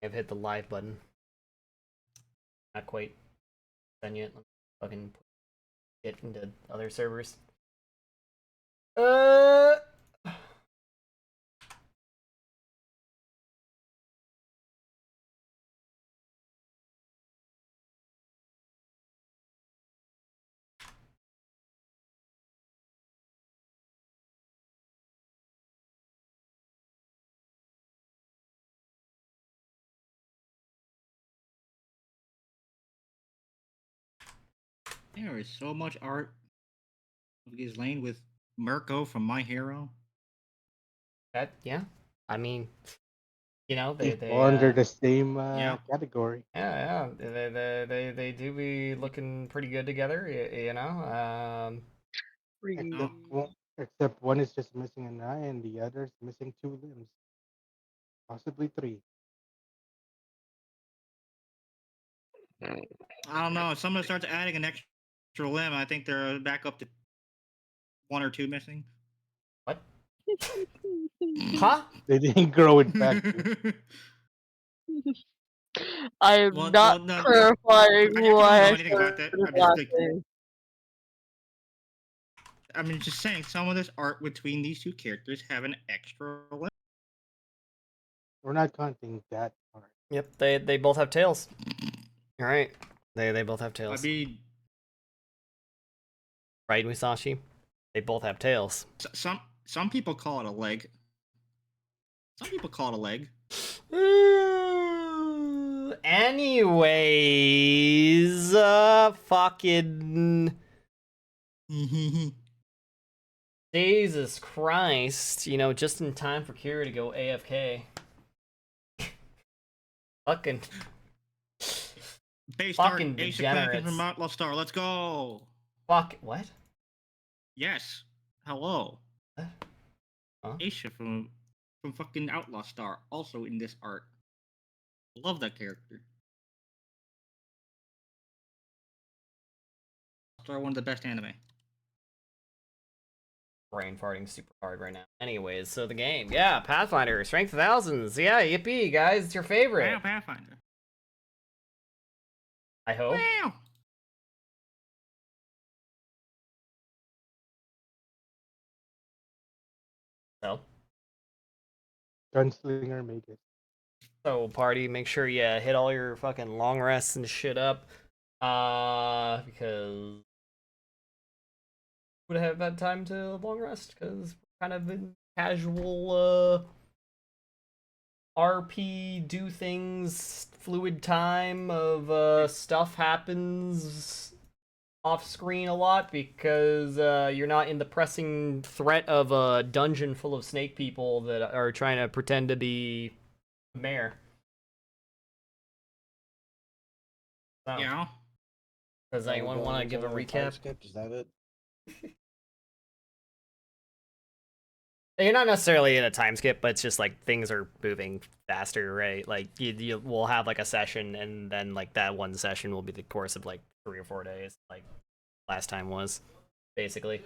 I've hit the live button. Not quite done yet. Let me fucking put it into other servers. There is so much art of Ghislaine with Mirko from My Hero. Yeah. I mean, you know, They fall under the same Yeah. category. Yeah, they do be looking pretty good together, you know. Except one is just missing an eye and the other is missing 2 limbs, possibly 3. I don't know. If someone starts adding an extra limb, I think they're back up to 1 or 2 missing. What? Huh? They didn't grow it back. I'm not clarifying why I anything about that. started laughing. I mean, just saying, some of this art between these two characters have an extra limb. We're not counting that part. Yep, they both have tails. All right, they both have tails. I mean, right, Musashi? They both have tails. Some people call it a leg. Some people call it a leg. Anyways, fucking. Jesus Christ! You know, just in time for Kira to go AFK. Fucking. Base fucking start, Aisha degenerates. from Outlaw Star. Let's go. Fuck what? Yes. Hello. What? Huh? Aisha from fucking Outlaw Star, also in this art. Love that character. Star, one of the best anime. Brain farting super hard right now. Anyways, so the game, yeah, Pathfinder, strength thousands, yeah, yippee, guys, it's your favorite. Wow, Pathfinder. I hope. Wow. So. Gunslinger, make it. So party, make sure you hit all your fucking long rests and shit up, because would have had time to long rest because kind of in casual RP do things fluid time of stuff happens off screen a lot because you're not in the pressing threat of a dungeon full of snake people that are trying to pretend to be mayor. So, yeah. Does anyone want to give a recap? Skip, is that it? You're not necessarily in a time skip, but it's just like things are moving faster, right? Like you will have like a session, and then like that one session will be the course of like 3 or 4 days, like last time was, basically.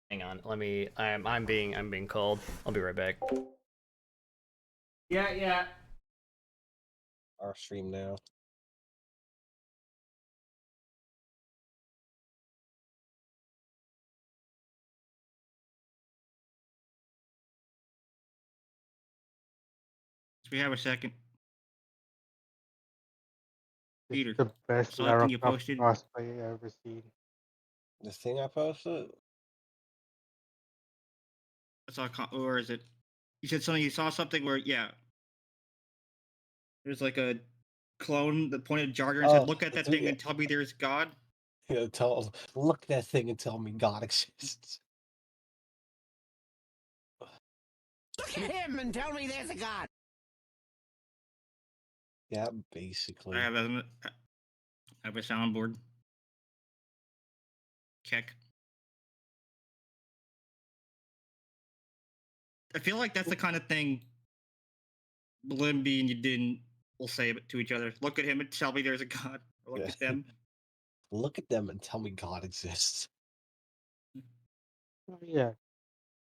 Hang on, let me. I'm being called. I'll be right back. Yeah. Our stream now. We have a second. Peter, The best Lara Croft cosplay I ever seen. The thing I posted? Or is it? You said something. You saw something where, yeah, there's like a clone that pointed at Jar Jar and said, "Look at that thing and tell me there's God." Yeah, look at that thing and tell me God exists. Look at him and tell me there's a God. Yeah, basically. I have a soundboard. Keck. I feel like that's the kind of thing Blimby and you didn't will say to each other. Look at him and tell me there's a God. Or look at them. Look at them and tell me God exists. Yeah.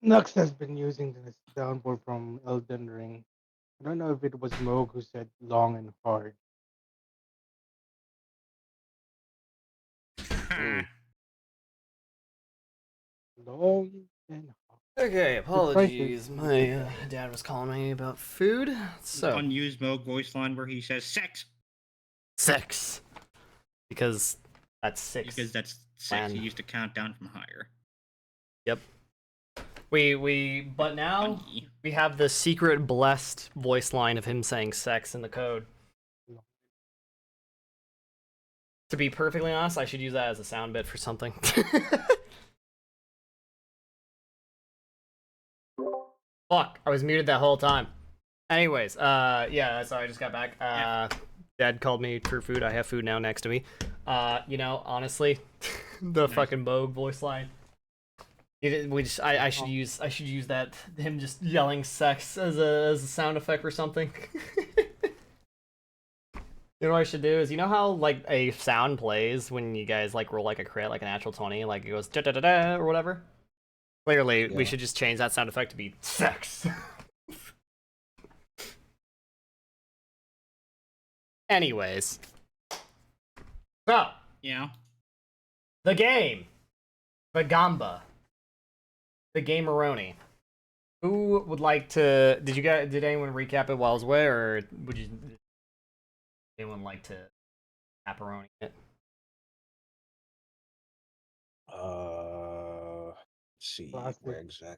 Nux has been using this soundboard from Elden Ring. I don't know if it was Moog who said long and hard. Hmm. Long and hard. Okay, Surprises. apologies. My dad was calling me about food. So, Unused Moog voice line where he says sex. 6. Because that's 6. Because that's sex. When? He used to count down from higher. Yep. But now Funny. we have the secret blessed voice line of him saying sex in the code. To be perfectly honest, I should use that as a sound bit for something. Fuck, I was muted that whole time. Anyways, yeah, sorry, I just got back. Dad called me for food. I have food now next to me. Honestly, the Nice. fucking Bogue voice line. I should use that, him just yelling sex as a sound effect or something. You know what I should do is, you know how like a sound plays when you guys like roll like a crit, like a natural 20, like it goes da da da da or whatever. Clearly, we Yeah. should just change that sound effect to be sex. Anyways, so Yeah. the game, the Gamba, the Gameroni. Who would like to? Did anyone recap it while I was away, or would you? Anyone like to pepperoni it? Let's see Classic. where exactly.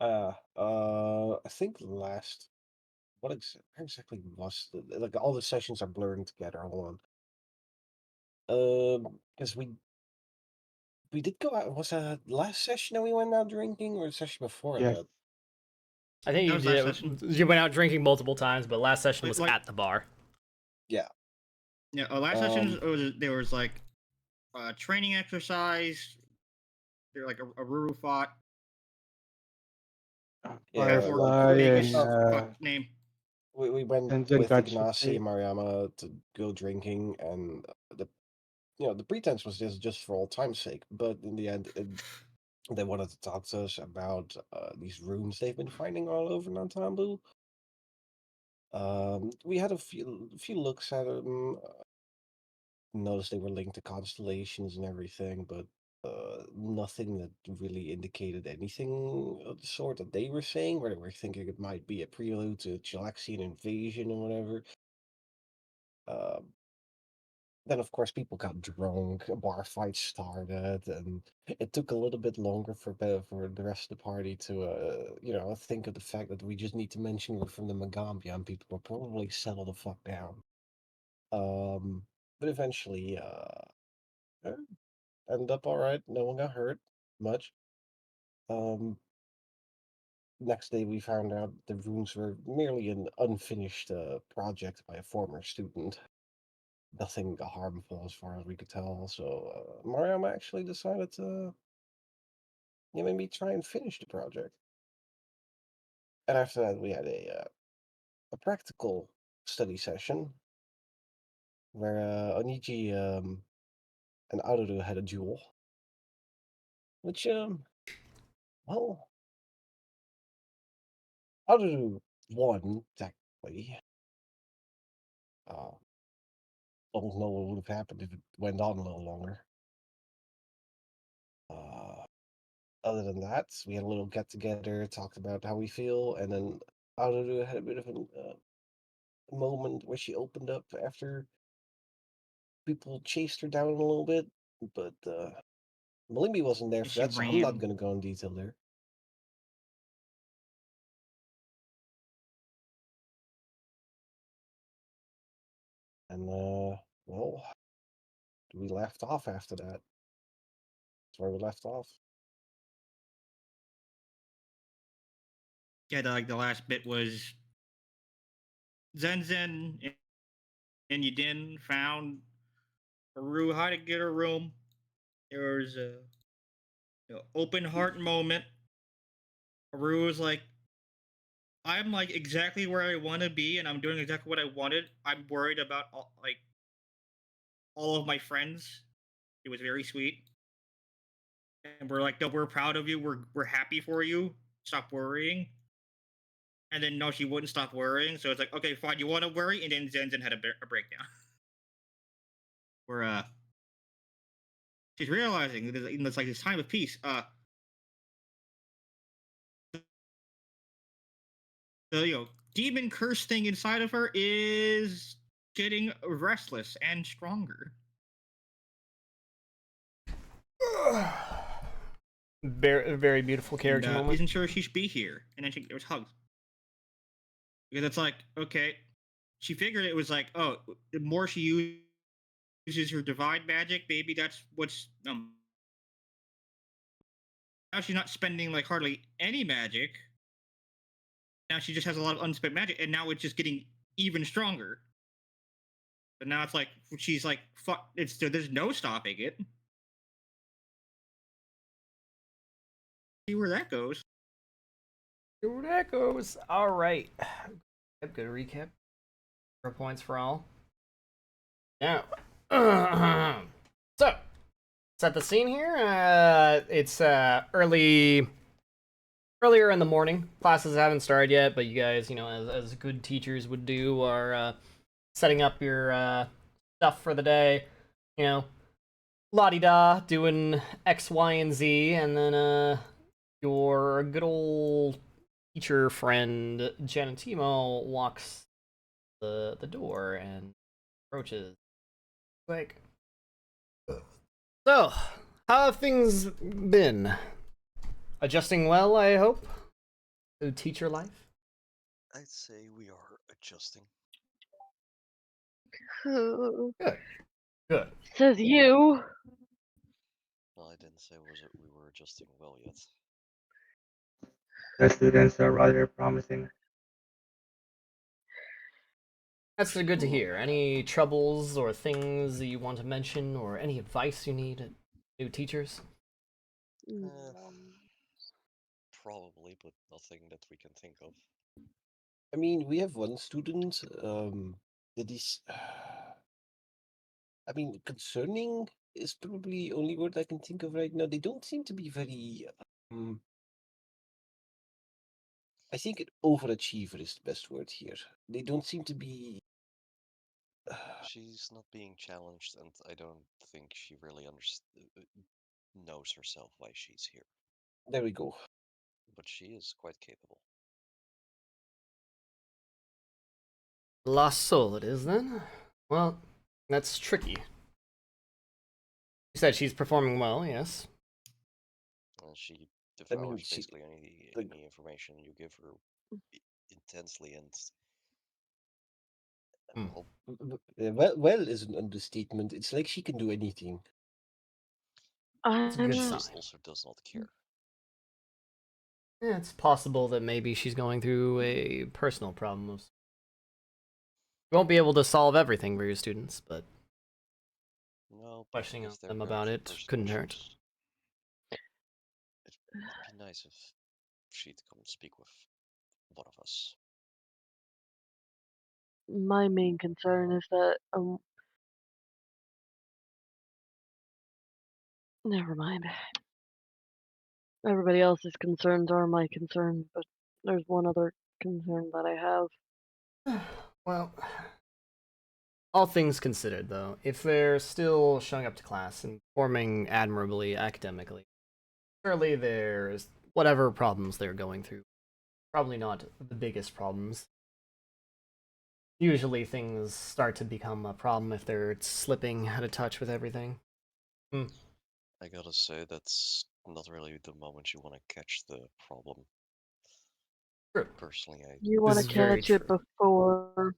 I think last. Where exactly was like all the sessions are blurring together. Hold on. Because we did go out. Was that last session that we went out drinking, or the session before Yes. that? I think That you was did. last session. You went out drinking multiple times, but last session was Like- at the bar. Yeah. Yeah. Last session there was like training exercise. There like a Ruru fought. Yeah, Firefly Vegas and fuck name. We went Tenzin with got Ignacy shit and Mariama to go drinking, and the pretense was just for old time's sake. But in the end, they wanted to talk to us about these runes they've been finding all over Nantambu. We had a few looks at them. Noticed they were linked to constellations and everything, but nothing that really indicated anything of the sort that they were saying, where they were thinking it might be a prelude to Chilaxian invasion or whatever. Then, of course, people got drunk, a bar fight started, and it took a little bit longer for the rest of the party to, think of the fact that we just need to mention we're from the Magambia, and people will probably settle the fuck down. But eventually, ended up all right. No one got hurt much. Next day, we found out the runes were merely an unfinished project by a former student. Nothing harmful as far as we could tell. So Mariam actually decided to maybe try and finish the project. And after that, we had a practical study session where Onichi and Aruru had a duel, which well, Aruru won technically. Don't know what would have happened if it went on a little longer. Other than that, we had a little get together, talked about how we feel, and then Aruru had a bit of a moment where she opened up after people chased her down a little bit, but Malimbi wasn't there for She that, so I'm not ran. going to go in detail there. And well, we left off after that. That's where we left off. Yeah, the last bit was Zen and Yudin found Haru how to get a room. There was a open heart moment. Haru was like, I'm like exactly where I want to be, and I'm doing exactly what I wanted. I'm worried about all of my friends. It was very sweet, and we're like, no, we're proud of you. We're happy for you. Stop worrying. And then no, she wouldn't stop worrying. So it's like, okay, fine, you want to worry, and then Zen had a breakdown where she's realizing that it's like this time of peace. The demon curse thing inside of her is getting restless and stronger. Very, very beautiful character And moment. isn't sure she should be here. And then there's hugs. Because it's like, okay, she figured it was like, oh, the more she uses her divine magic, maybe that's what's now she's not spending like hardly any magic. Now she just has a lot of unspent magic, and now it's just getting even stronger. But now it's like she's like, fuck, there's no stopping it. See where that goes. See where that goes. All right. Good recap. 0 points for all. Now, so set the scene here. It's earlier in the morning. Classes haven't started yet, but you guys, as good teachers would do, are setting up your stuff for the day. La-di-da, doing X, Y, and Z, and then your good old teacher friend Janitimo walks the door and approaches. Like, so, how have things been? Adjusting well, I hope, to teacher life? I'd say we are adjusting. Good. Good. Says you. Well, I didn't say we were adjusting well yet. The students are rather promising. That's good to hear. Any troubles or things that you want to mention, or any advice you need, new teachers? Probably, but nothing that we can think of. I mean, we have one student that is. I mean, concerning is probably the only word I can think of right now. They don't seem to be very. I think an overachiever is the best word here. They don't seem to be. She's not being challenged, and I don't think she really knows herself why she's here. There we go. But she is quite capable. Lost soul it is, then? Well, that's tricky. You said she's performing well, yes? She I mean, devours basically any information you give her intensely, and well is an understatement. It's like she can do anything. It's a good she sign. just also does not care. Yeah, it's possible that maybe she's going through a personal problem. You won't be able to solve everything for your students, but No, but questioning if they're them going about through it personal couldn't hurt. issues, it'd be nice if she'd come speak with one of us. My main concern is that never mind. Everybody else's concerns are my concerns, but there's one other concern that I have. Well, all things considered, though, if they're still showing up to class and performing admirably academically, surely there's whatever problems they're going through. Probably not the biggest problems. Usually things start to become a problem if they're slipping out of touch with everything. I gotta say, that's not really the moment you want to catch the problem. True. Personally, You want to catch it before.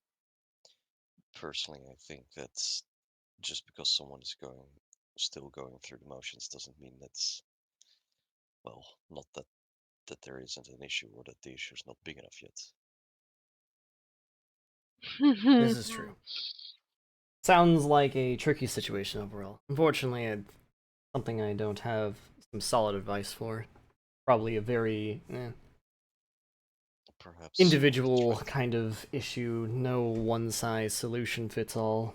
Personally, I think that's just because someone is still going through the motions doesn't mean that's, well, not that there isn't an issue or that the issue is not big enough yet. This is true. Sounds like a tricky situation overall. Unfortunately, it's something I don't have some solid advice for. Probably a very Perhaps individual kind of issue. No one-size solution fits all.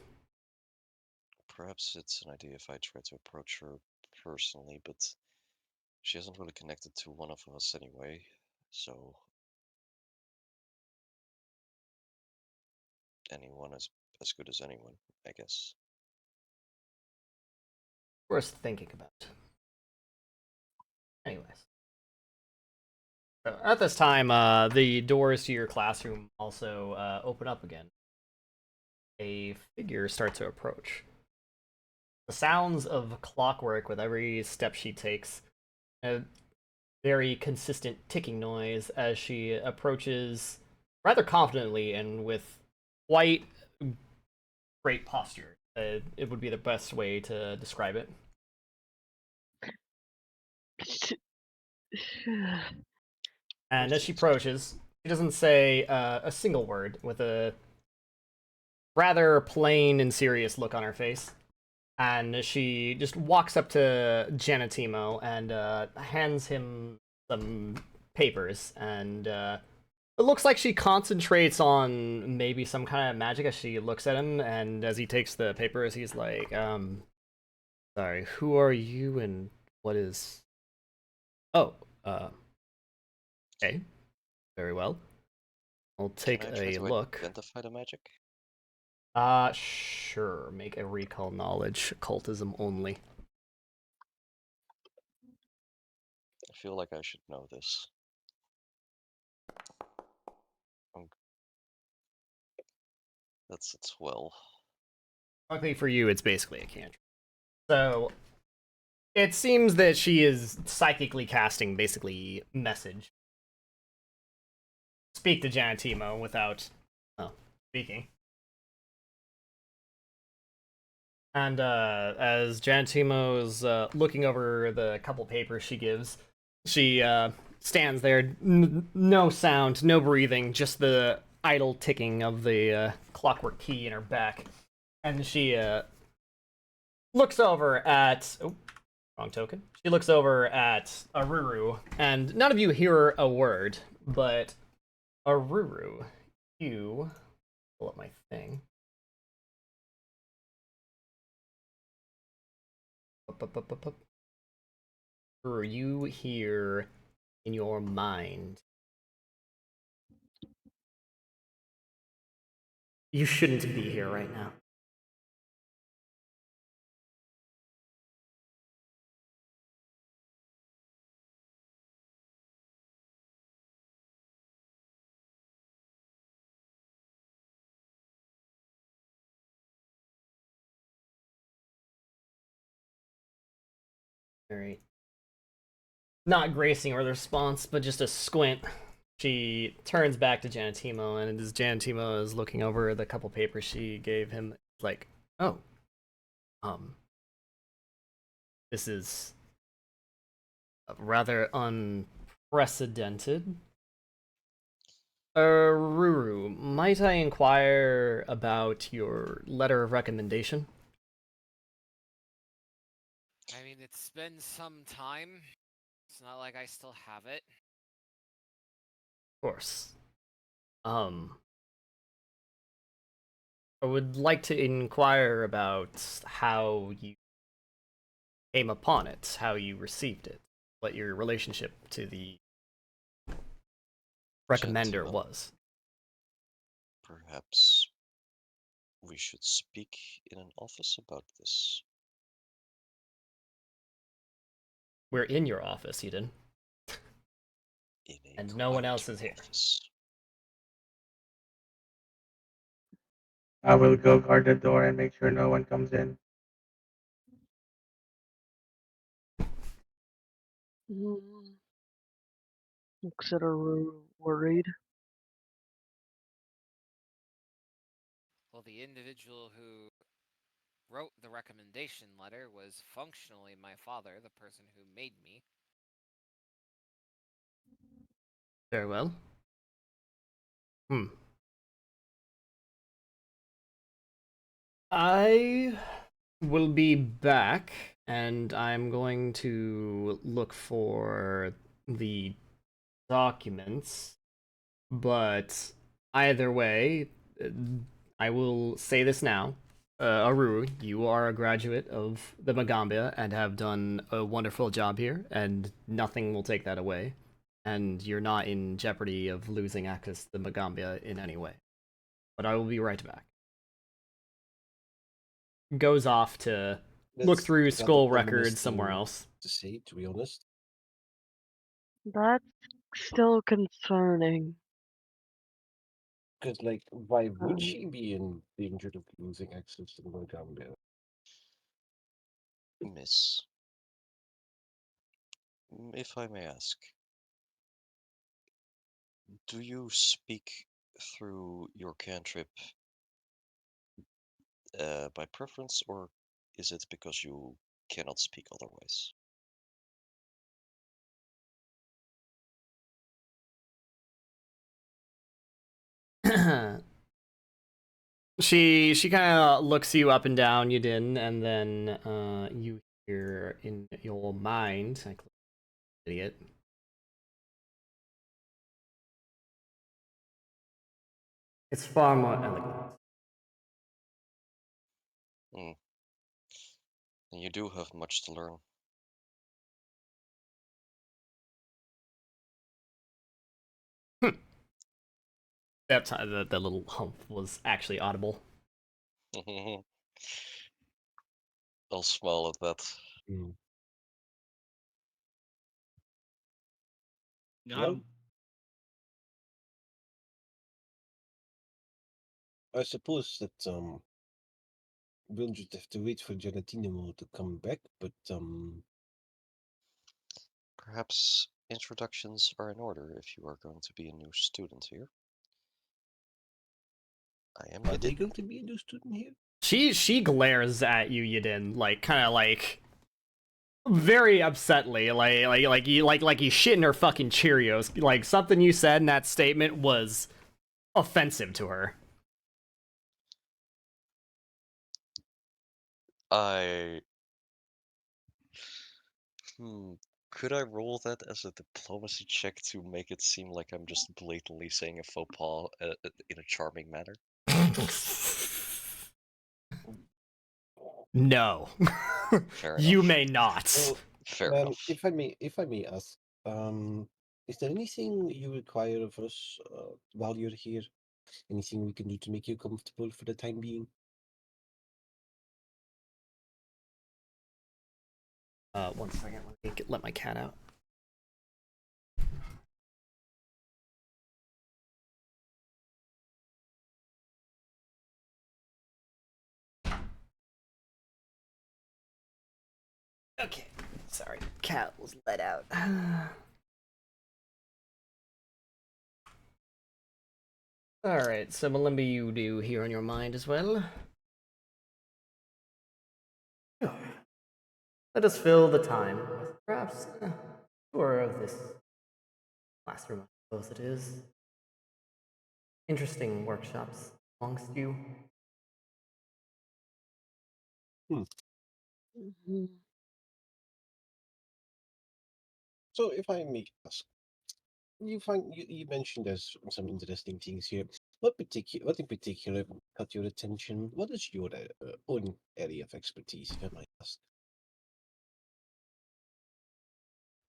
Perhaps it's an idea if I try to approach her personally, but she hasn't really connected to one of us anyway, so anyone as good as anyone, I guess. Worth thinking about. Anyways. So at this time, the doors to your classroom also open up again. A figure starts to approach. The sounds of clockwork with every step she takes. A very consistent ticking noise as she approaches rather confidently and with quite great posture. It would be the best way to describe it. And as she approaches, she doesn't say a single word with a rather plain and serious look on her face. And she just walks up to Janatimo and hands him some papers. And it looks like she concentrates on maybe some kind of magic as she looks at him. And as he takes the papers, he's like, sorry, who are you and what is... Oh, okay. Very well. I'll take Can I try a to look. identify the magic? Sure. Make a recall knowledge. Occultism only. I feel like I should know this. That's a 12. Luckily for you, it's basically a cantrip. So, it seems that she is psychically casting, basically, message. Speak to Janatimo without, speaking. And, as Janatimo is looking over the couple papers she gives, she, stands there, no sound, no breathing, just the idle ticking of the, clockwork key in her back. And she, looks over at... Oh, wrong token. She looks over at Aruru, and none of you hear a word, but Aruru, you... Pull up my thing. Aruru, you hear in your mind. You shouldn't be here right now. Alright. Not gracing her response, but just a squint. She turns back to Janatimo, and as Janatimo is looking over the couple papers she gave him, like, oh, this is rather unprecedented. Ruru, might I inquire about your letter of recommendation? I mean, it's been some time. It's not like I still have it. Of course. I would like to inquire about how you came upon it, how you received it, what your relationship to the recommender Gentlemen, was. perhaps we should speak in an office about this. We're in your office, Eden. In a And no one quiet else is here. office. I will go guard the door and make sure no one comes in. Looks at her worried. Well, the individual who wrote the recommendation letter was functionally my father, the person who made me. Very well. I will be back, and I'm going to look for the documents. But either way, I will say this now. Aru, you are a graduate of the Magambia and have done a wonderful job here, and nothing will take that away. And you're not in jeopardy of losing access to the Magambia in any way. but I will be right back. Goes off to look That's through rather skull ominous records somewhere thing else. to say, to be honest. That's still concerning. Because, like, why would Um, she be in danger of losing access to the Motown Bill? Miss, if I may ask, do you speak through your cantrip by preference, or is it because you cannot speak otherwise? She kind of looks you up and down, you didn't, and then you hear in your mind, I click idiot. It's far more elegant. Hmm. And you do have much to learn. That time, the little hump was actually audible. I'll smile at that. Hmm. Got Well, him. I suppose that we'll just have to wait for Gelatinimo to come back, but Perhaps introductions are in order if you are going to be a new student here. I am are they Yidin. going to be a new student here? She glares at you, Yidin, like kind of like very upsetly, like you shit in her fucking Cheerios. Like something you said in that statement was offensive to her. I... Hmm. Could I roll that as a diplomacy check to make it seem like I'm just blatantly saying a faux pas in a charming manner? No. Fair You enough. may not. Well, Fair enough. if I may ask, is there anything you require of us while you're here? Anything we can do to make you comfortable for the time being? One second, let me let my cat out. Okay, sorry, cat was let out. Alright, so Malimba, you do here on your mind as well. Let us fill the time with perhaps a tour of this classroom, I suppose it is. Interesting workshops amongst you. mhm. So, if I may ask, you mentioned there's some interesting things here. What in particular caught your attention? What is your own area of expertise, if I might ask?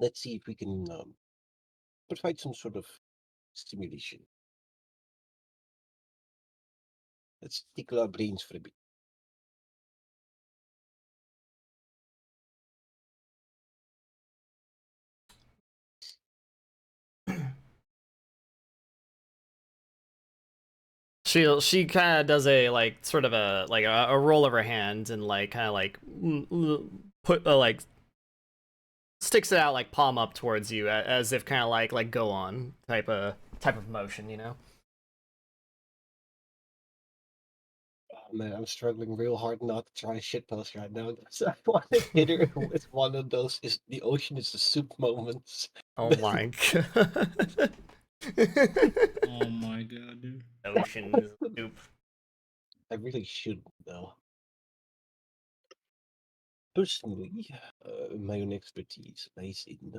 Let's see if we can provide some sort of stimulation. Let's tickle our brains for a bit. She kind of does a like sort of a roll of her hands and like kind of like put like sticks it out like palm up towards you as if kind of like go on type of motion, you know. Oh, man, I'm struggling real hard not to try shitpost right now. So I want to hit her with one of those is the ocean is the soup moments. Oh my god. Oh my god, dude. Ocean soup. I really should though. Personally, my own expertise lies in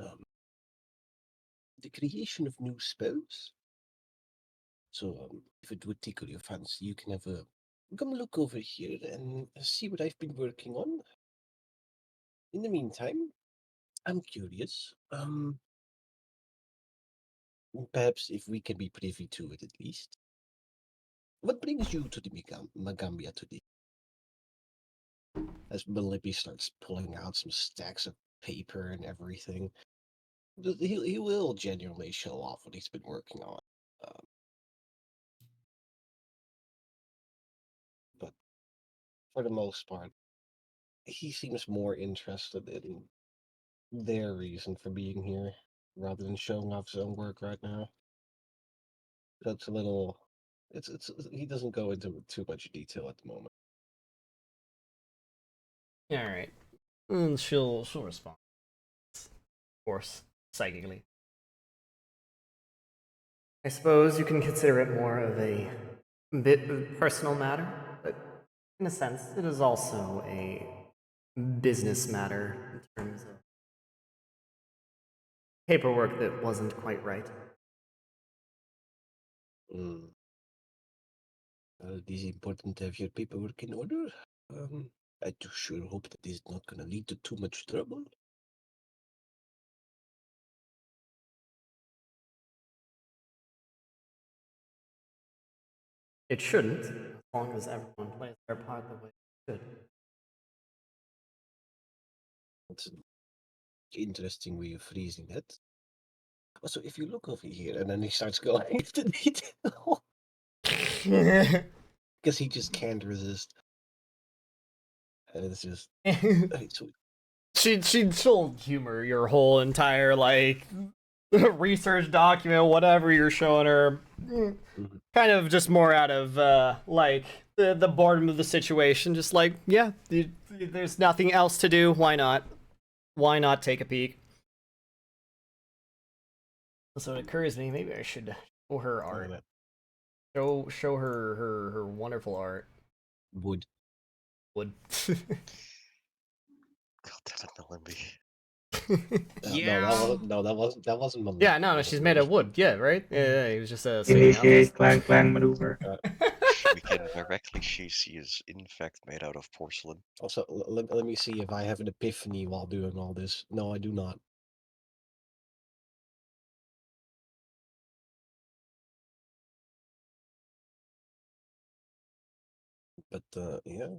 the creation of new spells. So, if it would tickle your fancy, you can have a come look over here and see what I've been working on. In the meantime, I'm curious. Perhaps if we can be privy to it at least. What brings you to the Magambia today? As Bilippy starts pulling out some stacks of paper and everything, he will genuinely show off what he's been working on. Uh, but for the most part, he seems more interested in their reason for being here rather than showing off his own work right now. That's a little. It's he doesn't go into too much detail at the moment. All right. And she'll respond, of course, psychically. I suppose you can consider it more of a bit of personal matter, but in a sense, it is also a business matter in terms of paperwork that wasn't quite right. Mm. It is important to have your paperwork in order. I do sure hope that this is not going to lead to too much trouble. It shouldn't, as long as everyone plays their part the way it should. It's an interesting way of phrasing that. Also, if you look over here, and then he starts going into detail because he just can't resist. And it's just so she'll humor your whole entire like research document, whatever you're showing her. Kind of just more out of like the boredom of the situation. Just like, yeah, there's nothing else to do. Why not? Why not take a peek? So it occurs to me, maybe I should show her art. Show her wonderful art. wood. Wood. God damn it, Melimby. Yeah. That wasn't Melimby. Yeah, no, she's made of wood. Yeah, right. Yeah, he was just saying. Initiate clang clang maneuver. We can directly see she is in fact made out of porcelain. Also, let me see if I have an epiphany while doing all this. No, I do not. But yeah,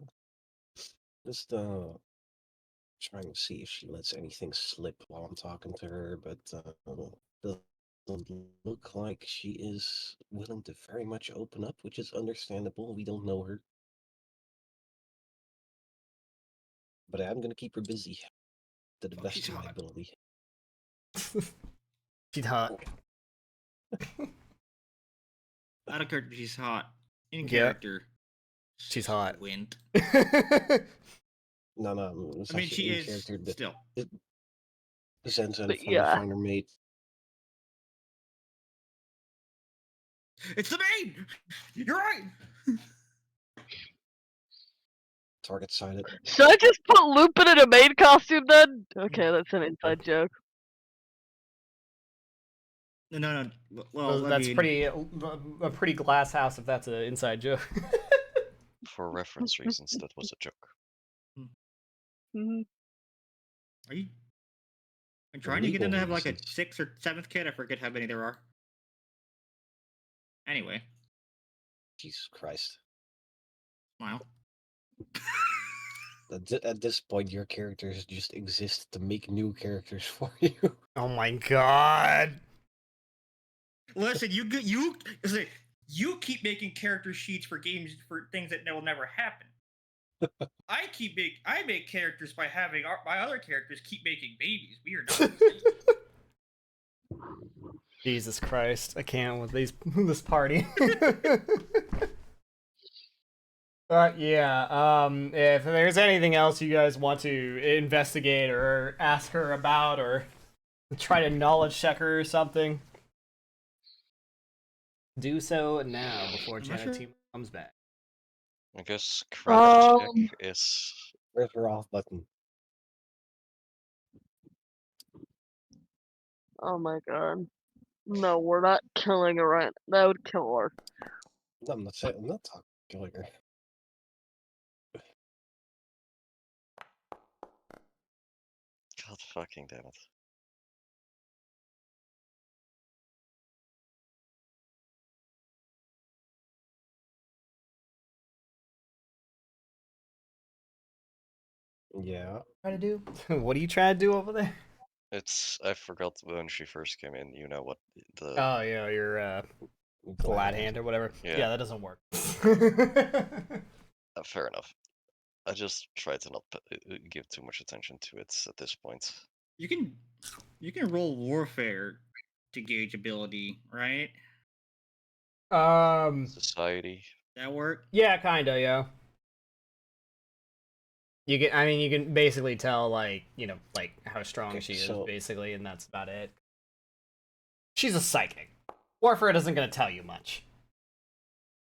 just trying to see if she lets anything slip while I'm talking to her. But doesn't look like she is willing to very much open up, which is understandable. We don't know her, but I'm gonna keep her busy to the best she's of my hot. ability. She's hot. Out of character, she's hot. In Yeah. character, She's hot. Squint. No, it's I mean, actually she in is character. still. Zen's But finally yeah. find her mate. It's the maid. You're right. Target sighted. Should I just put Lupin in a maid costume then? Okay, that's an inside joke. No. Well, I That's mean, pretty a pretty glass house if that's an inside joke. For reference reasons, that was a joke. Mhm. are you? I'm trying to get legal them to have like a reasons. 6th or 7th kid. I forget how many there are. Anyway, Jesus Christ. smile. At this point, your characters just exist to make new characters for you. Oh my god. Listen, listen, you keep making character sheets for games for things that will never happen. I make characters by having my other characters keep making babies. We are not the same. Jesus Christ, I can't with this party. Yeah, if there's anything else you guys want to investigate or ask her about or try to knowledge check her or something, do so now before I'm not Janet sure. Team comes back. I guess credit check Um, is Where's her off button? oh my god. No, we're not killing her right. That would kill her. No, I'm not saying. I'm not talking killing her. God fucking damn it. Yeah. Try to do? What are you trying to do over there? I forgot when she first came in. You know what the Oh yeah, your glad hand or whatever. Yeah. That doesn't work. Fair enough. I just try to not give too much attention to it at this point. You can roll warfare to gauge ability, right? Society. That work? Yeah, kinda, yeah. You can basically tell, like, like how strong Okay, she is, so- basically, and that's about it. She's a psychic. Warfare isn't gonna tell you much.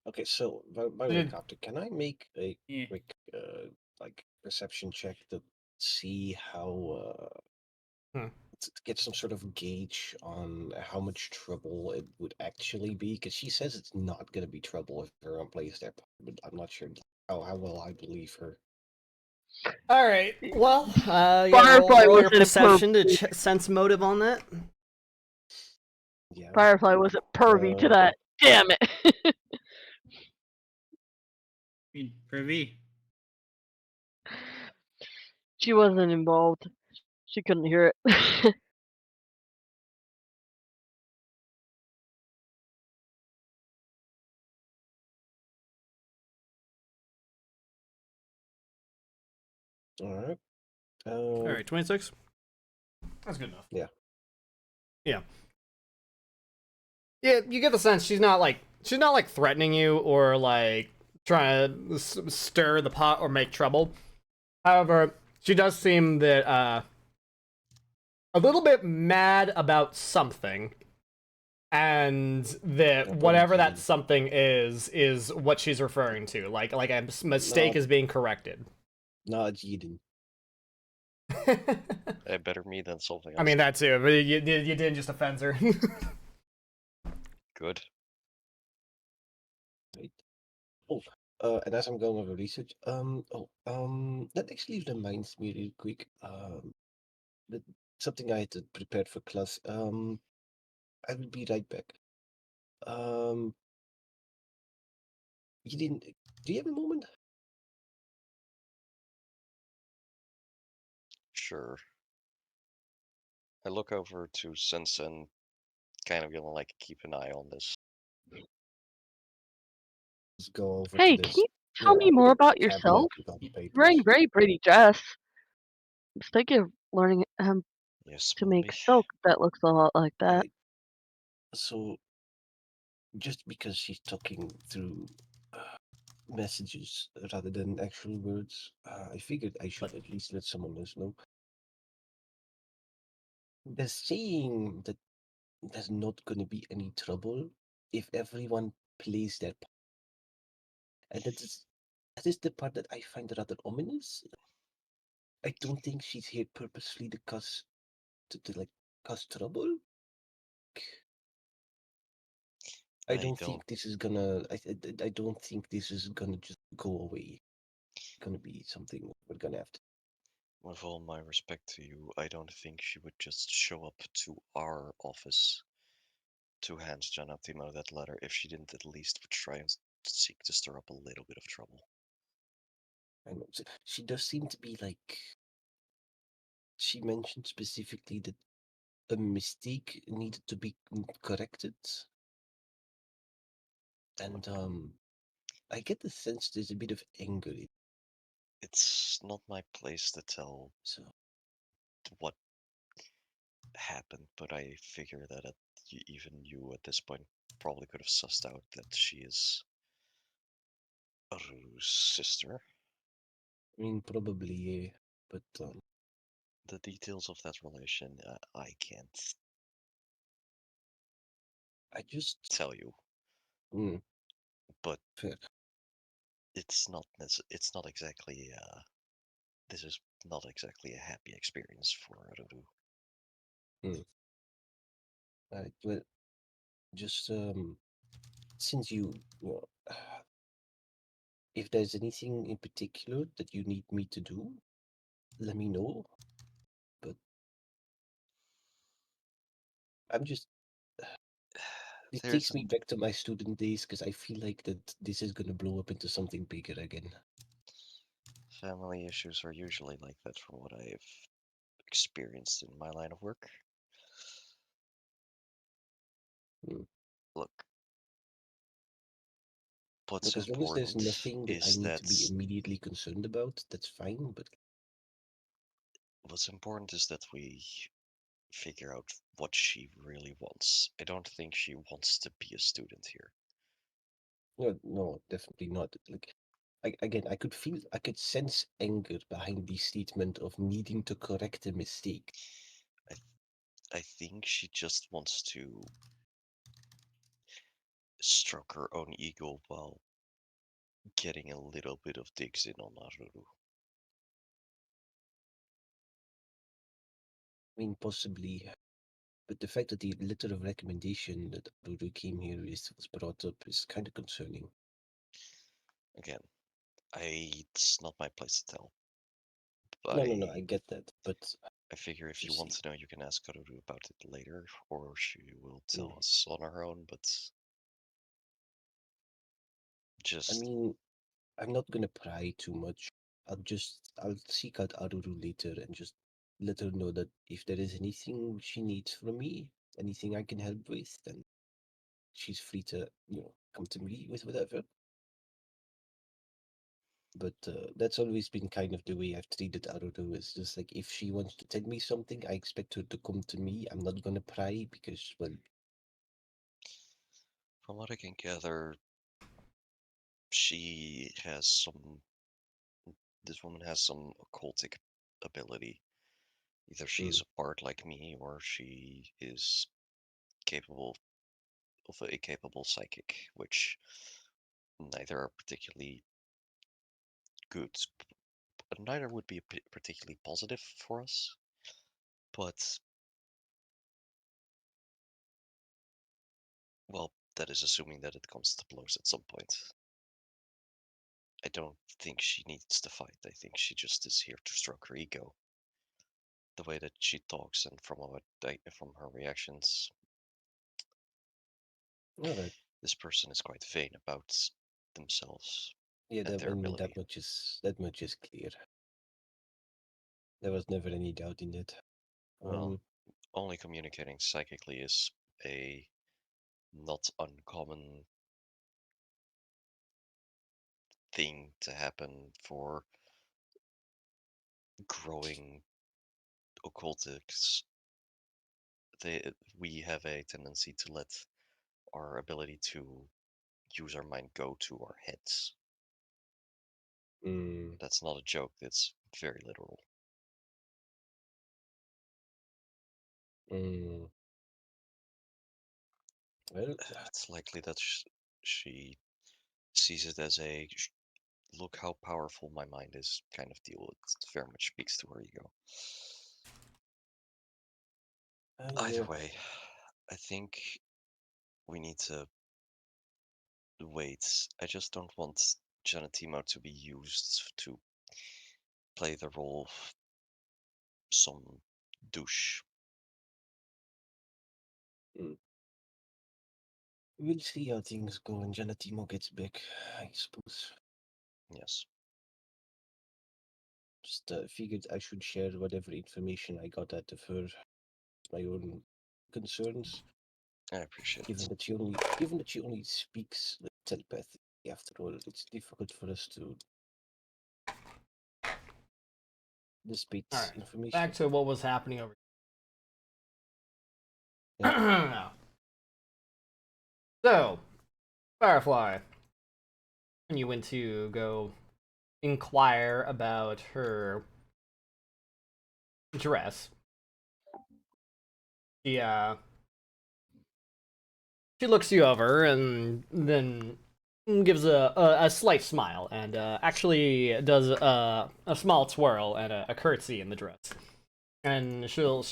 Okay, so by the way, Copter, can I make a Yeah. quick like perception check to see how to get some sort of gauge on how much trouble it would actually be? Because she says it's not gonna be trouble if everyone plays their part, but I'm not sure how well I believe her. All right. Well, Firefly roll was your in a perception to pervy. sense motive on that. Yeah. Firefly wasn't pervy to that. Damn it. Privy. She wasn't involved. She couldn't hear it. All right. All right, 26. That's good enough. Yeah. Yeah. Yeah, you get the sense she's not like threatening you or like trying to stir the pot or make trouble. However, she does seem that a little bit mad about something, and that whatever that something is what she's referring to. Like a mistake is being corrected. No, it's Eden. Better me than something else. I mean that too, but you didn't just offend her. Good. Right. Oh, and as I'm going over research, that actually reminds me real quick. That something I had to prepare for class. I will be right back. You didn't. Do you have a moment? Sure. I look over to Sensen, kind of gonna like keep an eye on this. Let's go over Hey, to can this. you tell me more about cabinet yourself? with all the You're papers. wearing a very pretty dress. I was thinking of learning Yes, to make mommy. silk that looks a lot like that. Right. So, just because she's talking through messages rather than actual words, I figured I should at least let someone else know. They're saying that there's not going to be any trouble if everyone plays their part. And that is the part that I find rather ominous. I don't think she's here purposely to cause trouble. I don't think this is gonna. I don't think this is gonna just go away. It's gonna be something we're gonna have to. With all my respect to you, I don't think she would just show up to our office to hand Giannattimo that letter if she didn't at least try and seek to stir up a little bit of trouble. I know she does seem to be like. She mentioned specifically that a mistake needed to be corrected, and I get the sense there's a bit of anger. It's not my place to tell what happened, but I figure that even you at this point probably could have sussed out that she is Aru's sister. I mean, probably, yeah, but the details of that relation, I can't. I just tell you. But fair. It's not exactly. This is not exactly a happy experience for Aru. Right, but just since you know, if there's anything in particular that you need me to do, let me know. But I'm just. It takes me back to my student days because I feel like that this is gonna blow up into something bigger again. family issues are usually like that from what I've experienced in my line of work. Mm. Look, what's Look, as long as there's important nothing that I is need that to be immediately concerned about, that's fine. But what's important is that we figure out what she really wants. I don't think she wants to be a student here. no, no, definitely not. Like, again, I could sense anger behind the statement of needing to correct a mistake. I think she just wants to stroke her own ego while getting a little bit of digs in on Aruru. I mean, possibly, but the fact that the letter of recommendation that Aruru came here was brought up is kind of concerning. Again, it's not my place to tell. No, I get that, but I figure if you you want see, to know, you can ask Aruru about it later, or she will tell Mm. us on her own, but I just mean, I'm not gonna pry too much. I'll seek out Aruru later and just let her know that if there is anything she needs from me, anything I can help with, then she's free to, come to me with whatever. But that's always been kind of the way I've treated Aruru. Is just like if she wants to tell me something, I expect her to come to me. I'm not gonna pry because, well, from what I can gather, she has some. This woman has some occultic ability. Either she is mm, a bard like me, or she is capable of a capable psychic, which neither are particularly good. Neither would be particularly positive for us. But well, that is assuming that it comes to blows at some point. I don't think she needs to fight. I think she just is here to stroke her ego. The way that she talks and from her reactions, all right. this person is quite vain about themselves Yeah, and that their I mean ability. that much is clear. There was never any doubt in it. Well, only communicating psychically is a not uncommon thing to happen for growing occultics. We have a tendency to let our ability to use our mind go to our heads. mm, That's not a joke, that's very literal. mm. Well, It's likely that she sees it as a look how powerful my mind is kind of deal. It very much speaks to her ego. Either yeah. way, I think we need to wait. I just don't want Genetimo to be used to play the role of some douche. Mm. We'll see how things go when Gelatimo gets back, I suppose. Yes, Just figured I should share whatever information I got out of her, my own concerns. I appreciate it. Given that she only speaks like telepathy, after all, it's difficult for us to dissipate All right, information. back to what was happening over. Yeah. So, Firefly, and you went to go inquire about her dress. Yeah, she looks you over and then gives a slight smile and actually does a small twirl and a curtsy in the dress. And she'll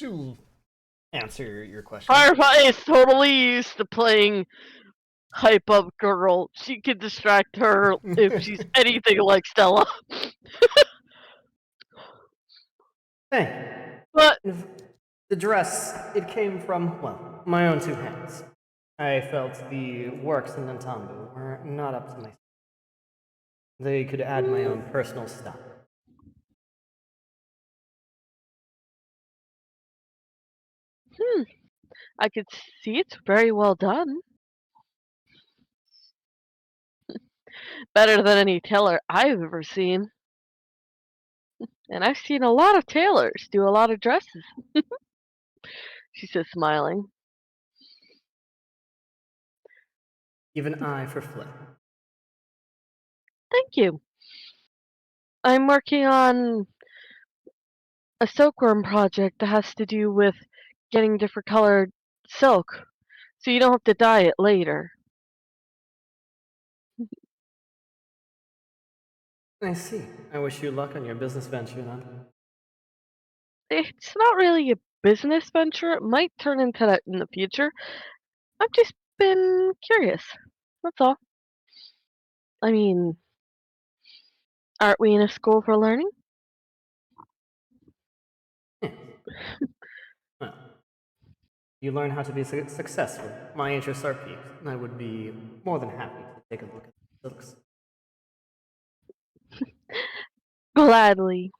answer your question. Firefly is totally used to playing hype up girl. She can distract her if she's anything like Stella. Thank But you. The dress, it came from, well, my own two hands. I felt the works in Nantambu were not up to my. They could add my own personal style. I could see it's very well done. Better than any tailor I've ever seen. And I've seen a lot of tailors do a lot of dresses, she says, smiling. Even I for Flip. Thank you. I'm working on a silkworm project that has to do with getting different colored silk, so you don't have to dye it later. I see. I wish you luck on your business venture then. It's not really a business venture. It might turn into that in the future. I've just been curious. That's all. I mean, aren't we in a school for learning? Yes. Well, you learn how to be successful. My interests are piqued, and I would be more than happy to take a look at the silks. Gladly.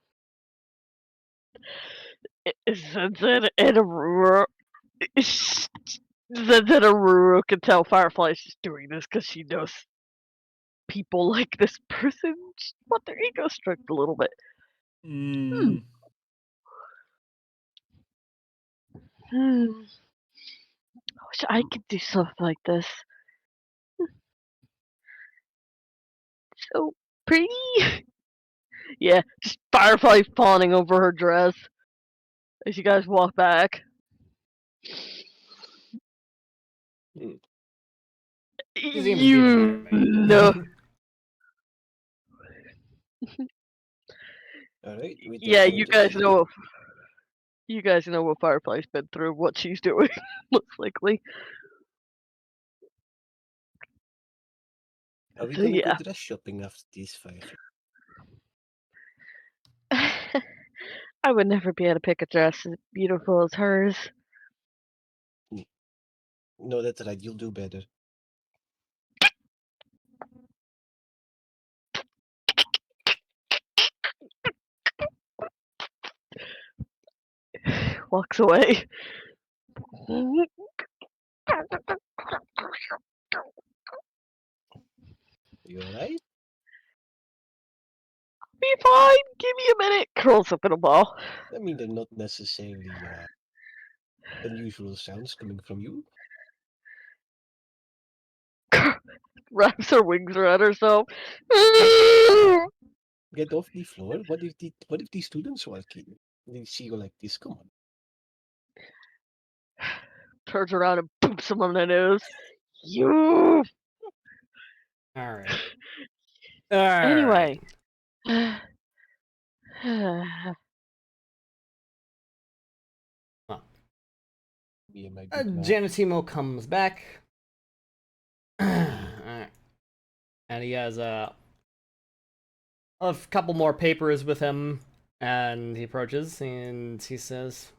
Zenzen and Aurora. Zenzen and Aurora can tell Firefly's just doing this because she knows people like this person. Just want their ego stroked a little bit. Hmm. I wish I could do something like this. So pretty. Yeah, just Firefly fawning over her dress as you guys walk back. Mm. She seems to be the better know. maid. All right, we take Yeah, notice. you guys know what Firefly's been through, what she's doing, most likely. Are we So gonna go yeah. dress shopping after these five? I would never be able to pick a dress as beautiful as hers. No, that's right. You'll do better. Walks away. You all right? Be fine. Give me a minute. Curls up in a ball. I mean, they're not necessarily unusual sounds coming from you. Wraps her wings around herself. Get off the floor. What if the students walk in? They see you like this. Come on. Turns around and boops him on the nose. You. Alright. Alright. Anyway. Me and my good man. Janitimo comes back. Alright. And he has a couple more papers with him. And he approaches and he says,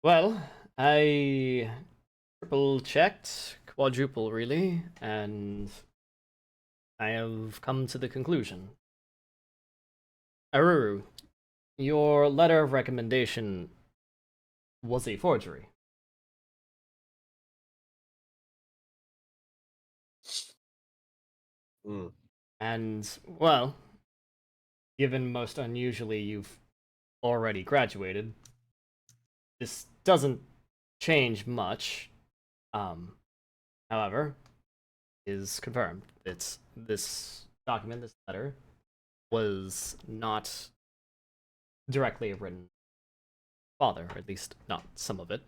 well, I triple checked, quadruple really, and I have come to the conclusion. Aruru, your letter of recommendation was a forgery. Mm. And, well, given most unusually you've already graduated, this doesn't change much. However, is confirmed. It's this document, this letter, was not directly written father, or at least not some of it.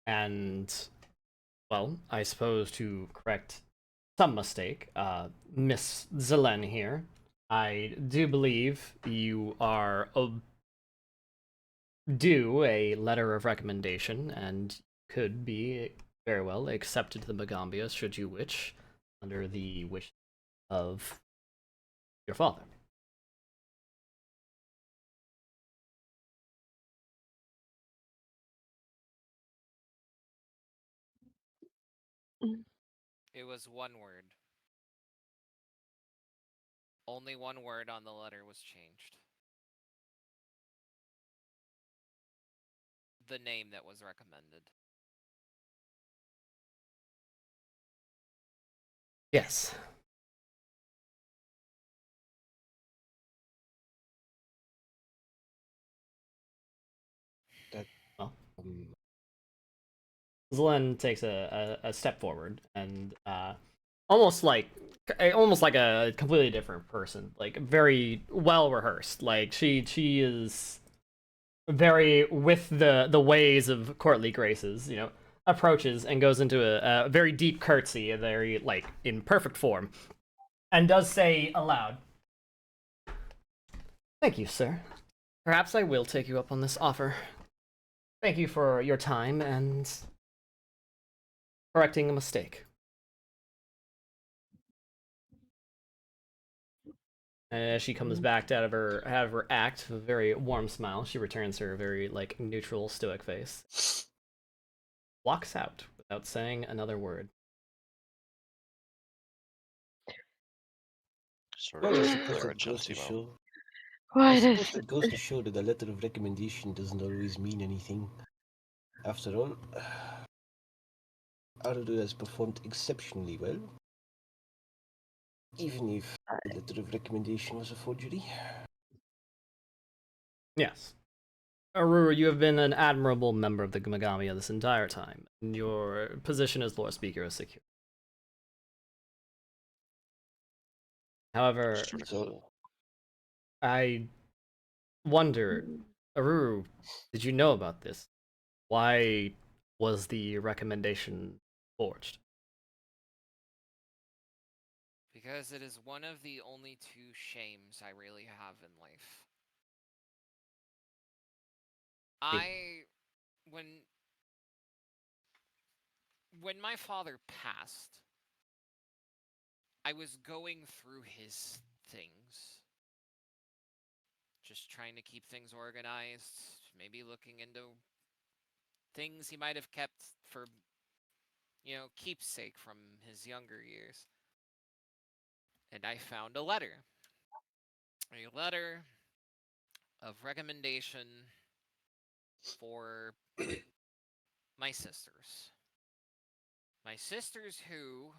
And, well, I suppose to correct some mistake, Miss Zelen here, I do believe you are due a letter of recommendation and could be very well accepted to the Magambia should you wish, under the wish of your father. It was one word. Only one word on the letter was changed. the name that was recommended. Yes. That Well, um, Zelen takes a step forward and almost like a completely different person, like very well rehearsed. Like she is very with the ways of courtly graces, you know, approaches and goes into a very deep curtsy, a very like in perfect form, and does say aloud, "Thank you, sir. Perhaps I will take you up on this offer. Thank you for your time and correcting a mistake." As she comes back out of her act, with a very warm smile, she returns her very like neutral, stoic face. Walks out without saying another word. Sort well, of I just suppose declare a that goes to gentleman. show. I What suppose is that goes to show that a letter of recommendation doesn't always mean anything. After all, Arudo has performed exceptionally well, even if the letter of recommendation was a forgery. Yes. Aruru, you have been an admirable member of the Gamagami this entire time, and your position as Lord Speaker is secure. However, Sort of So, cool. I wonder, Aruru, did you know about this? Why was the recommendation forged? Because it is one of the only two shames I really have in life. I when my father passed, I was going through his things, just trying to keep things organized, maybe looking into things he might have kept for, keepsake from his younger years. And I found a letter of recommendation for my sisters. My sisters who,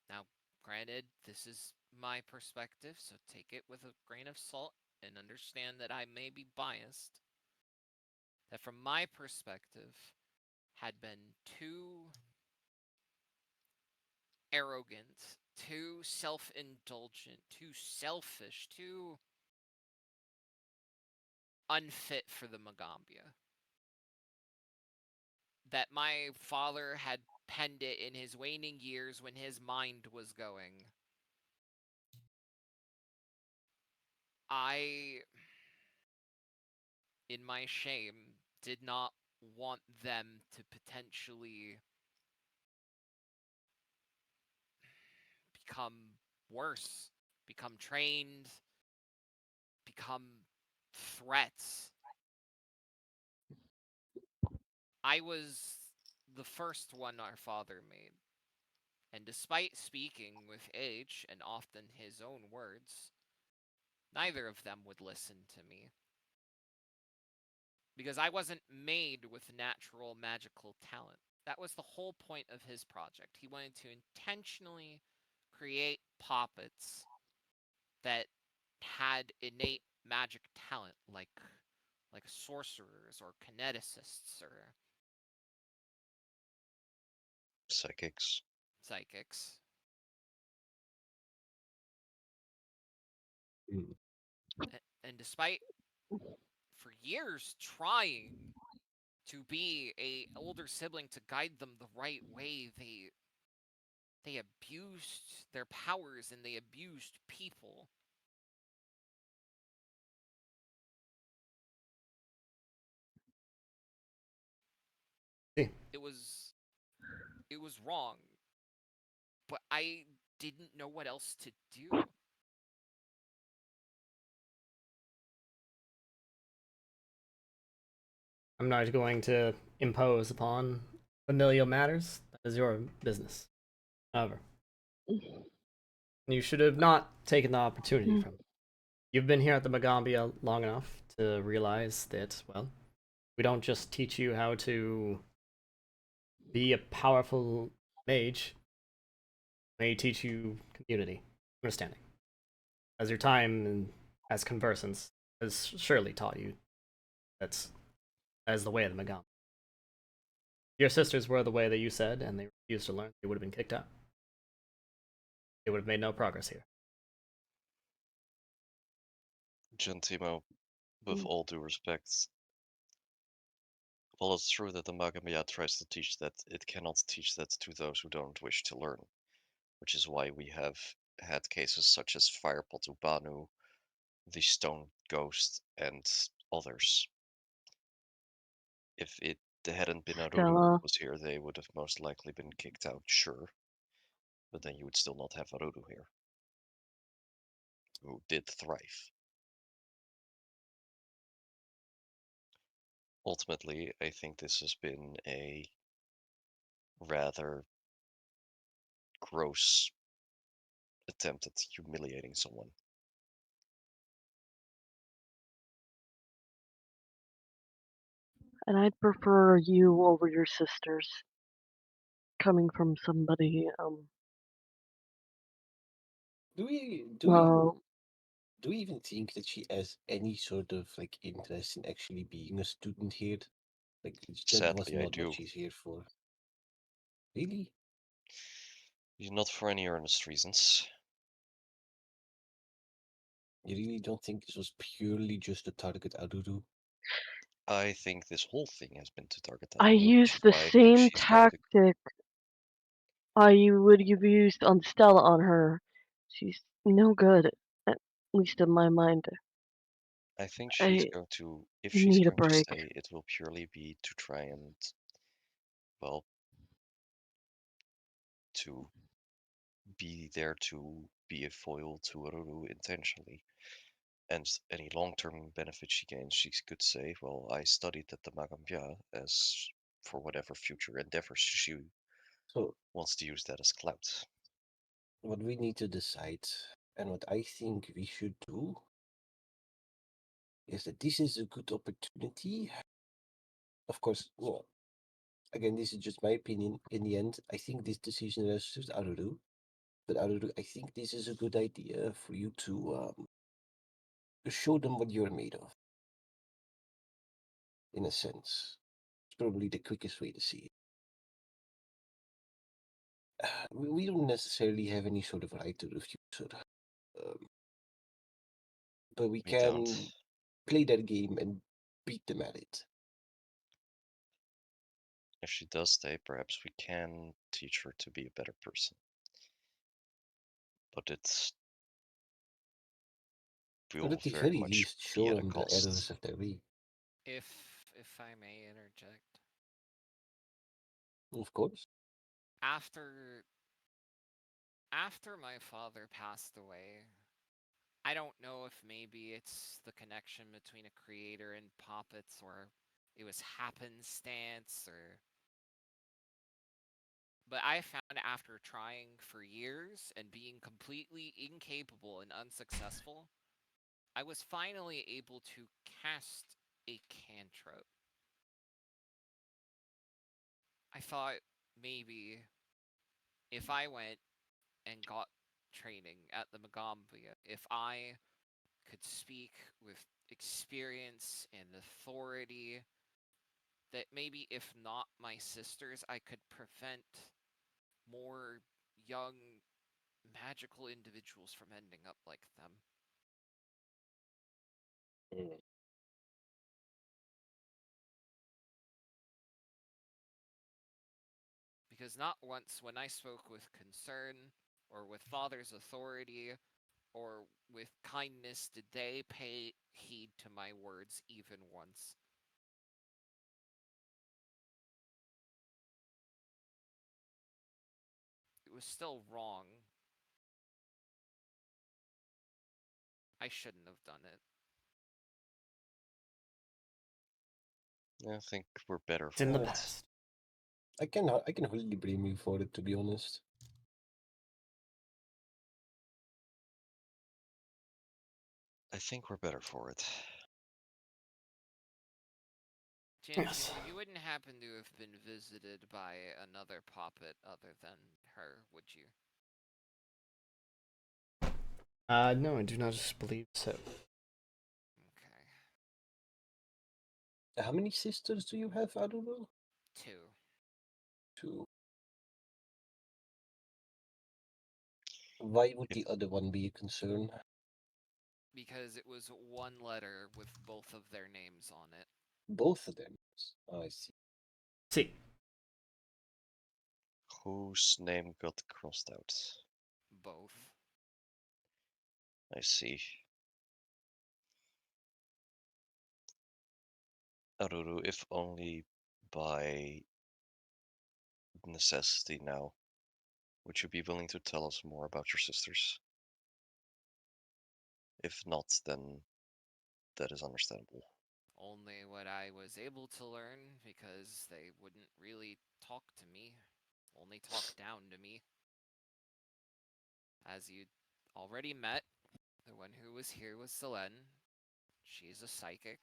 now granted, this is my perspective, so take it with a grain of salt and understand that I may be biased, that from my perspective had been too arrogant, too self-indulgent, too selfish, too unfit for the Magambia. That my father had penned it in his waning years when his mind was going. I, in my shame, did not want them to potentially become worse, become trained, become threats. I was the first one our father made. And despite speaking with age and often his own words, neither of them would listen to me. Because I wasn't made with natural magical talent. That was the whole point of his project. He wanted to intentionally create puppets that had innate magic talent, like sorcerers or kineticists or Psychics. psychics. mm, And despite for years trying to be a older sibling to guide them the right way, they abused their powers and they abused people. See, It was wrong, but I didn't know what else to do. I'm not going to impose upon familial matters. That is your business. However, you should have not taken the opportunity from. You've been here at the Magambia long enough to realize that, well, We don't just teach you how to be a powerful mage. We teach you community, understanding. As your time and as conversants has surely taught you, that's the way of the Magam. Your sisters were the way that you said, and they refused to learn. They would have been kicked out. They would have made no progress here. Gentimo, with Mm. all due respect, while it's true that the Magamaya tries to teach that, it cannot teach that to those who don't wish to learn, which is why we have had cases such as Firepot Ubanu, the Stone Ghost, and others. If it hadn't been Aruru Stella. who was here, they would have most likely been kicked out, sure. But then you would still not have Aruru here, who did thrive. Ultimately, I think this has been a rather gross attempt at humiliating someone. And I'd prefer you over your sisters. Coming from somebody, Do we well, even think that she has any sort of like interest in actually being a student here? Like that was Sadly, I not what do. she's here for. Really? Not for any earnest reasons. You really don't think this was purely just to target Aruru? I think this whole thing has been to target I Aruru, which used is the why I think same she's going to. tactic I would have used on Stella on her. She's no good, at least in my mind. I think she's I going to. If she's need a going to break. stay, it will purely be to try and, well, to be there to be a foil to Aruru intentionally. And any long-term benefit she gains, she could say, well, I studied at the Magambia as for whatever future endeavors she So wants to use that as clout. what we need to decide, and what I think we should do, is that this is a good opportunity. Of course, again, this is just my opinion. In the end, I think this decision rests with Aruru. But Aruru, I think this is a good idea for you to show them what you're made of. In a sense, it's probably the quickest way to see it. We don't necessarily have any sort of right to refuse her, but we We don't. can play that game and beat them at it. If she does stay, perhaps we can teach her to be a better person. But it But will at the very very much least, be show at a them the errors cost. of their way. If I may interject. Of course. After my father passed away, I don't know if maybe it's the connection between a creator and puppets, or it was happenstance, or. But I found after trying for years and being completely incapable and unsuccessful, I was finally able to cast a cantrip. I thought maybe if I went and got training at the Magambia, if I could speak with experience and authority, that maybe if not my sisters, I could prevent more young magical individuals from ending up like them. Mm. Because not once when I spoke with concern or with father's authority or with kindness did they pay heed to my words even once. It was still wrong. I shouldn't have done it. I think we're better It's in the for it. past. I can hardly blame you for it, to be honest. I think we're better for it. Yes. You wouldn't happen to have been visited by another puppet other than her, would you? No, I do not believe so. Okay. How many sisters do you have? I don't know. 2. 2. Why would the other one be a concern? Because it was one letter with both of their names on it. Both of them. I see. See. Whose name got crossed out? Both. I see. Aruru, if only by necessity now, would you be willing to tell us more about your sisters? If not, then that is understandable. Only what I was able to learn because they wouldn't really talk to me, only talk down to me. As you already met, the one who was here was Selene. She's a psychic.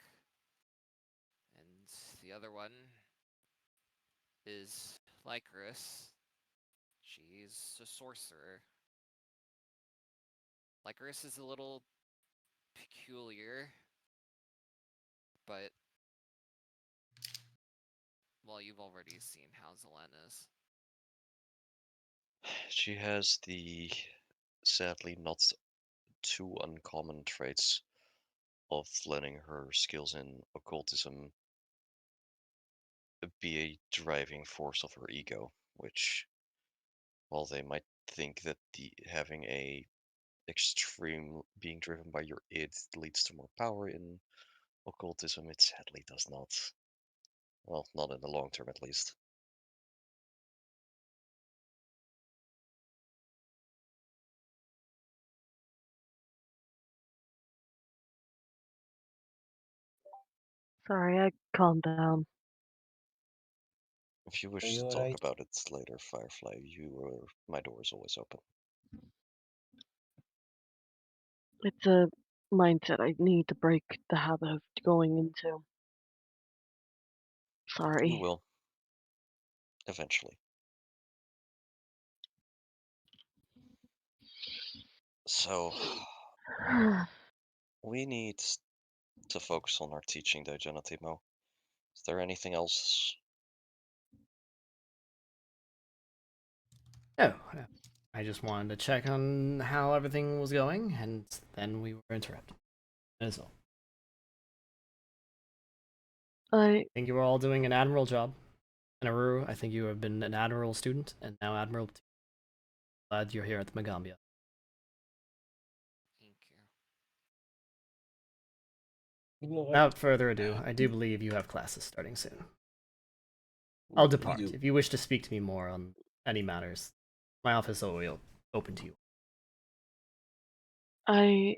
And the other one is Lycoris. She's a sorcerer. Lycoris is a little peculiar, but well, you've already seen how Zelene is. She has the sadly not too uncommon traits of letting her skills in occultism be a driving force of her ego, which, while they might think that having a extreme being driven by your id leads to more power in occultism, it sadly does not. Well, not in the long term at least. Sorry, I calmed down. If you wish Are you to talk alright? about it later, Firefly, my door is always open. It's a mindset I need to break the habit of going into. You Sorry. will. Eventually. So, we need to focus on our teaching though, Genetimo. Is there anything else? No, no. I just wanted to check on how everything was going, and then we were interrupted. That is all. I I think you were all doing an admirable job. And Aruru, I think you have been an admiral student, and now admiral. Glad you're here at the Magambia. Thank you. You know what? Without further ado, I do believe you have classes starting soon. I'll We depart. do. If you wish to speak to me more on any matters, my office will open to you. I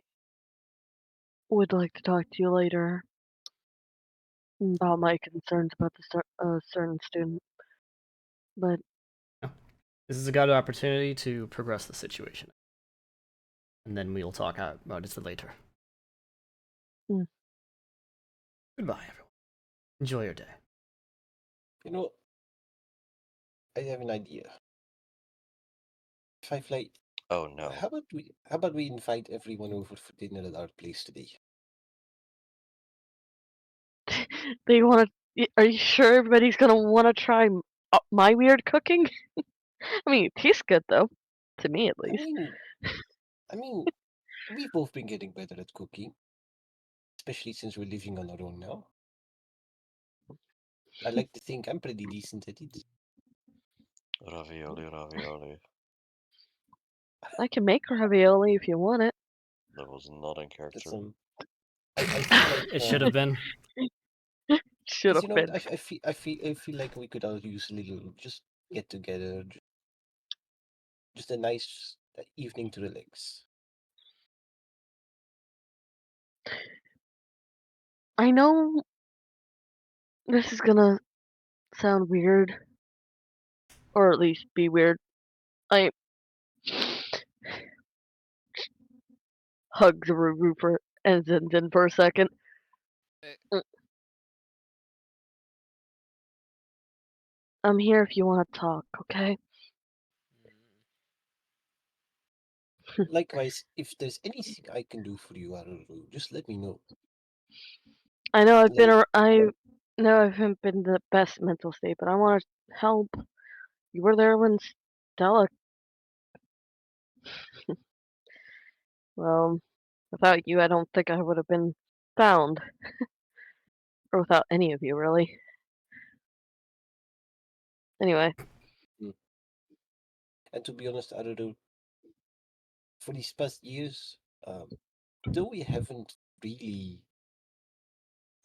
would like to talk to you later about my concerns about the certain student, but This is a good opportunity to progress the situation. And then we'll talk about it later. Mm. Goodbye, everyone. Enjoy your day. You know, I have an idea. Firefly, Oh no. how about we invite everyone over for dinner at our place today? they want to. Are you sure everybody's gonna want to try my weird cooking? I mean, it tastes good though, to me at I least. mean, I mean, we've both been getting better at cooking, especially since we're living on our own now. I like to think I'm pretty decent at it. Ravioli, ravioli. I can make ravioli if you want it. That was not in That's character. I feel like It should have been. Should Because have you know what, been. I feel like we could all use a little just get together, just a nice evening to relax. I know this is gonna sound weird, or at least be weird. I hug the roofer and Zinzin for a second. Uh, Mm. I'm here if you want to talk, okay? Likewise, if there's anything I can do for you, Aruru, just let me know. I know Like, I know I haven't been in the best mental state, but I want to help. You were there when Stella. Well, without you, I don't think I would have been found. Or without any of you, really. Anyway, and to be honest, Aruru, for these past years, though we haven't really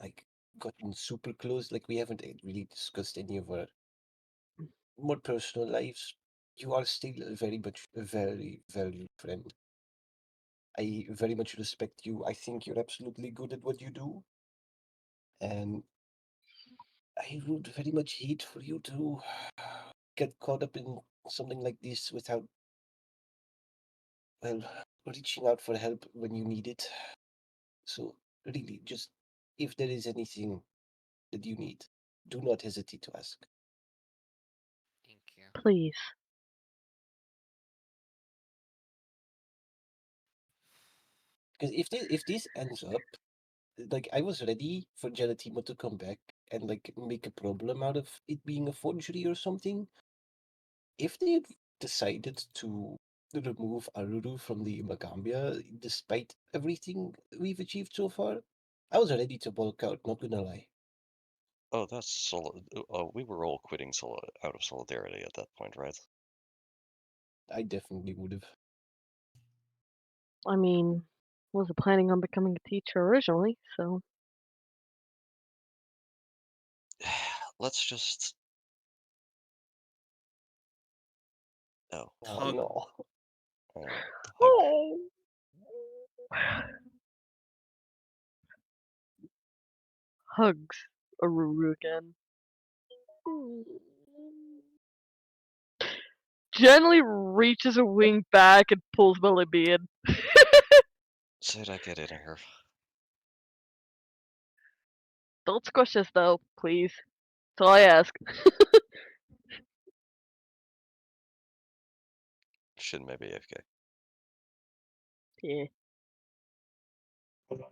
like gotten super close, like we haven't really discussed any of our more personal lives, you are still very much a very valued friend. I very much respect you. I think you're absolutely good at what you do. And I would very much hate for you to get caught up in something like this without, well, reaching out for help when you need it. So, really, just if there is anything that you need, do not hesitate to ask. Thank you. please. Because if this ends up, like I was ready for Gelatimo to come back and like make a problem out of it being a forgery or something. If they had decided to remove Aruru from the Magambia, despite everything we've achieved so far, I was ready to bulk out, not gonna lie. Oh, that's solid. We were all quitting out of solidarity at that point, right? I definitely would have. I mean, wasn't planning on becoming a teacher originally, so. Let's just. Oh, Oh Hug. no. hug. Oh. Hugs Aruru again. Gently reaches a wing back and pulls Willoughby in. Said I get in here. Don't squish us though, please. That's all I ask. Shouldn't maybe AFK. Yeah. Hold on.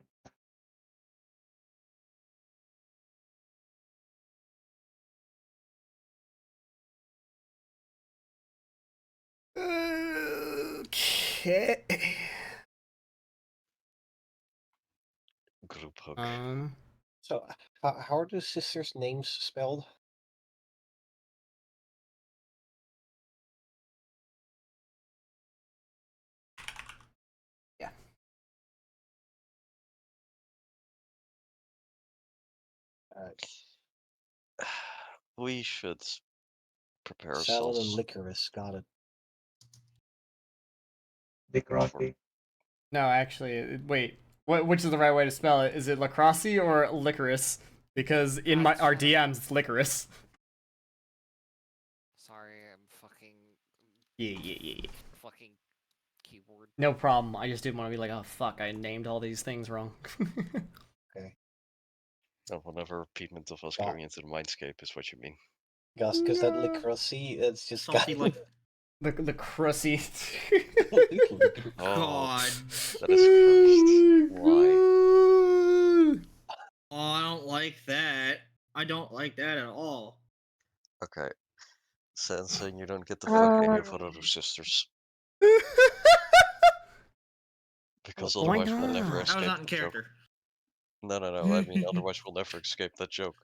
Okay. Group hug. So, how are the sisters' names spelled? Yeah. We should prepare Salad and ourselves licorice, got it. Licorice. No, actually, wait. Which is the right way to spell it? Is it lacrosse or licorice? Because in our DMs, it's licorice. Sorry, I'm fucking Yeah. fucking keyboard. No problem. I just didn't want to be like, oh fuck, I named all these things wrong. Okay. And whenever repeatment of us Yeah. going into the mindscape is what you mean. Gus, because that licorice, it's just Salty got... like. the crusty. Oh, God. that is cursed. Why? Oh, I don't like that. I don't like that at all. Okay. Saying you don't get to fuck any of our Uh, other sisters. Because Why otherwise we'll never not? That was escape not in that joke. character. No. I mean, otherwise we'll never escape that joke.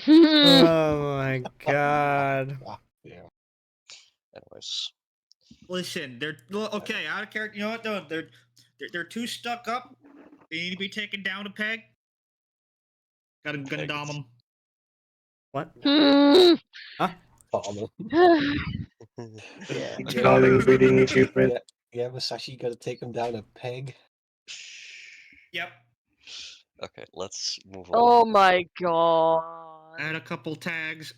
Oh my god. Yeah. Anyways. Listen, they're okay. Out of character. You know what? Though they're too stuck up. They need to be taken down a peg. Gotta Pegged. dom them. What? hmm. Huh? Bomb. Yeah. Installing breathing equipment. Yeah, Masashi, gotta take him down a peg. Yep. Okay, let's move on. Oh my god. Add a couple tags.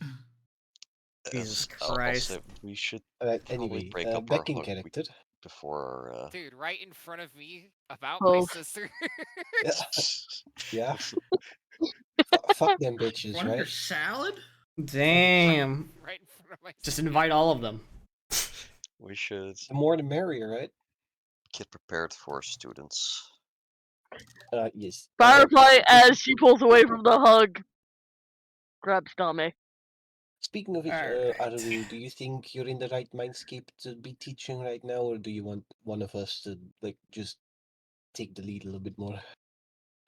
Jesus I'll Christ. say we should Alright, probably anyway, break up back our in hug character. before. Dude, right in front of me about my Both. sister. Yeah. Fuck them bitches, Front of your right? salad? Damn. Right in front of my Just screen. invite all of them. We should The more the merrier, right? get prepared for students. Yes. Firefly, as she pulls away from the hug, grabs Dame. Speaking of which, Alright. Aru, do you think you're in the right mindscape to be teaching right now, or do you want one of us to just take the lead a little bit more?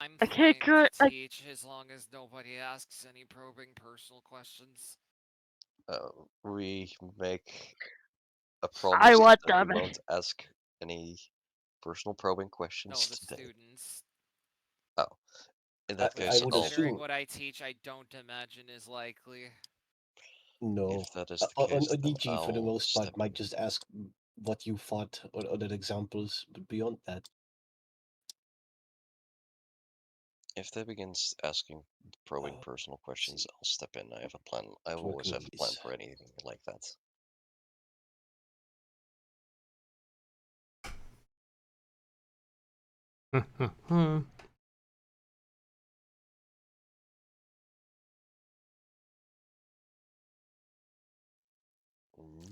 I'm I fine can't to teach as long as nobody asks any probing personal questions. We make a I promise want that we Dame. won't ask any personal probing No, questions the today. students. Oh, in that I case, would Considering assume what I teach, I don't imagine is likely. no. if that is the case, then Oniji, for the I'll most step part, might just ask what you fought or other examples, but beyond that, If they begins asking probing personal questions, see, I'll step in. I have a plan. I working always on have a plan this. for anything like that.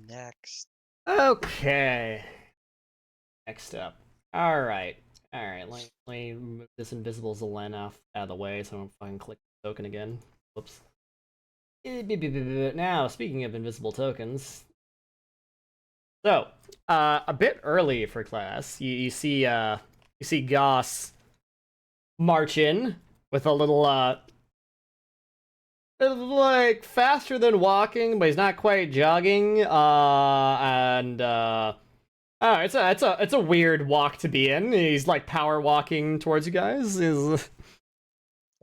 Next. Okay. Next up. Alright. Alright, let me move this invisible Zelen out of the way so I don't fucking click the token again. Whoops. Now, speaking of invisible tokens. So, a bit early for class, you see Goss march in with a little like faster than walking, but he's not quite jogging. Oh, it's a weird walk to be in. He's like power walking towards you guys.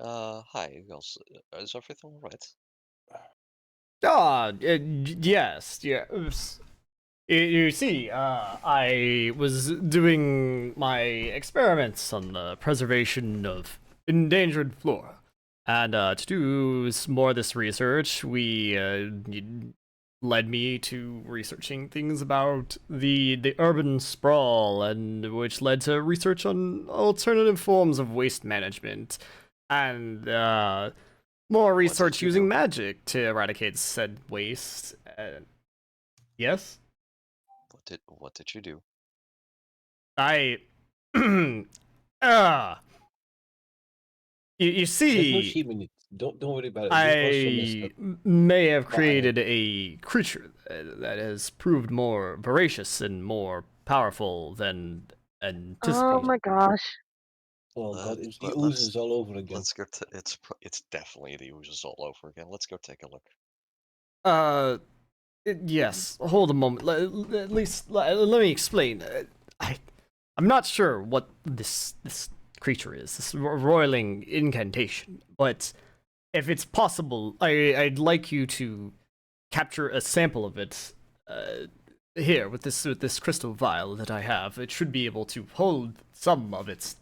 Hi, girls. Is everything alright? Yes. You see, I was doing my experiments on the preservation of endangered flora. And to do more of this research, led me to researching things about the urban sprawl, and which led to research on alternative forms of waste management, and more research you using do? magic to eradicate said waste. Yes? What did you do? I you There's no see, shame in it. Don't worry about it. We've also messed I up. may have But I created a creature that has proved more voracious and more powerful than Oh anticipated. my gosh. Oh god, it's the Let's oozes all over again. let's go. It's definitely the oozes all over again. Let's go take a look. Yes. Hold a moment. At least let me explain. I'm not sure what this creature is. This roiling incantation, but if it's possible, I'd like you to capture a sample of it. Here with this crystal vial that I have. It should be able to hold some of its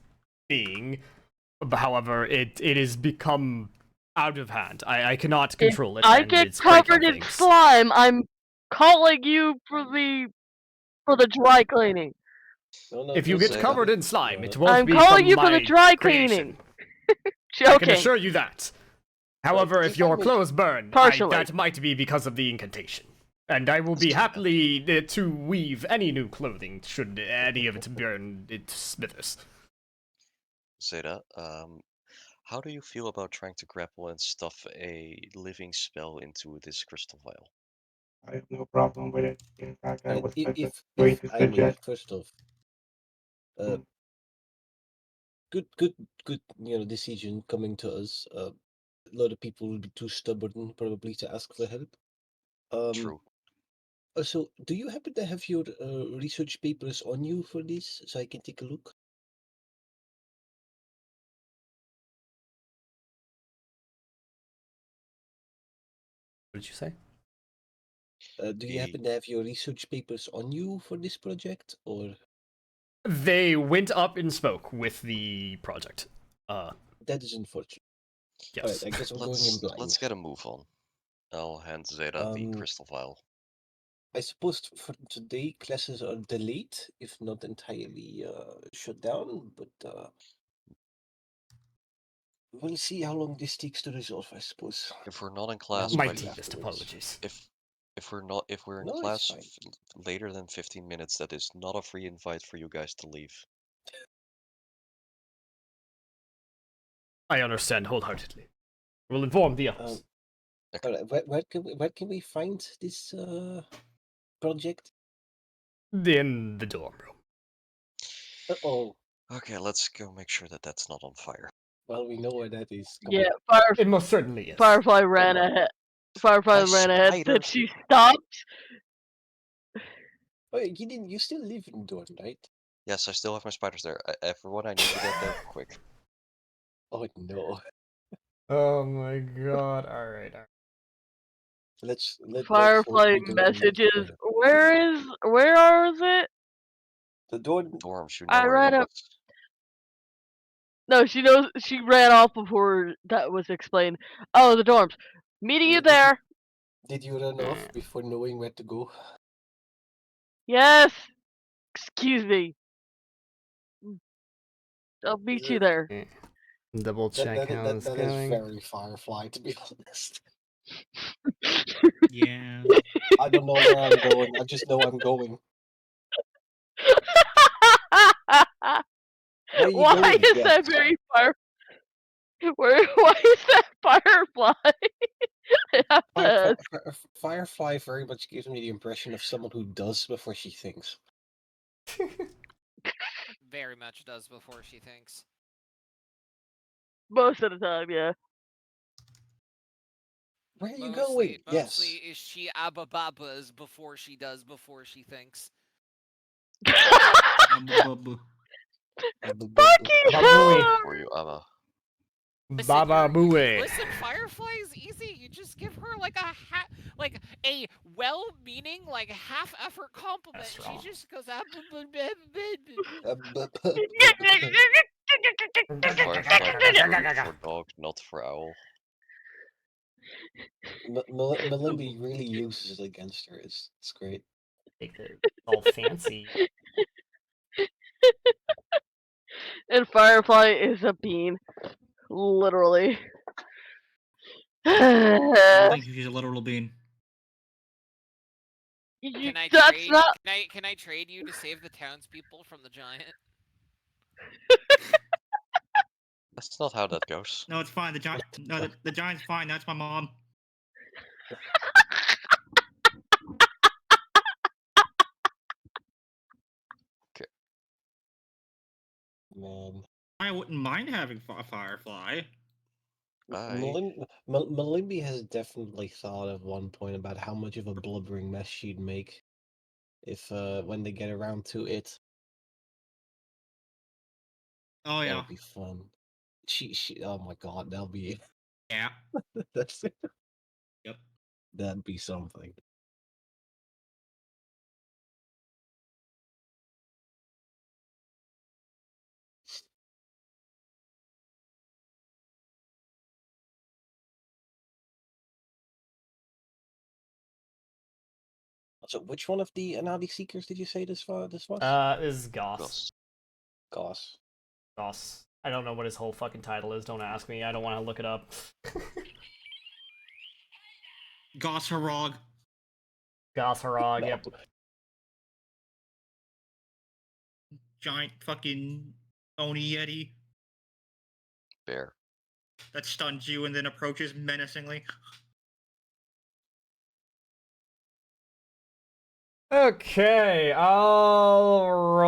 being. However, it has become out of hand. I cannot If control it, I and get it's breaking covered in things. slime, I'm calling you for the dry cleaning. No, If you don't get do Zeta. covered that. in slime, No, it no. won't I'm be calling from you for the my dry creation. cleaning. I can Joking. assure you that. However, if if I your may- clothes burn, Partially. that might be because of the incantation. And I will be Zeta. happily to weave any new clothing should any of it burn into smithers. Zeta, how do you feel about trying to grapple and stuff a living spell into this crystal vial? I have no problem with it. In fact, I was like If going to I may, suggest. first off, Mm. good, decision coming to us. A lot of people will be too stubborn probably to ask for help. True. Also, do you happen to have your research papers on you for this, so I can take a look? What did you say? Do you happen to have your research papers on you for this project, or They went up in smoke with the project. that is unfortunate? All right, Yes. I guess I'm going in blind. Let's get a move on. I'll hand Zeta the crystal vial. I suppose for today classes are delayed, if not entirely shut down, but We'll see how long this takes to resolve, I suppose. If we're not in class My by deepest apologies. if we're in No, it's class fine. later than 15 minutes, that is not a free invite for you guys to leave. I understand wholeheartedly. We'll inform the others. Where can we find this project? In the dorm room. Oh, Okay, let's go make sure that that's not on fire. well, we know where that is. Come Yeah, It most certainly is. Firefly ran ahead. Firefly My ran ahead. Said spiders. she stopped. on. Oh, you didn't. You still live in Dorn, right? Yes, I still have my spiders there. Everyone, I need to get there quick. Oh no. Oh my god. Alright. Let's hope Firefly we don't need messages. Where is it? the Dorn. Dorms, you know I where ran it up. is. No, she knows. She ran off before that was explained. Oh, the dorms. Meeting you there. Did you run off before knowing where to go? Yes. Excuse me. I'll meet you there. Double check how it's That is going. very Firefly, to be honest. Yeah. I don't know where I'm going. I just know I'm going. Where are you Why going? is Yes. that very far? Why is that Firefly? I have to ask. Firefly very much gives me the impression of someone who does before she thinks. Very much does before she thinks. Most of the time, yeah. Where are you Mostly going? Yes. is she abababas before she does before she thinks. Bubba. Fucking Babooey. hell! For you, Amma. Listen, Baba Booey. listen, Firefly is easy. You just give her like a well-meaning, like half-effort compliment. That's She wrong. just goes Firefly for dog, not for owl. Melimby really uses it against her. It's great. Make it all fancy. And Firefly is a bean. Literally. I think she's a literal bean. Can I That's trade? not. Can I trade you to save the townspeople from the giant? That's not how that goes. No, it's fine. The giant. No, the giant's fine. That's my mom. Man. I wouldn't mind having a Firefly. Melimby has definitely thought at one point about how much of a blubbering mess she'd make if when they get around to it. Oh yeah. That'll be fun. She oh my god, that'll be Yeah. that's Yep. that'd be something. So which one of the Anadi Seekers did you say this was? This is Goss. Goss. Goss. I don't know what his whole fucking title is. Don't ask me. I don't want to look it up. Goss Harog. Goss Harog, yep. Giant fucking Oni Yeti Bear. that stuns you and then approaches menacingly. Okay, alrighty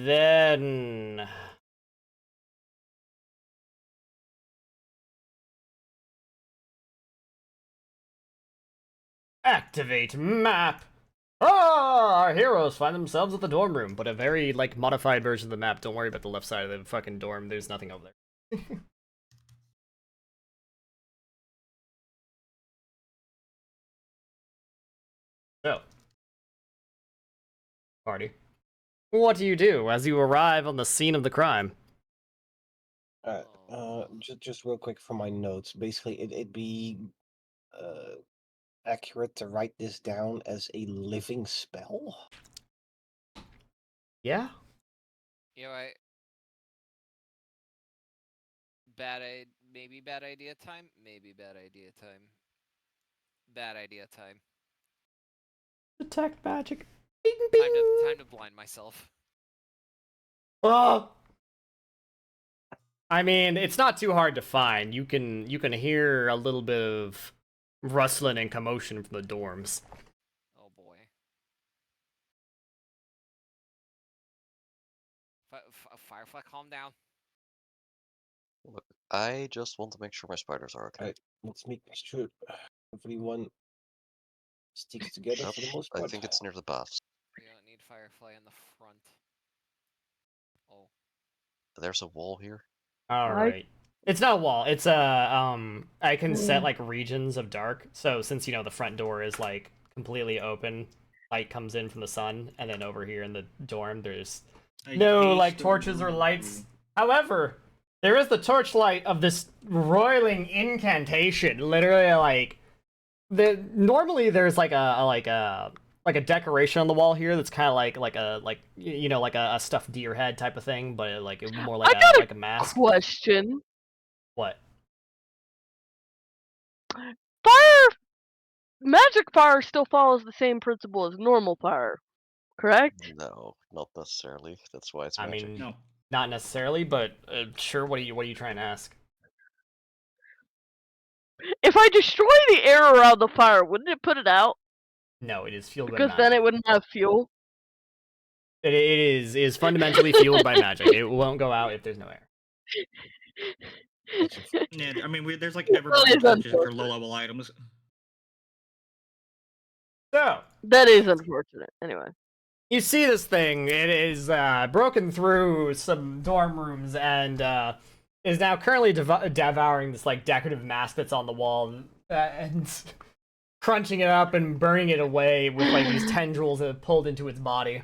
then. Activate map! Ah! Our heroes find themselves at the dorm room, but a very, like, modified version of the map. Don't worry about the left side of the fucking dorm. There's nothing over there. So. Party. What do you do as you arrive on the scene of the crime? Just real quick for my notes. Basically, it'd be accurate to write this down as a living spell. Yeah. You know, maybe bad idea time. Maybe bad idea time. Bad idea time. Detect magic. Time to blind myself. Oh. I mean, it's not too hard to find. You can hear a little bit of rustling and commotion from the dorms. Oh boy. Firefly, calm down. Look, I just want to make sure my spiders are okay. Alright, let's make sure everyone sticks together Yep, for the most I part. think it's near the baths. We don't need Firefly in the front. Oh. There's a wall here. Alright. It's not a wall. It's a I can set like regions of dark. So since the front door is like completely open, light comes in from the sun, and then over here in the dorm there's no like torches or lights. However, there is the torchlight of this roiling incantation. Literally like normally there's like a decoration on the wall here that's kind of like a stuffed deer head type of thing, but like more like a mask. Question. What? Magic fire still follows the same principle as normal fire, correct? No, not necessarily. That's why it's I magic. mean, No. not necessarily, but sure. What are you trying to ask? If I destroy the air around the fire, wouldn't it put it out? No, it is fueled by Because magic. then it wouldn't have fuel. It is fundamentally fueled by magic. It won't go out if there's no air. Yeah, I mean, there's like That everburning is torches for unfortunate. low-level items. So That is unfortunate. Anyway. you see this thing. It is broken through some dorm rooms and is now currently devouring this like decorative mask that's on the wall and crunching it up and burning it away with like these tendrils that have pulled into its body.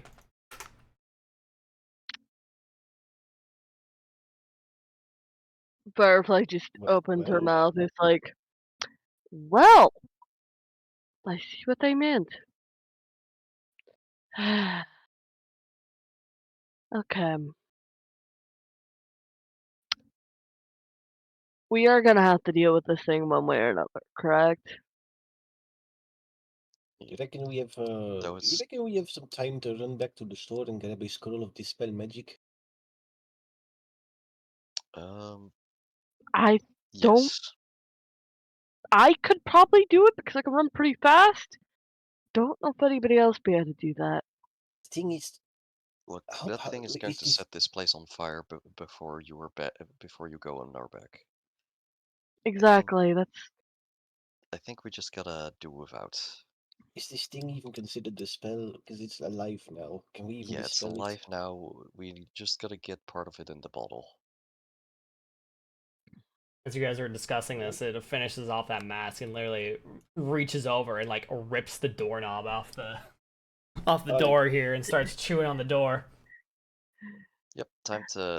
Firefly just opened her Well. mouth. It's like, well, I see what they meant. Okay. We are gonna have to deal with this thing one way or another, correct? You reckon we have some time to run back to the store and grab a scroll of dispel magic? I don't. Yes. I could probably do it because I can run pretty fast. Don't know if anybody else be able to do that. The thing is, Look, how- that how- thing is like, going is to this- set this place on fire before you go on our back. Exactly. That's I think we just gotta do without. Is this thing even considered a spell? Because it's alive now. Can we even Yeah, it's dispel alive it? now. We just gotta get part of it in the bottle. As you guys are discussing this, it finishes off that mask and literally reaches over and like rips the doorknob off the door here and starts chewing on the door. Yep, time to.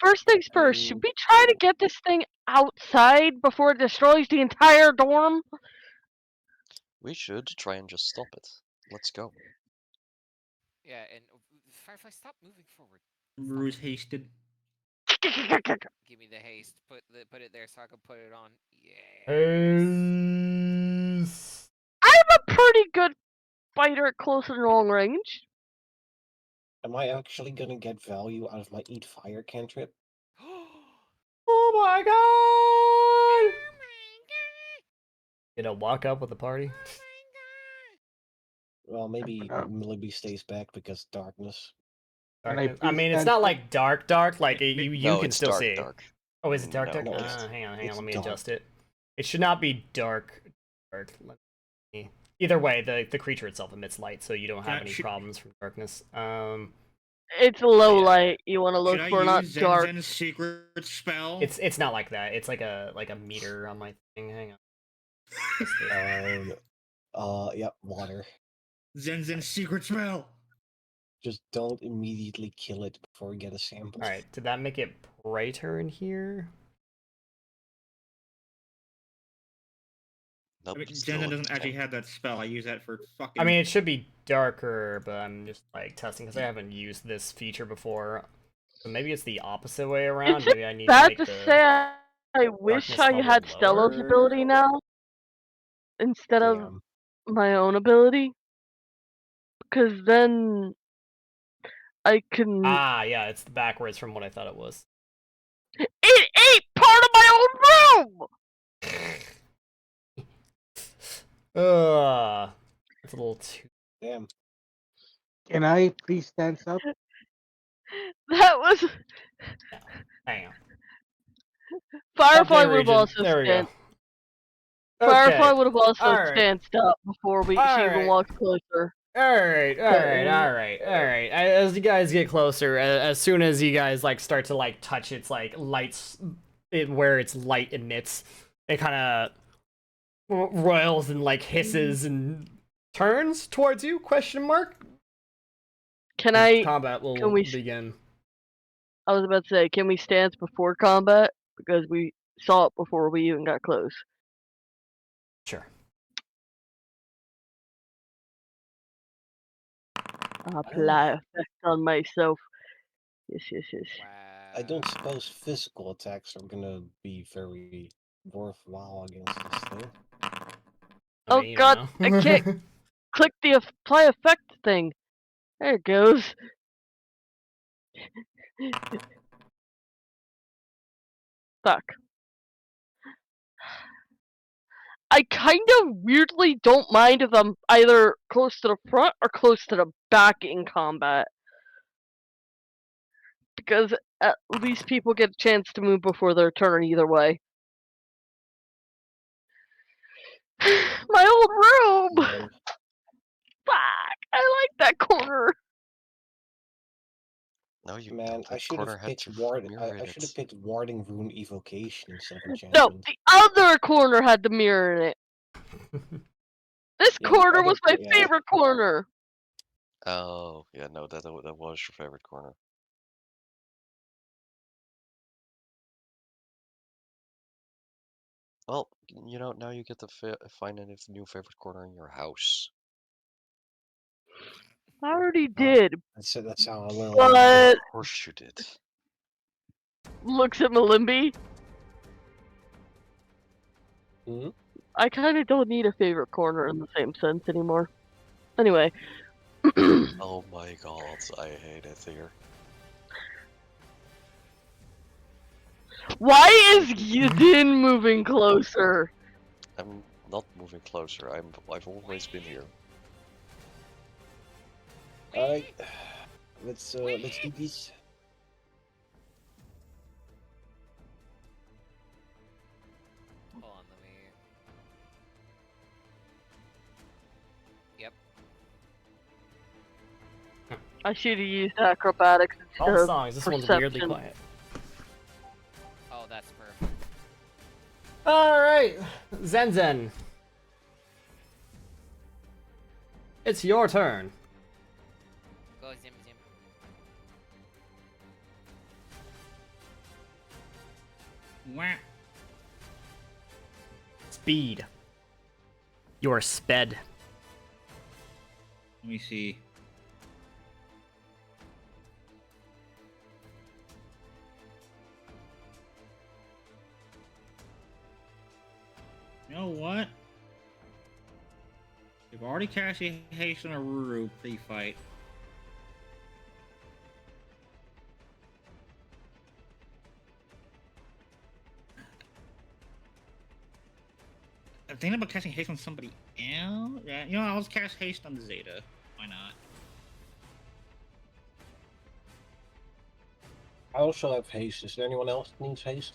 first things first. Should we try to get this thing outside before it destroys the entire dorm? We should try and just stop it. Let's go. Yeah, and Firefly, stop moving forward. Ruse hasted. Give me the haste. Put it there so I can put it on. Yeah. I'm a pretty good fighter at close and long range. Am I actually gonna get value out of my eat fire cantrip? Oh my god! You know, walk up with the party. Well, maybe forgot. Millie stays back because darkness. Can I Darkness. I please mean, it's answer? not like dark, like you No, can it's still dark, see. dark. Oh, is it dark, No, dark? no, it's- Hang on, it's let me dark. adjust it. It should not be dark. Let me... Either way, the creature itself emits light, so you don't have Can I- any problems from darkness. It's low Yeah. light. You want to look Should I for, not use dark. Zenzen's secret spell? It's not like that. It's like a meter on my thing. Hang on. Yeah, water. Zenzen's secret spell. Just don't immediately kill it before we get a sample. All right, did that make it brighter in here? Nope, I mean, still Zenzen at doesn't actually 10. have that spell. I use that for fucking. I mean, it should be darker, but I'm just like testing because I haven't used this feature before. Maybe it's the opposite way around. Is Maybe I it need to bad make to the say I wish darkness I level had Stella's lower. ability now instead of Damn. my own ability? Because then I can. Ah, yeah, it's backwards from what I thought it was. It ate part of my own room! That's a little too. Damn. Can I please stand up? That was. No, hang on. Firefly Okay, would have Regent. also There we go. Firefly Okay. would have also Alright. stanced up before she even Alright. walked closer. Alright. As you guys get closer, as soon as you guys like start to like touch its like lights, where its light emits, it kind of roils and like hisses and turns towards you? Question mark. Combat will Can we? begin. I was about to say, can we stance before combat? Because we saw it before we even got close. Sure. Apply effect on myself. Yes. Wow. I don't suppose physical attacks are gonna be very worthwhile against this thing. I Oh mean, you god, don't I know. can't click the apply effect thing. There it goes. Fuck. I kind of weirdly don't mind if I'm either close to the front or close to the back in combat. Because at least people get a chance to move before their turn either way. My old room! Man, Fuck! I like that corner. No, you man, don't. I That should corner have had picked your ward. mirror in I should have it. picked Warding Rune Evocation instead of No, Enchantment. the other corner had the mirror in it. This Yeah, the corner other was my yeah. favorite corner. Oh, yeah, no, that was your favorite corner. Well, you know, now you get to find a new favorite corner in your house. I already Oh, did, that's how a little. but Of course you did. looks at Malimby. Hmm? I kind of don't need a favorite corner in the same sense anymore. Anyway. Oh my god, I hate it here. Why is Yudin moving closer? I'm not moving closer. I've always been here. Alright, let's do this. Hold on, let me. Yep. I should have used acrobatics instead All of songs. This one's perception. weirdly quiet. Oh, that's perfect. All right, Zen. It's your turn. Go Zim Zim. Wah. Speed. You're sped. Let me see. You know what? They've already cast a haste on a Ruru pre-fight. I'm thinking about casting haste on somebody else. Yeah, you know, I'll just cast haste on the Zeta. Why not? I also have haste. Is there anyone else that needs haste?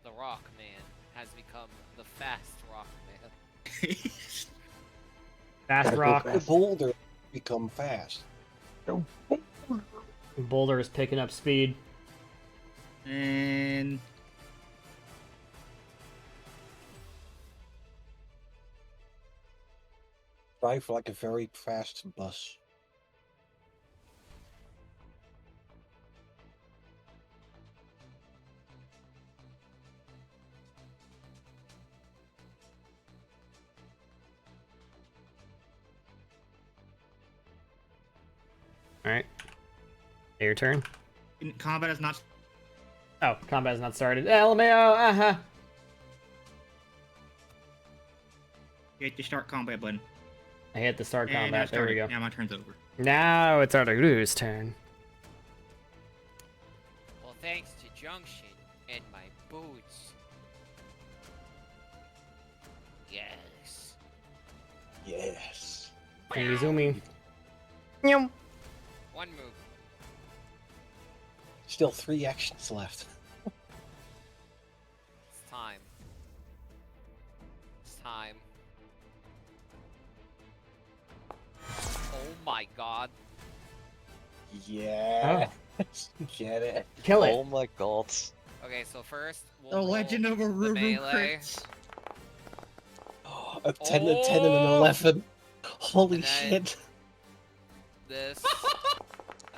The Rock Man has become the fast Rock Man. Fast Gotta go rock. The fast. boulder become fast. Boulder is picking up speed. And Drive like a very fast bus. Alright. Your turn. Combat is not. Oh, combat has not started. LMAO, You hit the start combat button. I hit the start And combat. There we go. Now my turn's over. Now it's Artaguru's turn. Well, thanks to Junction and my boots. Yes. Yes. And zooming. Nyum. One move. Still 3 actions left. It's time. It's time. Oh my god. Yeah. Get it. Kill it. Oh my god. Okay, so first we'll The roll Legend of the Aruru melee, crits. A 10, a 10, and an 11. Holy And then- shit. this.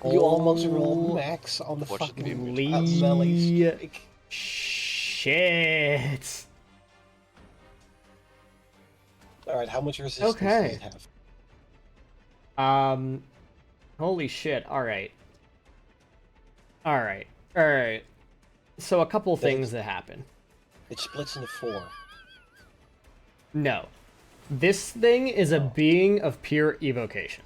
You almost rolled max on the Watch it fucking be melee strike. Shit. Alright, how much resistance Okay. does it have? Holy shit. Alright. Alright. Alright. So a couple things that happen. It splits into 4. No. This thing is a being of pure evocation.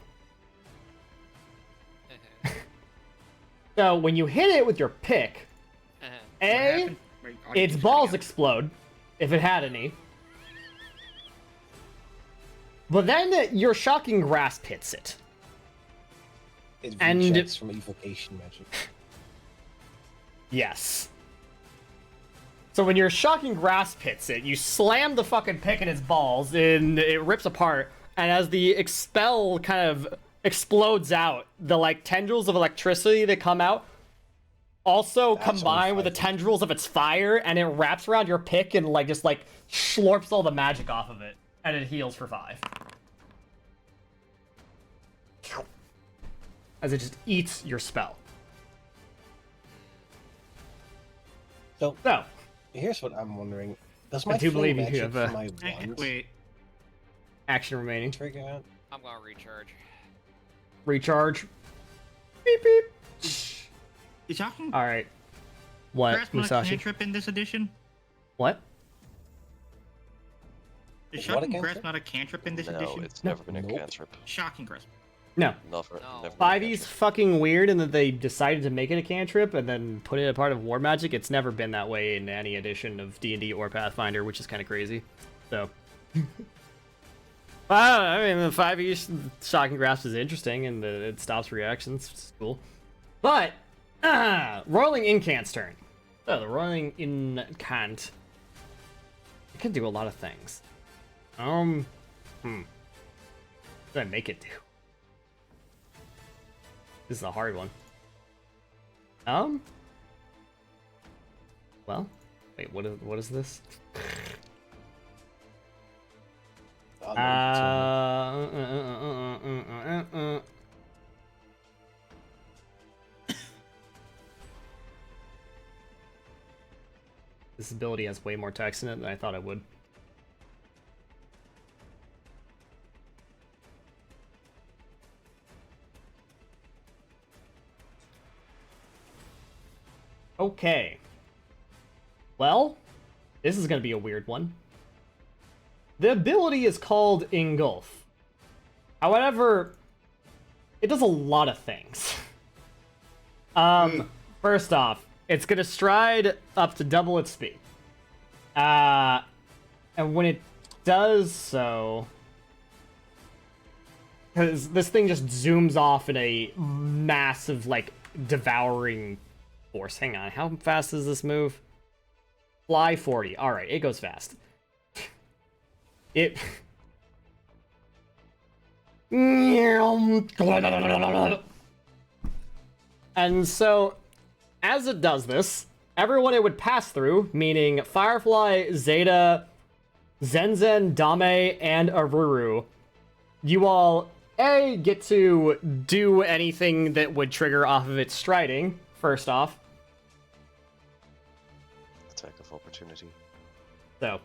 So when you hit it with your pick, What A, happened? Wait, audio its just balls cut out. explode, if it had any. But then your shocking grasp hits it. It And- rejects from evocation magic. Yes. So when your shocking grasp hits it, you slam the fucking pick in its balls, and it rips apart. And as the expel kind of explodes out, the like tendrils of electricity that come out also That's combine with the unfire. tendrils of its fire, and it wraps around your pick and like just like slurps all the magic off of it, and it heals for 5. As it just eats your spell. So, So, here's what I'm wondering. Does I my do flame believe you magic have, for my wand Wait. action remaining. trigger out? I'm gonna recharge. Recharge. Beep beep. Is Shocking All right. What, Grasp not a Musashi? cantrip in this edition? What? Is Is what a Shocking Grasp cantrip? not a cantrip in this No, edition? it's never been a Nope. cantrip. Shocking Grasp. No. Never, No. never been a 5e's cantrip. fucking weird in that they decided to make it a cantrip and then put it a part of War Magic. It's never been that way in any edition of D&D or Pathfinder, which is kind of crazy. So. Well, I mean, the 5e Shocking Grasp is interesting and it stops reactions. It's cool. But, Roiling Incant's turn. So, the Roiling Incant. It can do a lot of things. What did I make it do? This is a hard one. Well, wait, what is this? This ability has way more text in it than I thought it would. Okay. Well, this is going to be a weird one. The ability is called Engulf. However, it does a lot of things. First off, it's going to stride up to double its speed. And when it does so... Because this thing just zooms off in a massive, like, devouring force. Hang on, how fast does this move? Fly 40. Alright, it goes fast. It... And so, as it does this, everyone it would pass through, meaning Firefly, Zeta, Zenzen, Dame, and Aruru, you all, A, get to do anything that would trigger off of its striding, first off. Attack of opportunity. So,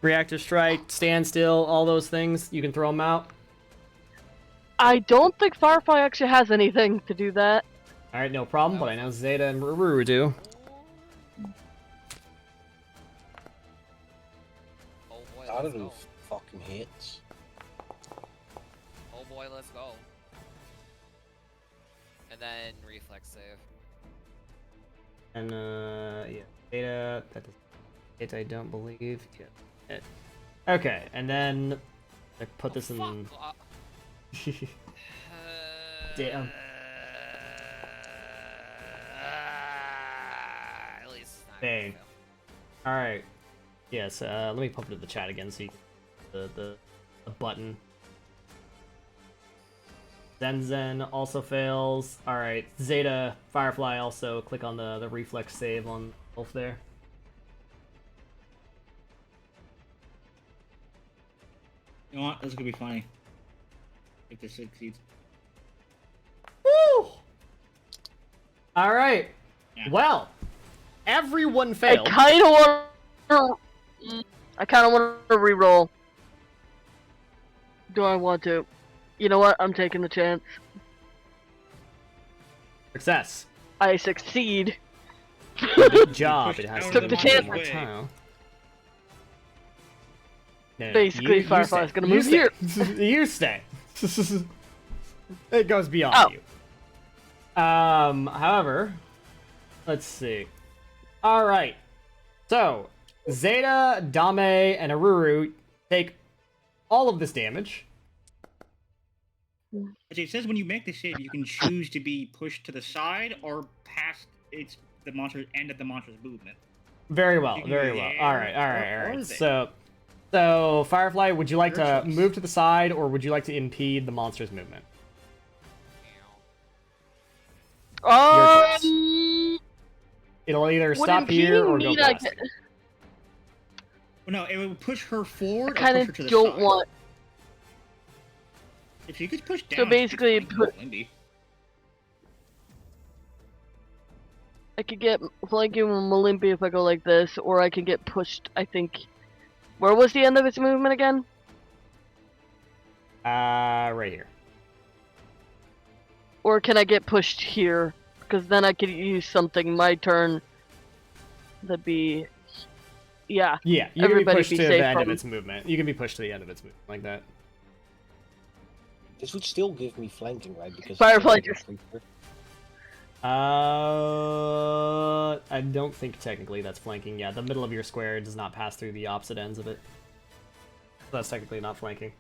reactive strike, stand still, all those things, you can throw them out. I don't think Firefly actually has anything to do that. Alright, no problem, but I know Zeta and Ruru do. Oh boy, I let's don't know go. fucking hits. Oh boy, let's go. And then reflex save. And, yeah. Zeta, that does hit, I don't believe. Yeah. Hit. Okay, and then I put this in. Damn. At least it's not Dang. gonna fail. Alright. Yes, let me pop it in the chat again so you can the button. Zen also fails. Alright, Zeta, Firefly also click on the reflex save on both there. You know what? This is gonna be funny. If this succeeds. Woo! Alright. Yeah. Well, everyone failed. I kind of want to re-roll. Do I want to? You know what? I'm taking the chance. Success. I succeed. Good job. pushed It has out to of be the chance. one more time. No, Basically, Firefly's gonna move here. You stay. It goes beyond Oh. you. However, let's see. All right. So, Zeta, Dame, and Aruru take all of this damage. Actually, it says when you make the save, you can choose to be pushed to the side or past the monster's end of the monster's movement. Very well, You can very go well. there All right, all or right, all right. there. So Firefly, would you like Your to choice. move to the side, or would you like to impede the monster's movement? It'll either Would stop here or impeding go mean I past. get- Well, no, it would push her I forward or kind push her of to the don't side. want. If you could push down, So it's basically, fine, Lindy. I could get flanking with Malimpi if I go like this, or I can get pushed. I think. Where was the end of its movement again? Right here. Or can I get pushed here? Because then I could use something my turn. That'd be. Yeah. Yeah, you can be Everybody pushed be to the safe end of from- its movement. You can be pushed to the end of its movement like that. This would still give me flanking, right? Because it's Firefly a just- creature. I don't think technically that's flanking. Yeah, the middle of your square does not pass through the opposite ends of it. So that's technically not flanking.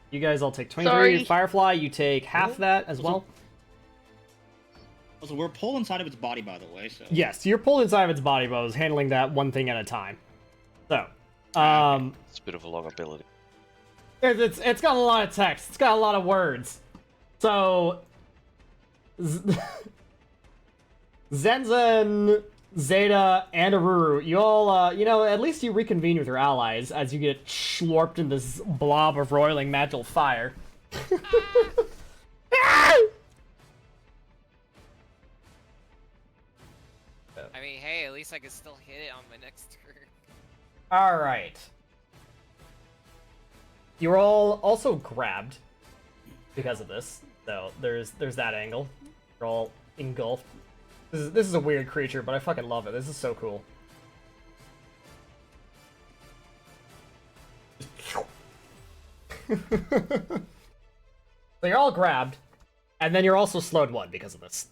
You guys all take 23. Sorry. Firefly, you take half that as well. Also, we're pulled inside of its body, by the way. So Yes, you're pulled inside of its body, but I was handling that one thing at a time. So, It's a bit of a long ability. it's got a lot of text. It's got a lot of words. So, Zenzen, Zeta, and Aruru, you all, at least you reconvene with your allies as you get slurped in this blob of roiling magical fire. I mean, hey, at least I can still hit it on my next turn. All right. You're all also grabbed because of this. So there's that angle. You're all engulfed. This is a weird creature, but I fucking love it. This is so cool. So you're all grabbed, and then you're also slowed one because of this.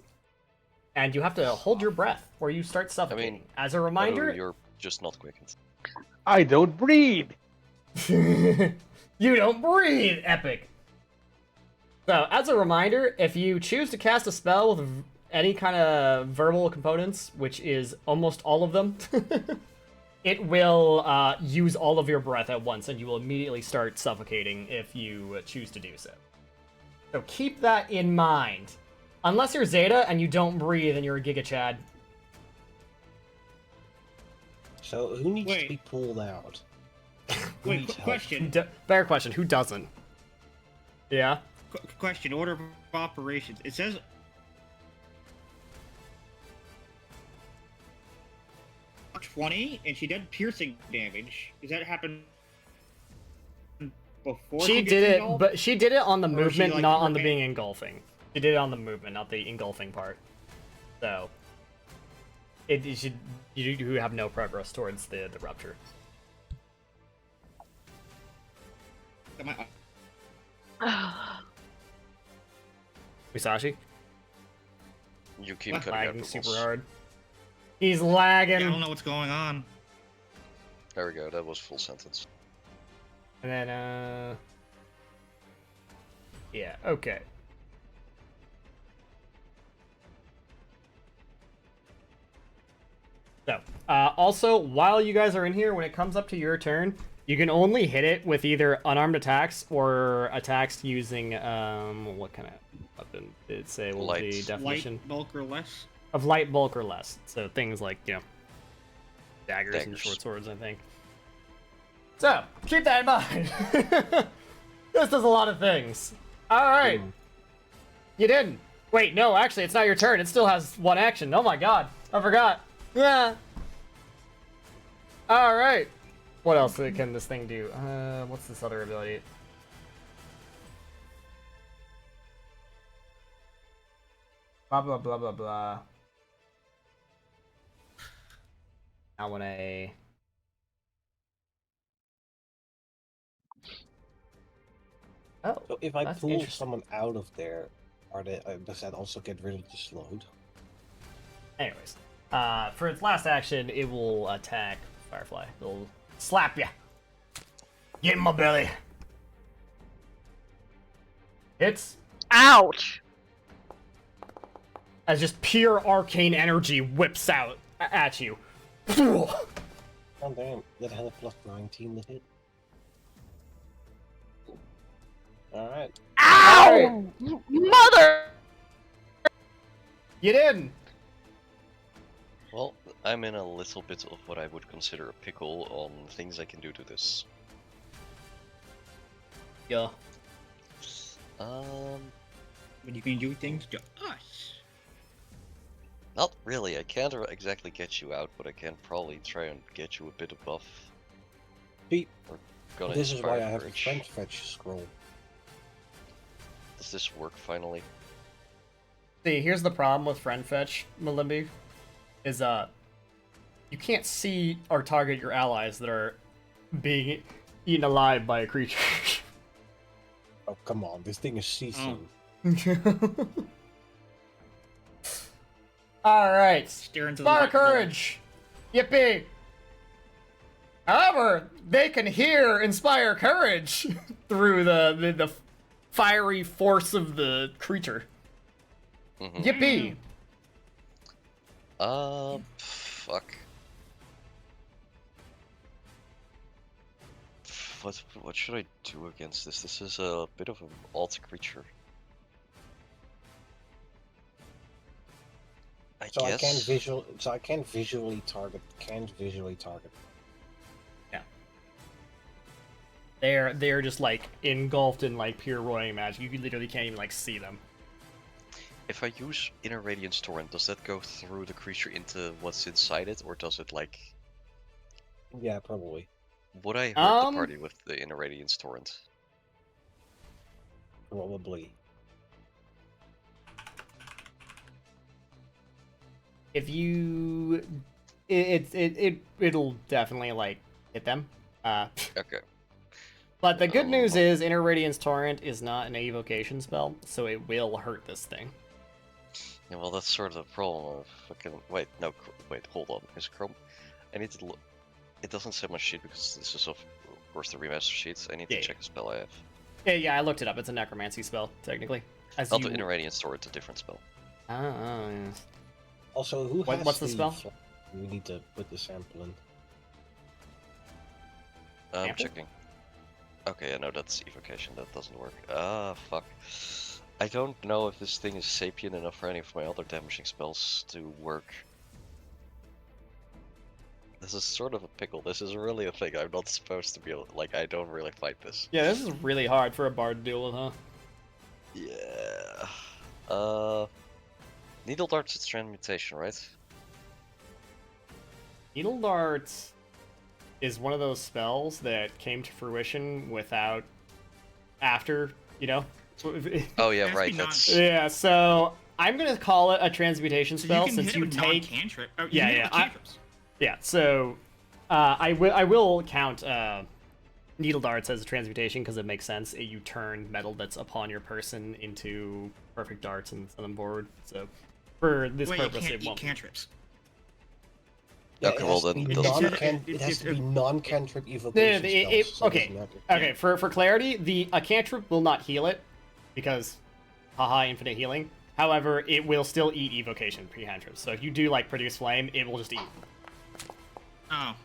And you have to hold your breath, or you start suffocating. As a reminder, You're just not quickened. I don't breathe. you don't breathe, epic. So, as a reminder, if you choose to cast a spell with any kind of verbal components, which is almost all of them, it will use all of your breath at once, and you will immediately start suffocating if you choose to do so. So keep that in mind. Unless you're Zeta and you don't breathe and you're a Giga Chad. So who needs to Wait. be pulled out? Who Wait, needs help? question. Better question, who doesn't? Yeah? Question. Order of operations. It says. ...20, and she did piercing damage. Does that happen before She she gets did it, engulfed? but she did it on the Or is she, movement, like, not on the remain- being engulfing. She did it on the movement, not the engulfing part. So, you should you have no progress towards the rupture. Am I- Musashi You keep What? cutting out lagging the super boss. hard. He's lagging. Yeah, I don't know what's going on. There we go, that was full sentence. And then yeah, okay. So, also, while you guys are in here, when it comes up to your turn, you can only hit it with either unarmed attacks or attacks using, what kind of weapon did it say? What was the Light. definition? Light, bulk, or less? Of light bulk or less. So things like, daggers and Daggers. short swords, I think. So, keep that in mind. This does a lot of things. Alright. You didn't. Wait, no, actually, it's not your turn. It still has one action. Oh my god. I forgot. Yeah. Alright. What else can this thing do? What's this other ability? Blah, blah, blah, blah, blah. Now when I... Oh, So if I that's pull interesting. someone out of there, does that also get rid of the slowed? Anyways, for its last action, it will attack Firefly. It'll slap ya. Get in my belly. Hits Ouch! as just pure arcane energy whips out at you. Oh damn, that had a plus 19 to hit. Alright. Ow! Mother! You didn't. Well, I'm in a little bit of what I would consider a pickle on things I can do to this. Yeah. But you can do things to us. Not really. I can't exactly get you out, but I can probably try and get you a bit above. See, We're gonna this is why I inspire have a courage. French fetch scroll. Does this work finally? See, here's the problem with friend fetch, Malimbi, is you can't see or target your allies that are being eaten alive by a creature. Oh come on, this thing is seasoned. Alright. Stare into the Fire light bulb. courage! Yippee! However, they can hear inspire courage through the fiery force of the creature. Mm-hmm. Yippee! Fuck. What should I do against this? This is a bit of an odd creature. I So guess. I can't visually target. They're just like engulfed in like pure roaring magic. You literally can't even like see them. If I use Inner Radiance Torrent, does that go through the creature into what's inside it, or does it like? Yeah, probably. Would I hurt the party with the Inner Radiance Torrent? Probably. If you, it'll definitely like hit them. Okay. But the good news is Inner Radiance Torrent is not an evocation spell, so it will hurt this thing. Yeah, well, that's sort of the problem of fucking. Wait, no, wait, hold on. Is Chrome? I need to look. It doesn't say my sheet because this is of course the remaster sheets. I need to check a spell I have. Yeah, I looked it up. It's a necromancy spell, technically. Not the Inner Radiance Torrent, a different spell. Oh, yes. Also, who has What's the spell? We need to put the sample in. I'm Sample? checking. Okay, I know that's evocation. That doesn't work. Ah, fuck. I don't know if this thing is sapient enough for any of my other damaging spells to work. This is sort of a pickle. This is really a thing I'm not supposed to be able. Like, I don't really fight this. Yeah, this is really hard for a bard to deal with, huh? Yeah. Needle Dart's its transmutation, right? Needle Dart is one of those spells that came to fruition without after, you know. Oh yeah, That's right. be That's Yeah, so I'm gonna call it a transmutation So spell you can since hit you it with take. non-cantrip. Or you Yeah, can hit it yeah, with cantrips. Yeah, so I will count needle darts as a transmutation because it makes sense. You turn metal that's upon your person into perfect darts and send them forward. So for this Wait, purpose, you can't it eat won't. cantrips. Yeah, okay. Well, then it doesn't said- matter. It has to it- be non-cantrip evocation spells. So it Okay, doesn't matter. okay. For clarity, a cantrip will not heal it because, haha, infinite healing. However, it will still eat evocation pre-cantrips. So if you do like produce flame, it will just eat. Oh.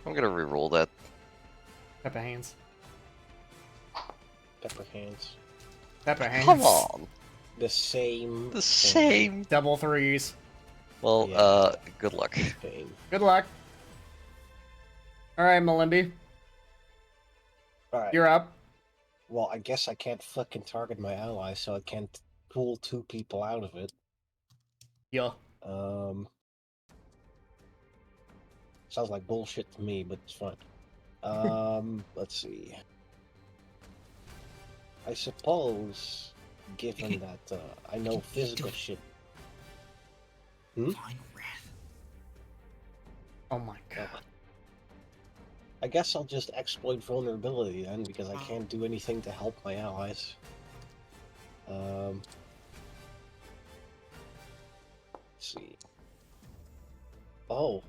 I'm gonna re-roll that. Pepper hands. Pepper hands. Pepper hands. Come on. The same. The thing. same. Double threes. Well, Yeah. good luck. Pain. Good luck. All right, Malimbi, Alright. you're up. Well, I guess I can't fucking target my ally, so I can't pull 2 people out of it. Yeah. Sounds like bullshit to me, but it's fine. Let's see. I suppose, given that I know physical shit. Final wrath. Oh my god. I guess I'll just exploit vulnerability then, because I can't do anything to help my allies. Let's see. Oh.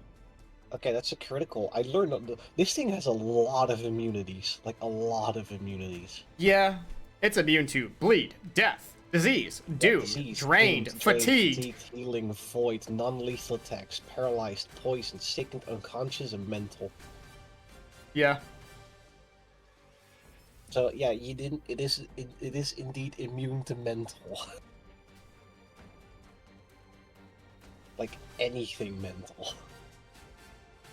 Okay, that's a critical. I learned this thing has a lot of immunities. Like, a lot of immunities. Yeah, it's immune to bleed, death, disease, doomed, Disease, drained, fatigued. healing, void, non-lethal attacks, paralyzed, poisoned, sickened, unconscious, and mental. Yeah. So yeah, you didn't. It is indeed immune to mental. Like anything mental.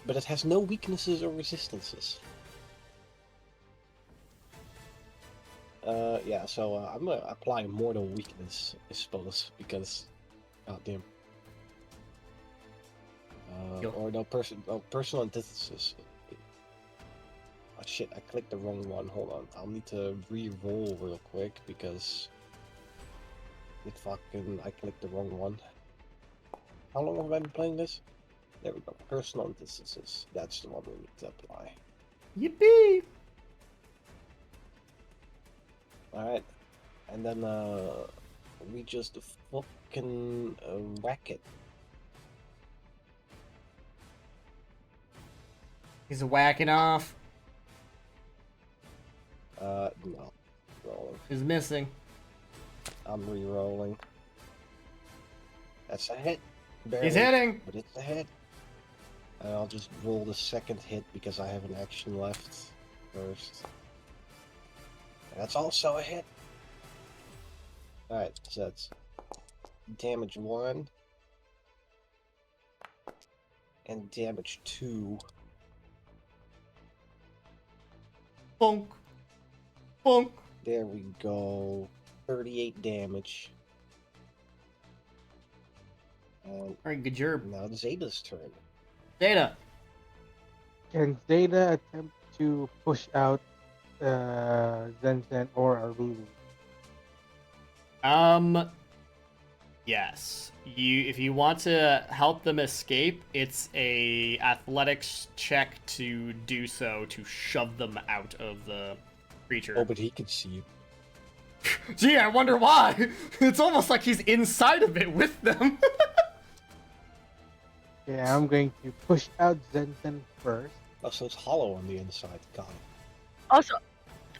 But it has no weaknesses or resistances. Yeah, so I'm gonna apply mortal weakness, I suppose, because, goddamn. Or no, personal antithesis. Oh shit, I clicked the wrong one. Hold on, I'll need to re-roll real quick because I clicked the wrong one. How long have I been playing this? There we go. Personal antithesis. That's the one we need to apply. Yippee! Alright. And then, we just fucking whack it. He's whacking off. No. Rolling. He's missing. I'm re-rolling. That's a hit. Barely, He's hitting. but it's a hit. And I'll just roll the second hit because I have an action left first. That's also a hit. Alright, so that's damage 1 and damage 2. Bonk. Bonk. There we go. 38 damage. And Alright, good job. now it's Zeta's turn. Data. Can Zeta attempt to push out Zen Zen or Arulu? Yes. If you want to help them escape, it's a athletics check to do so to shove them out of the creature. Oh, but he can see you. Gee, I wonder why. It's almost like he's inside of it with them. Yeah, I'm going to push out Zen Zen first. Oh, so it's hollow on the inside. Got it.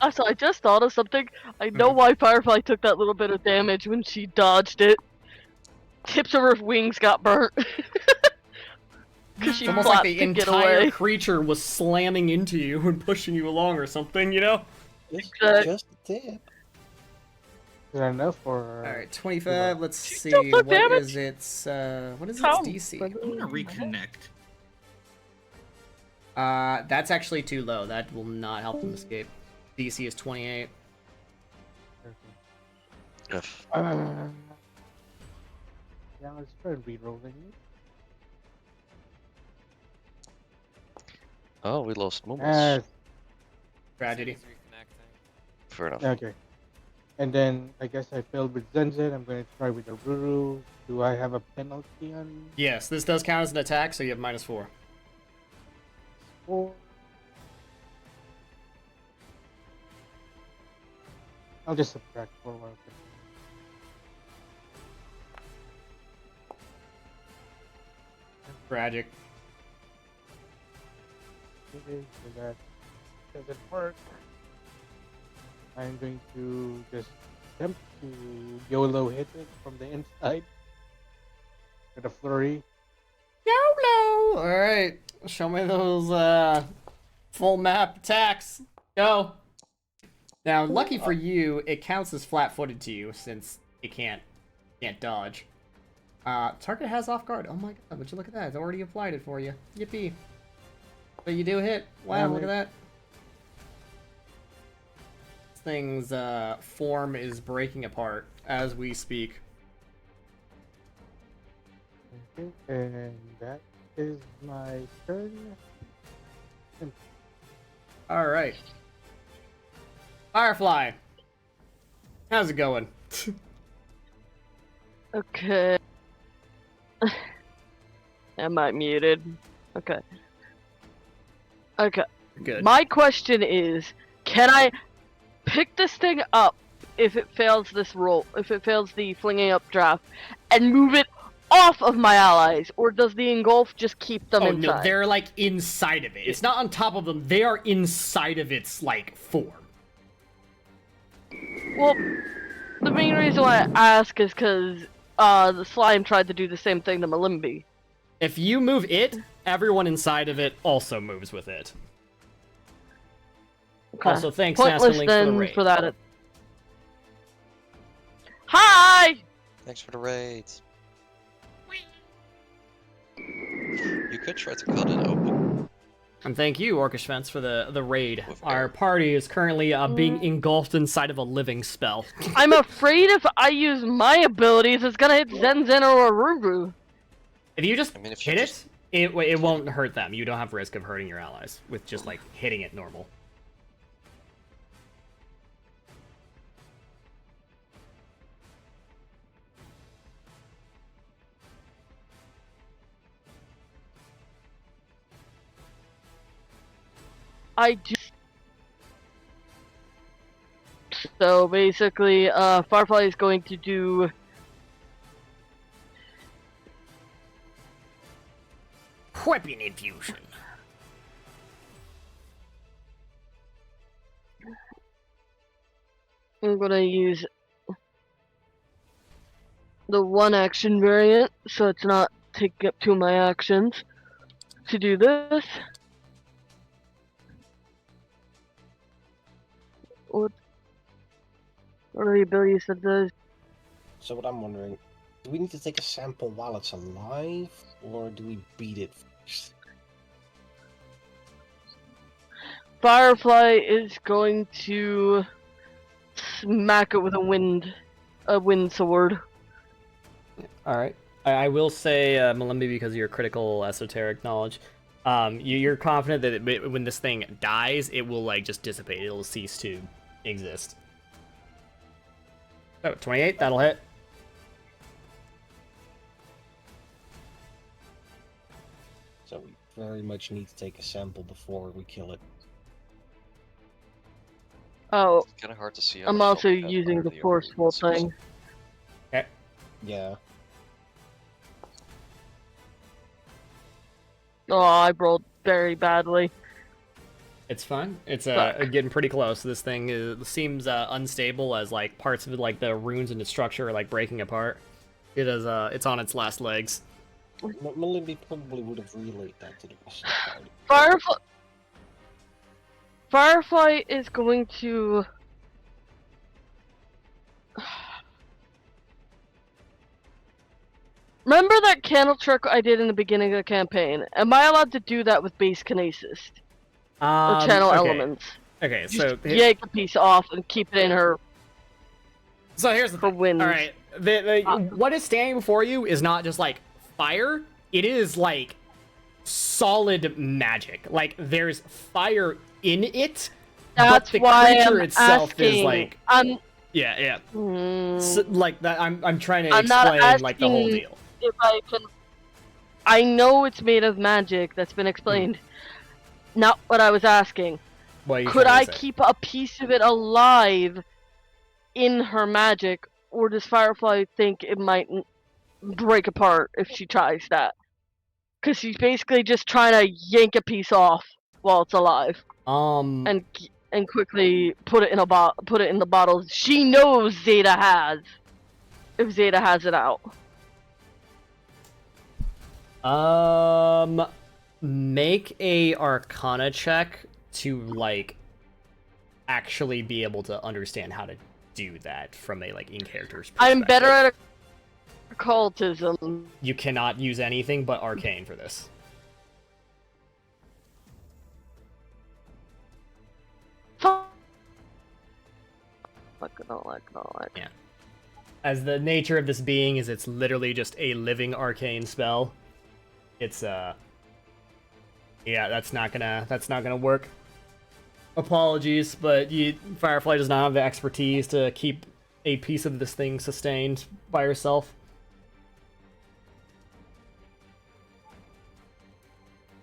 Also, I just thought of something. I know why Firefly took that little bit of damage when she dodged it. Tips of her wings got burnt. Because she It's almost like flapped the to get entire away. creature was slamming into you and pushing you along or something, you know? Just a tip. Is that enough or? Alright, 25, let's see, still took what damage? is its, what is its How? DC? I'm gonna reconnect. That's actually too low, that will not help them escape. DC is 28. If Yeah, let's try re-rolling. we lost moments. Yes. Tragedy. He's reconnecting. Fair enough. Okay. And then I guess I failed with Zenzen. I'm going to try with the Ruru. Do I have a penalty on Yes, this does count as an attack, so you have -4. 4? I'll just subtract 4 while Tragic. okay, so that doesn't work. I'm going to just attempt to YOLO hit it from the inside with a flurry. YOLO! Alright, show me those full map attacks. Go! Now, lucky for you, it counts as flat-footed to you since it can't dodge. Target has off guard. Oh my god, would you look at that? It's already applied it for you. Yippee. But you do hit. Wow, look at that. This thing's form is breaking apart as we speak. Okay, and that is my turn. Alright. Firefly! How's it going? Okay. Am I muted? Okay. Okay. Good. My question is, can I pick this thing up if it fails this roll, if it fails the flinging up draft, and move it off of my allies, or does the engulf just keep them inside? No, they're like inside of it. It's not on top of them, they are inside of its like form. Well, the main reason why I ask is because the slime tried to do the same thing to Malimbi. If you move it, everyone inside of it also moves with it. Okay. Also, thanks, Pointless Nasty Link, then for the raid. for that. Hi! Thanks for the raids. You could try to cut it open. And thank you, Orcish Fence, for the raid. With Our air. party is currently being engulfed inside of a living spell. I'm afraid if I use my abilities, it's gonna hit Zenzen or Aruru. If you just I mean, if you hit just- it won't hurt them. You don't have risk of hurting your allies with just like hitting it normal. I do. So basically, Firefly is going to do. Weapon infusion. I'm gonna use the one action variant, so it's not taking up 2 of my actions to do this. What are the abilities that does? So what I'm wondering, do we need to take a sample while it's alive, or do we beat it first? Firefly is going to smack it with a wind sword. All right. I will say, Malimbi, because of your critical esoteric knowledge, you're confident that when this thing dies, it will like just dissipate. It'll cease to exist. Oh, 28, that'll hit. So we very much need to take a sample before we kill it. Oh, It's kind of hard to see. how I'm much also health you have using under the the forceful ordnance system. thing. Okay. Yeah. Oh, I rolled very badly. It's fine. It's Fuck. getting pretty close. This thing seems unstable as like parts of it, like the runes in its structure, are like breaking apart. It is it's on its last legs. Malimbi probably would have relayed that to the rest of the party. Firefly is going to. Remember that candle trick I did in the beginning of the campaign? Am I allowed to do that with base kinesis? Or channel Okay. elements? Okay, Just so yank a piece off and keep it in her so here's the for thing. wind. All right, what is standing before you is not just like fire. It is like solid magic. Like there's fire in it, That's the why creature I'm itself is asking. like, I'm. yeah. Hmm, So, like that, I'm trying to I'm not explain like the whole asking deal. if I can. I know it's made of magic. That's been Hmm. explained. Not what I was asking. What are you Could trying I to say? keep a piece of it alive in her magic, or does Firefly think it might break apart if she tries that? Because she's basically just trying to yank a piece off while it's alive and quickly put it in put it in the bottle she knows Zeta has. If Zeta has it out. Make a Arcana check to like actually be able to understand how to do that from a like in character's perspective. I'm better at occultism. You cannot use anything but arcane for this. Yeah. As the nature of this being is it's literally just a living arcane spell. It's yeah, that's not gonna work. Apologies, but Firefly does not have the expertise to keep a piece of this thing sustained by herself.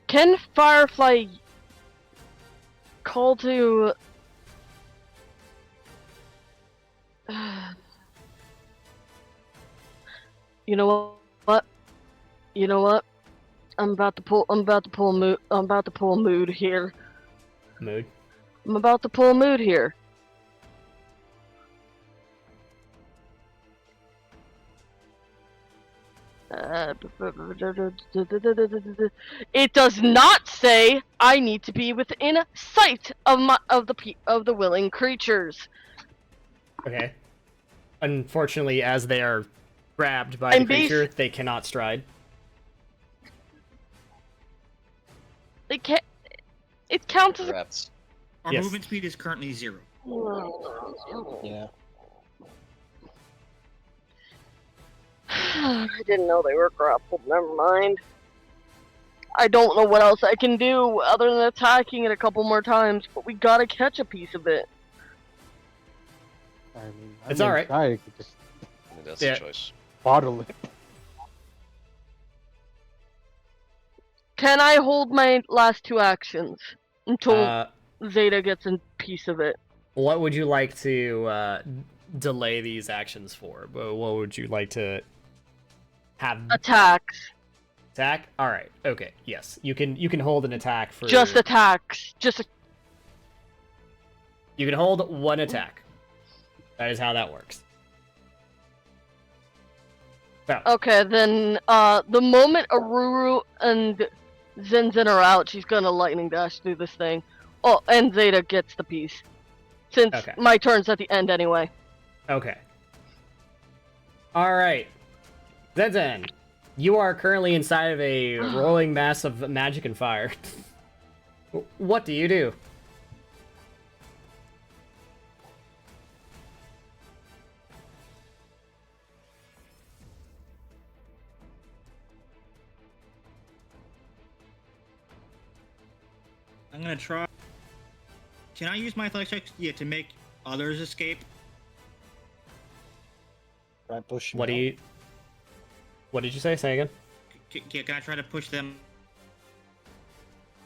Can Firefly call to You know what? You know what? I'm about to pull a mood here. Mood? I'm about to pull a mood here. It does not say I need to be within sight of the willing creatures. Okay. Unfortunately, as they are grabbed by the creature, they cannot stride. They can't. It counts as Rats. Our Yes. movement speed is currently 0. Yeah. I didn't know they were grappled. Never mind. I don't know what else I can do other than attacking it a couple more times, but we gotta catch a piece of it. I mean, It's alright. I could just I mean, that's Yeah. a choice. bottle it. Can I hold my last 2 actions until Uh, Zeta gets a piece of it? what would you like to delay these actions for? What would you like to have? Attacks. Attack? All right. Okay. Yes. You can hold an attack for Just attacks. You can hold 1 attack. That is how that works. So, Okay, then the moment Aruru and Zenzen are out, she's gonna lightning dash through this thing. Oh, and Zeta gets the piece. Since Okay. my turn's at the end anyway. okay. All right. Zenzen, you are currently inside of a rolling mass of magic and fire. What do you do? I'm gonna try. Can I use my athletics check to make others escape? Right, push. What do you? What did you say? Say again. Can I try to push them?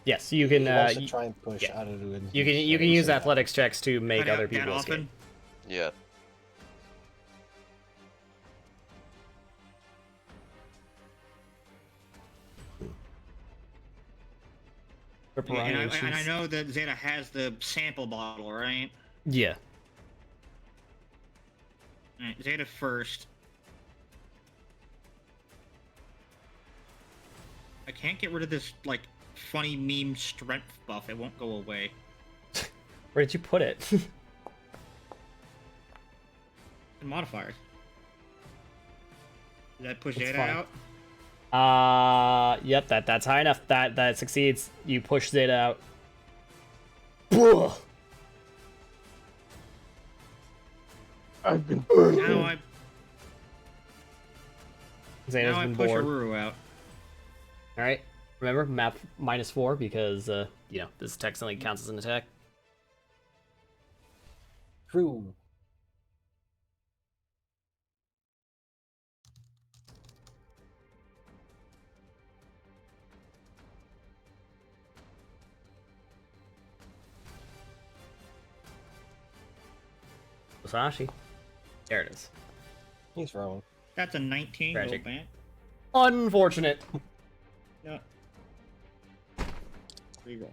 Yes, you can. He wants to You, try and push yeah. out of the wind. you can use athletics checks to make other that people escape. often? Yeah. And I know that Zeta has the sample bottle, right? Yeah. Alright, Zeta first. I can't get rid of this, like, funny meme strength buff. It won't go away. Where did you put it? And modifiers. Did I push It's Zeta fine. out? Yep, that's high enough. That succeeds. You push Zeta out. Ugh. I've been Now Zeta's I been push bored. Aruru out. All right. Remember, map -4 because you know this technically counts as an attack. True. Musashi. There it is. He's wrong. That's a 19. Tragic. Go back. Unfortunate. No. Reroll.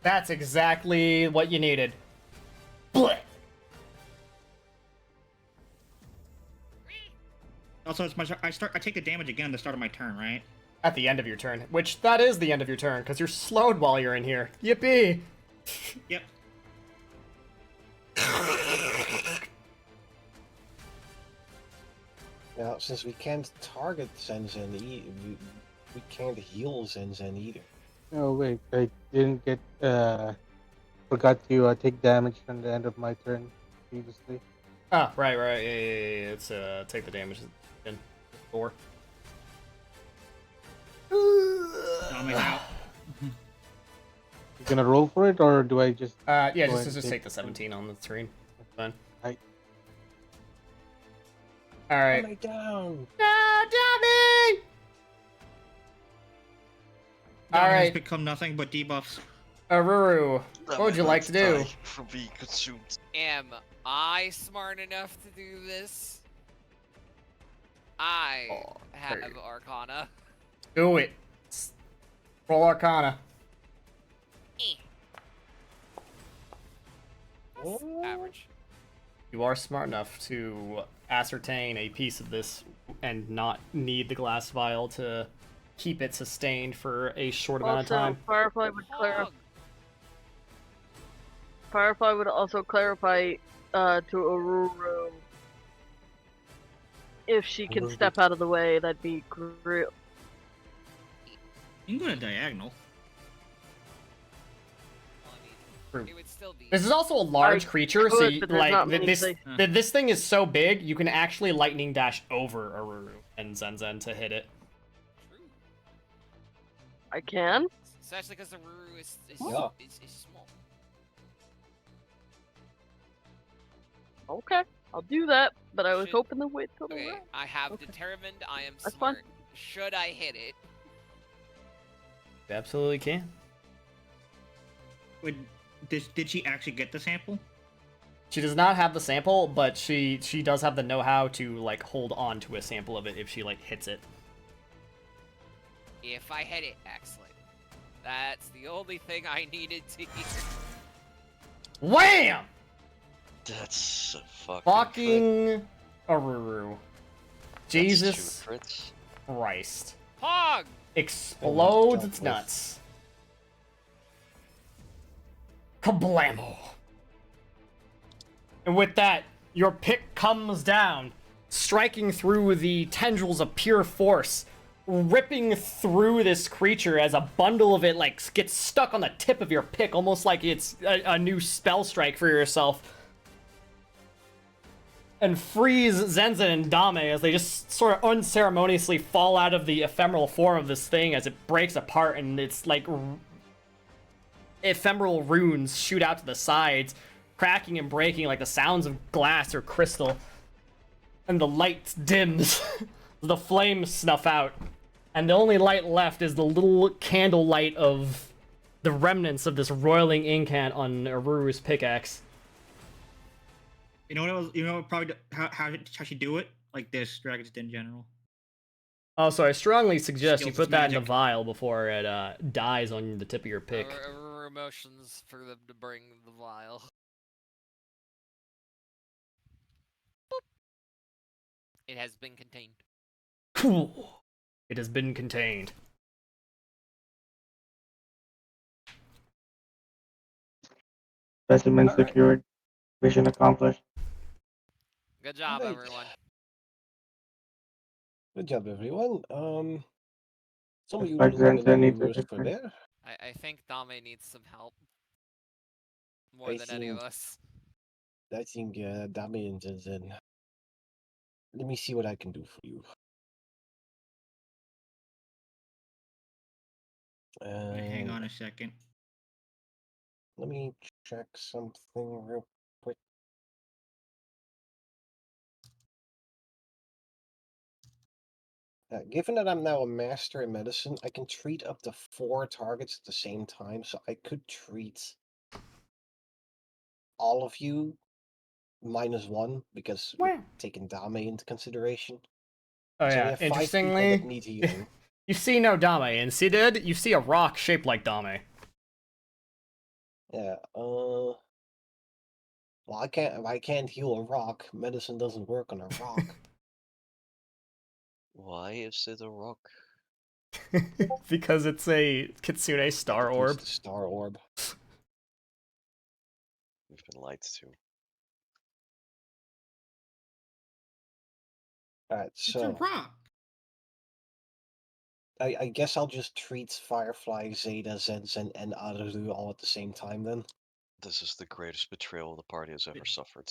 That's exactly what you needed. Blech. Also, it's my. I take the damage again at the start of my turn, right? At the end of your turn, which that is the end of your turn, because you're slowed while you're in here. Yippee! Yep. Now, since we can't target Zenzen, we can't heal Zenzen either. Oh wait, I didn't get. Forgot to take damage from the end of my turn previously. Ah, right. Yeah. Let's take the damage in 4. Dame out. You gonna roll for it, or do I just? Yeah, go ahead just and take the 17 on the screen. Fine. Right. All right. Come down. No, Tommy! All Dame has right, become nothing but debuffs. Aruru, what would you like to do? From being consumed. Am I smart enough to do this? I Oh, have hurt. Arcana. Do it. Roll Arcana. Average. You are smart enough to ascertain a piece of this and not need the glass vial to keep it sustained for a short amount of Also, time. Firefly would clarify. Hog. Firefly would also clarify to Aruru if she can Aruru. step out of the way. That'd be great. You can go to diagonal. Well, I mean, True. it would still be. This is also a large I creature, so could, you, but there's like not many this. places. This thing is so big, you can actually lightning dash over Aruru and Zenzen to hit it. True. I can. Especially because the Ruru is Yeah. small. Okay, I'll do that. But I was Should- hoping to wait till the Okay, round. I have Okay. determined I am That's smart. fine. Should I hit it? You absolutely can. Wait, did she actually get the sample? She does not have the sample, but she does have the know-how to like hold on to a sample of it if she like hits it. If I hit it, excellent. That's the only thing I needed to hear. Wham! That's a fucking. crit. Fucking Aruru. That's Jesus 2 crits. Christ. Hog! Explodes God, its boy. nuts. Kablamo. And with that, your pick comes down, striking through the tendrils of pure force, ripping through this creature as a bundle of it like gets stuck on the tip of your pick, almost like it's a new spell strike for yourself. And frees Zenzen and Dame as they just sort of unceremoniously fall out of the ephemeral form of this thing as it breaks apart, and it's like ephemeral runes shoot out to the sides, cracking and breaking like the sounds of glass or crystal. And the light dims, the flames snuff out, and the only light left is the little candle light of the remnants of this roiling incant on Aruru's pickaxe. You know what? You know probably how she do it like this. Dragons in general. Oh, so I strongly suggest you Skills put is that in the magic. vial before it dies on the tip of your pick. Emotions for them to bring the vial. Boop. It has been contained. Cool. It has been contained. Specimen Alright. secured. Mission accomplished. Good job, Alright. everyone. Good job, everyone. Some of you Looks like doing Zenzen needs a maneuvers for different- there. I think Dame needs some help. More I than any of think- us. I think Dame and Zenzen. Let me see what I can do for you. Hang on a second. Let me check something real quick. Given that I'm now a master in medicine, I can treat up to 4 targets at the same time, so I could treat all of you -1 because we're taking Dame into consideration. Oh So we yeah, have 5 people that interestingly, need healing. you see no Dame, and see, dude, you see a rock shaped like Dame. Yeah, well, I can't heal a rock. Medicine doesn't work on a rock. Why is it a rock? Because it's a Kitsune star Use orb. the star orb. We've been lied to. Alright, It's a so rock. I guess I'll just treat Firefly, Zeta, Zenzen, and Aru all at the same time then. This is the greatest betrayal the party has ever suffered.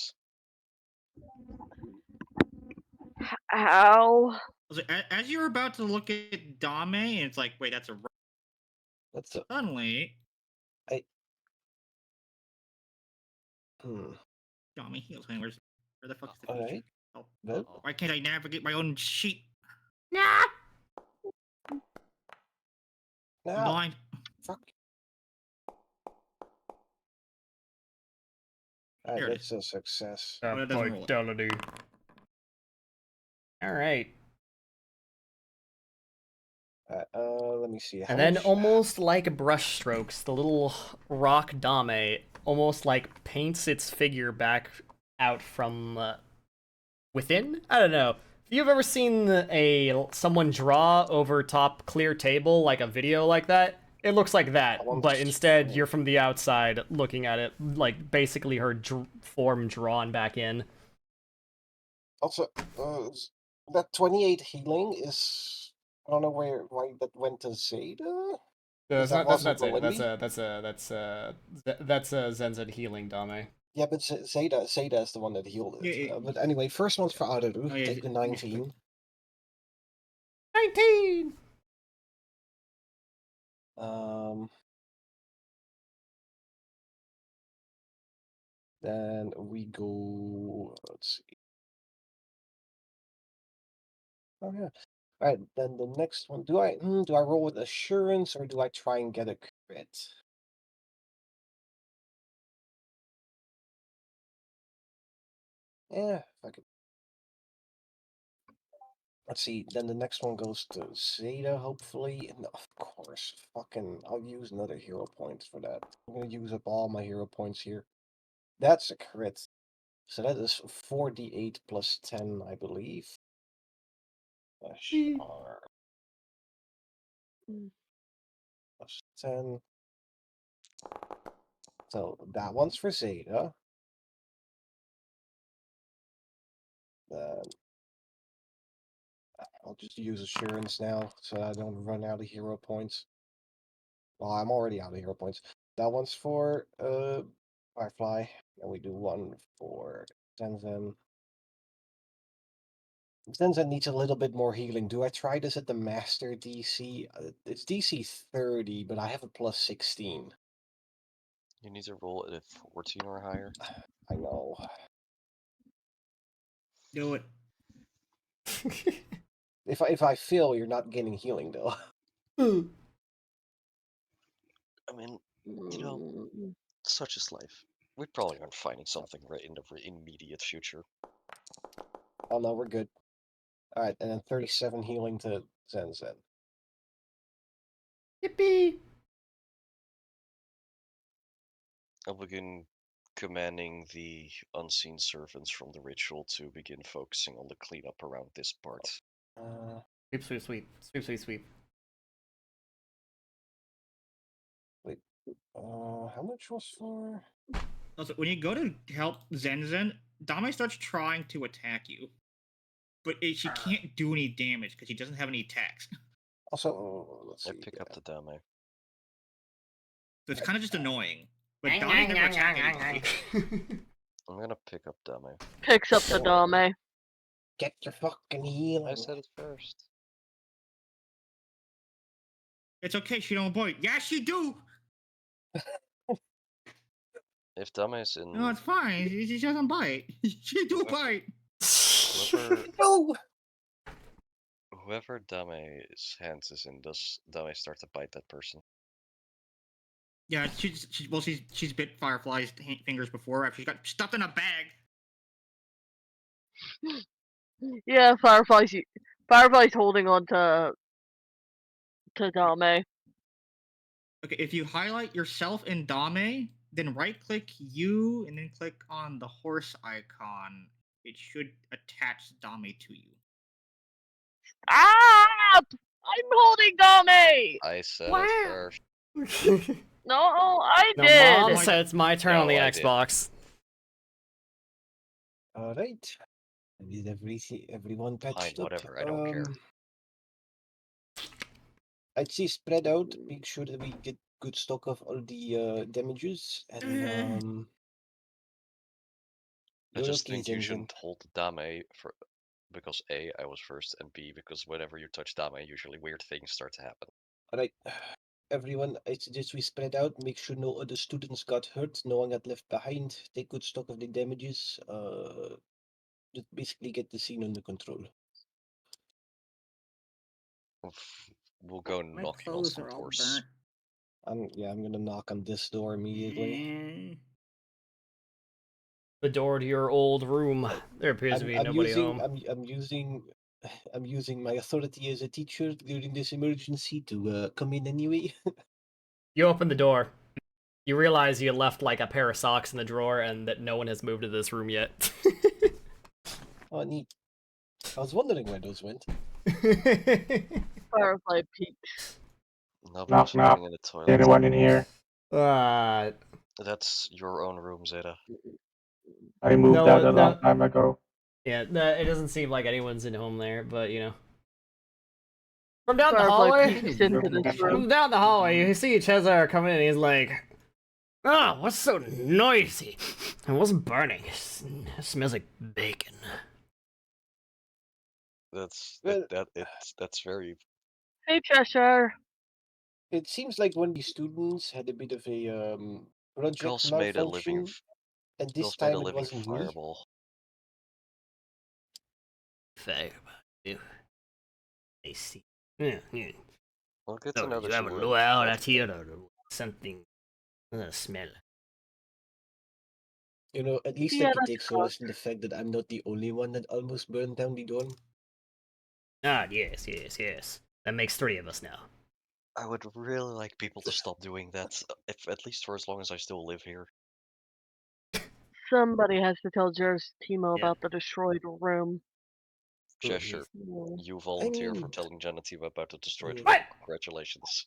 Ow. I was like, as you're about to look at Dame, and it's like, wait, that's a rock. That's a Suddenly, hmm. Dame heals. Where the fuck is the Alright. feature? Oh, Well, why can't I navigate my own sheet? Nah. I'm now, blind. fuck. There Alright, it that's a success. Oh, that doesn't roll it. Fidelity. Alright. Let me see. How And then much... almost like brushstrokes, the little rock Dame almost like paints its figure back out from within? I don't know. If you've ever seen someone draw over top clear table, like a video like that, it looks like that, but instead you're from the outside looking at it, like basically her form drawn back in. Also, that 28 healing is... I don't know why that went to Zeta? That's that not wasn't Zeta. Melindy? That's a Zenzen healing Dame. Yeah, but Zeta is the one that healed it. Yeah, But anyway, first one's for Aru. Oh, yeah, Take the 19. 19. Then we go. Let's see. Oh yeah. All right. Then the next one. Do I roll with assurance or do I try and get a crit? Yeah, fuck it. Let's see. Then the next one goes to Zeta, hopefully. And of course, I'll use another hero point for that. I'm gonna use up all my hero points here. That's a crit. So that is 4d8 plus 10, I believe. Sure. Plus 10. So that one's for Zeta. Then I'll just use assurance now so I don't run out of hero points. Well, I'm already out of hero points. That one's for Firefly. And we do one for Zenzen. Zenzen needs a little bit more healing. Do I try this at the master DC? It's DC 30, but I have a plus 16. You need to roll it at 14 or higher. I know. Do it. If I fail, you're not getting healing though. I mean, you know, such is life. We probably aren't finding something right in the immediate future. Oh no, we're good. Alright, and then 37 healing to Zenzen. Yippee! I'll begin commanding the unseen servants from the ritual to begin focusing on the cleanup around this part. Sweep, sweep, sweep. Sweep, sweep, sweep. Wait, how much was for? Also, when you go to help Zenzen, Dame starts trying to attack you. But she can't do any damage because she doesn't have any attacks. Also, let's see. I pick up the Dame. So it's kind of just annoying. But Dame never attacked anybody. I'm gonna pick up Dame. Picks up the Dame. Get your fucking healing. I said it first. It's okay, she don't bite. Yes, you do! If Dame's in No, it's fine. She doesn't bite. She do bite. whoever No! whoever Dame's hands is in, does Dame start to bite that person? Yeah, she's bit Firefly's fingers before after she got stuffed in a bag. Yeah, Firefly's holding on to Dame. Okay, if you highlight yourself in Dame, then right-click you and then click on the horse icon. It should attach Dame to you. Stop! I'm holding Dame! I said Wow. it first. No, I No, did. Mom said it's my turn on the No, I did. Xbox. Alright. Is everyone Fine, patched up? whatever, I don't care. I'd say spread out, make sure that we get good stock of all the damages, and I you're just okay, think you Zen Zen. shouldn't hold Dame for because A, I was first, and B, because whenever you touch Dame, usually weird things start to happen. Alright, everyone, I suggest we spread out, make sure no other students got hurt, no one got left behind, take good stock of the damages, just basically get the scene under control. We'll go My knocking on clothes some are all doors. burnt. I'm gonna knock on this door immediately. The door to your old room. Right. There appears to be nobody home. I'm using my authority as a teacher during this emergency to come in anyway. You open the door. You realize you left like a pair of socks in the drawer and that no one has moved to this room yet. Oh, neat. I was wondering where those went. Firefly peeks. Nobody's knock. looking in the toilet. Anyone in here? That's your own room, Zeta. I moved No, out a no. long time ago. Yeah, it doesn't seem like anyone's in home there, but you know. From down the Firefly hallway, peeks into this from room. down the hallway, you see Cesar come in and he's like, "Oh, what's so noisy? It wasn't burning. It smells like bacon." That's Well- that's very. Hey, Cheshire. It seems like one of the students had a bit of a project Gauss made a living. malfunction, and this Gauss made a time it living wasn't me. fireball. Fireball. I see. Yeah. Well, good to know You that have you a were blow out involved. at here or something. Smell. You know, at least Yeah, I can that's take solace in the fact that I'm not the only one that almost burned down the dorm. Ah, yes. That makes 3 of us now. I would really like people to stop doing that, if at least for as long as I still live here. Somebody has to tell Joe's Timo Yeah. about the destroyed room. Cheshire, Yeah. you volunteer for mean- telling Janativa about the destroyed Yeah. room. What? Congratulations.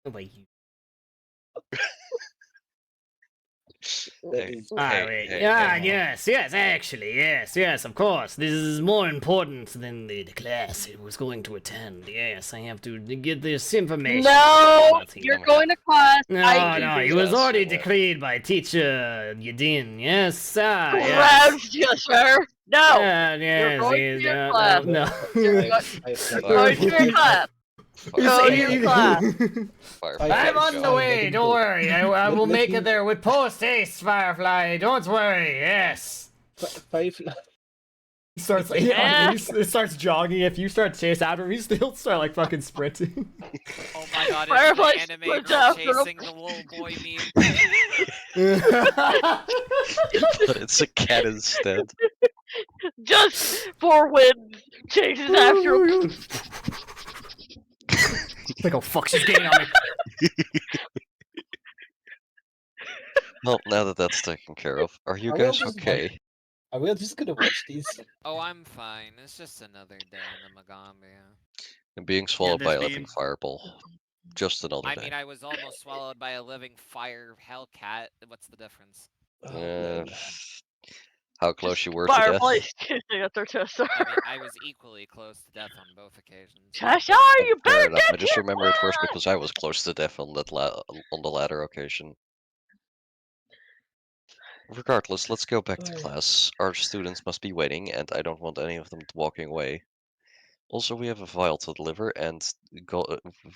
Wait, you. That Hey, is Wait. hey, Yes, actually, yes, of course. This is more important than the class I was going to attend. Yes, I have to get this information. No, about him. you're going to class. No, I no, can it do was Yes, already you will. decreed by teacher Yadin. Yes, yes. Gross, Cheshire. No, Yes, going to yes, your class. no. You're going to your class. Go to your class. I'm on the way. Don't worry. I will make it there with post haste, Firefly. Don't worry. Yes. Firefly. He starts. He starts jogging. If you start chase after him, he still start like fucking sprinting. Oh my god, Firefly it's the anime splits girl after him. chasing the little boy meme. But it's a cat instead. Just 4 wins. Chases after him. Like, oh fuck, she's getting on me. Well, now that that's taken care of, are you Are we all guys just okay? Are we all just gonna watch these? Oh, I'm fine. It's just another day in the Magambia. And being swallowed by a this living game- fireball. Just another I day. mean, I was almost swallowed by a living fire hellcat. What's the difference? Oh, Uh, man. how close you were to death? Firefly's chasing after Cheshire. I mean, I was equally close to death on both occasions. Cheshire, you Fair better enough. get I just to your remember it worse class! because I was close to death on that on the latter occasion. Regardless, let's go back to Aye. class. Our students must be waiting, and I don't want any of them walking away. Also, we have a file to deliver, and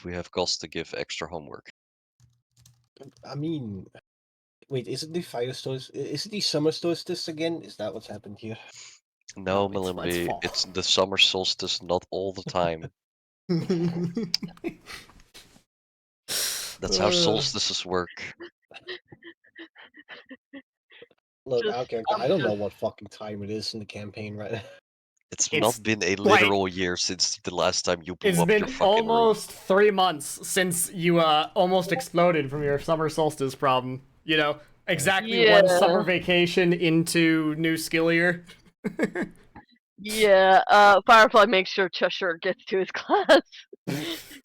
we have Goss to give extra homework. I mean, Wait, is it the fire solstice? Is it the summer solstice again? Is that what's happened here? No, No, it's Malimbi, fall. it's the summer solstice, not all the time. That's how solstices work. Look, Just, okay, I'm I don't know just what fucking time it is in the campaign right now. It's It's not been a like- literal year since the last time you blew It's up your been fucking room. almost 3 months since you almost exploded from your summer solstice problem. You know, exactly one summer Yeah. vacation into new skill year. Yeah, Firefly makes sure Cheshire gets to his class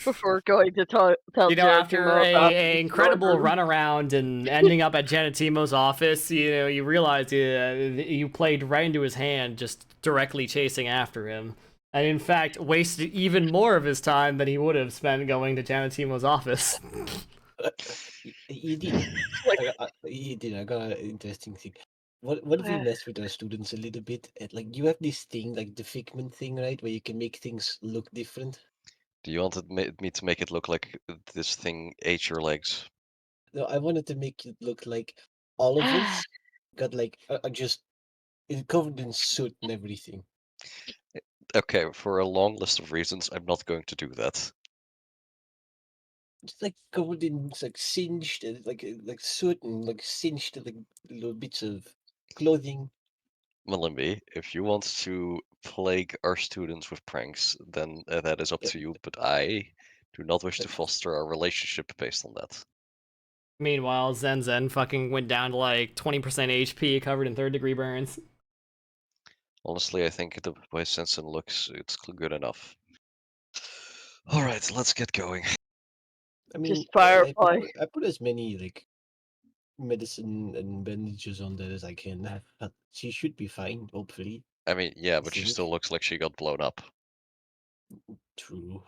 before going to tell You know, after Geronimo about a the incredible room. runaround and ending up at Janatimo's office, you know, you realize you played right into his hand, just directly chasing after him, and in fact wasted even more of his time than he would have spent going to Janatimo's office. You did. Like, You did. I got an interesting thing. What if we mess with our students a little bit? Like you have this thing, like the figment thing, right, where you can make things look different. Do you want me to make it look like this thing ate your legs? No, I wanted to make it look like all of us got like just covered in soot and everything. Okay, for a long list of reasons, I'm not going to do that. Just like covered in like singed, like soot and like singed like little bits of clothing. Malimbi, if you want to plague our students with pranks, then that is up to you, but I do not wish to foster our relationship based on that. Meanwhile, Zen fucking went down to like 20% HP, covered in 3rd-degree burns. Honestly, I think the way Sensen looks, it's good enough. Alright, let's get going. I mean, Firefly. I put as many like medicine and bandages on that as I can. But she should be fine, hopefully. I mean, yeah, I but she think. still looks like she got blown up. True.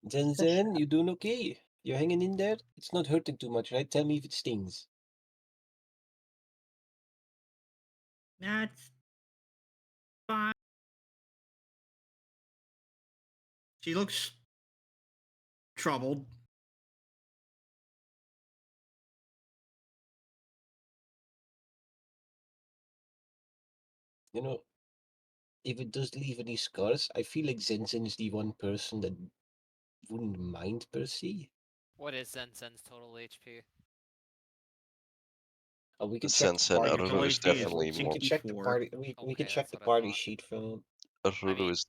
Zen, you doing okay? You're hanging in there? It's not hurting too much, right? Tell me if it stings. That's fine. She looks troubled. You know, if it does leave any scars, I feel like Zen is the one person that wouldn't mind per se. What is Zen's total HP? We could check the Sensen party. Total Aruru is HP is definitely We more. could check the 54. party. We could Okay, check that's the what I party thought. sheet from. Aruru mean- is.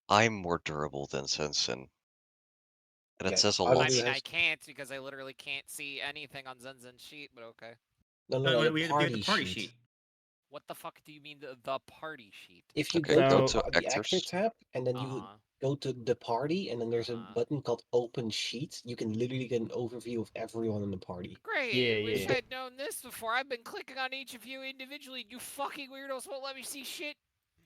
I'm more durable than Sensen. And it Yeah, says a Aruru I lot. mean, I has can't because I literally can't see anything on Zen's sheet, but okay. no. We The have party the party sheet. sheet. What the fuck do you mean the party sheet? If you Okay, go go to to the actor actors. tab and then you Uh-huh. go to the party and then there's a Uh-huh. button called Open Sheet, you can literally get an overview of everyone in the party. Great. Yeah, I wish yeah. I'd known this before. I've been clicking on each of you individually. You fucking weirdos won't let me see shit.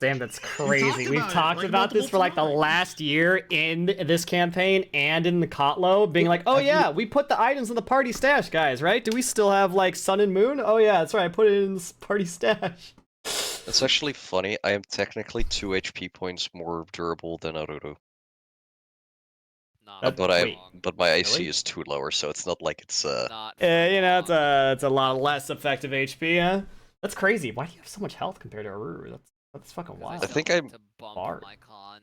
Damn, that's crazy. We've about it, talked like, about this multiple for like the times. last year in this campaign and in the Kotlo, being Yeah, like, oh have you- yeah, we put the items in the party stash, guys, right? Do we still have like Sun and Moon? Oh yeah, that's right, I put it in this party stash. It's actually funny. I am technically 2 HP points more durable than Aruru. Not But wait, but my AC really? is 2 lower, so it's not like it's Not for You know, long. it's a lot less effective HP, huh? That's crazy. Why do you have so much health compared to Aruru? That's fucking 'Cause wild. I I think still I'm- need to bump Bard. my con.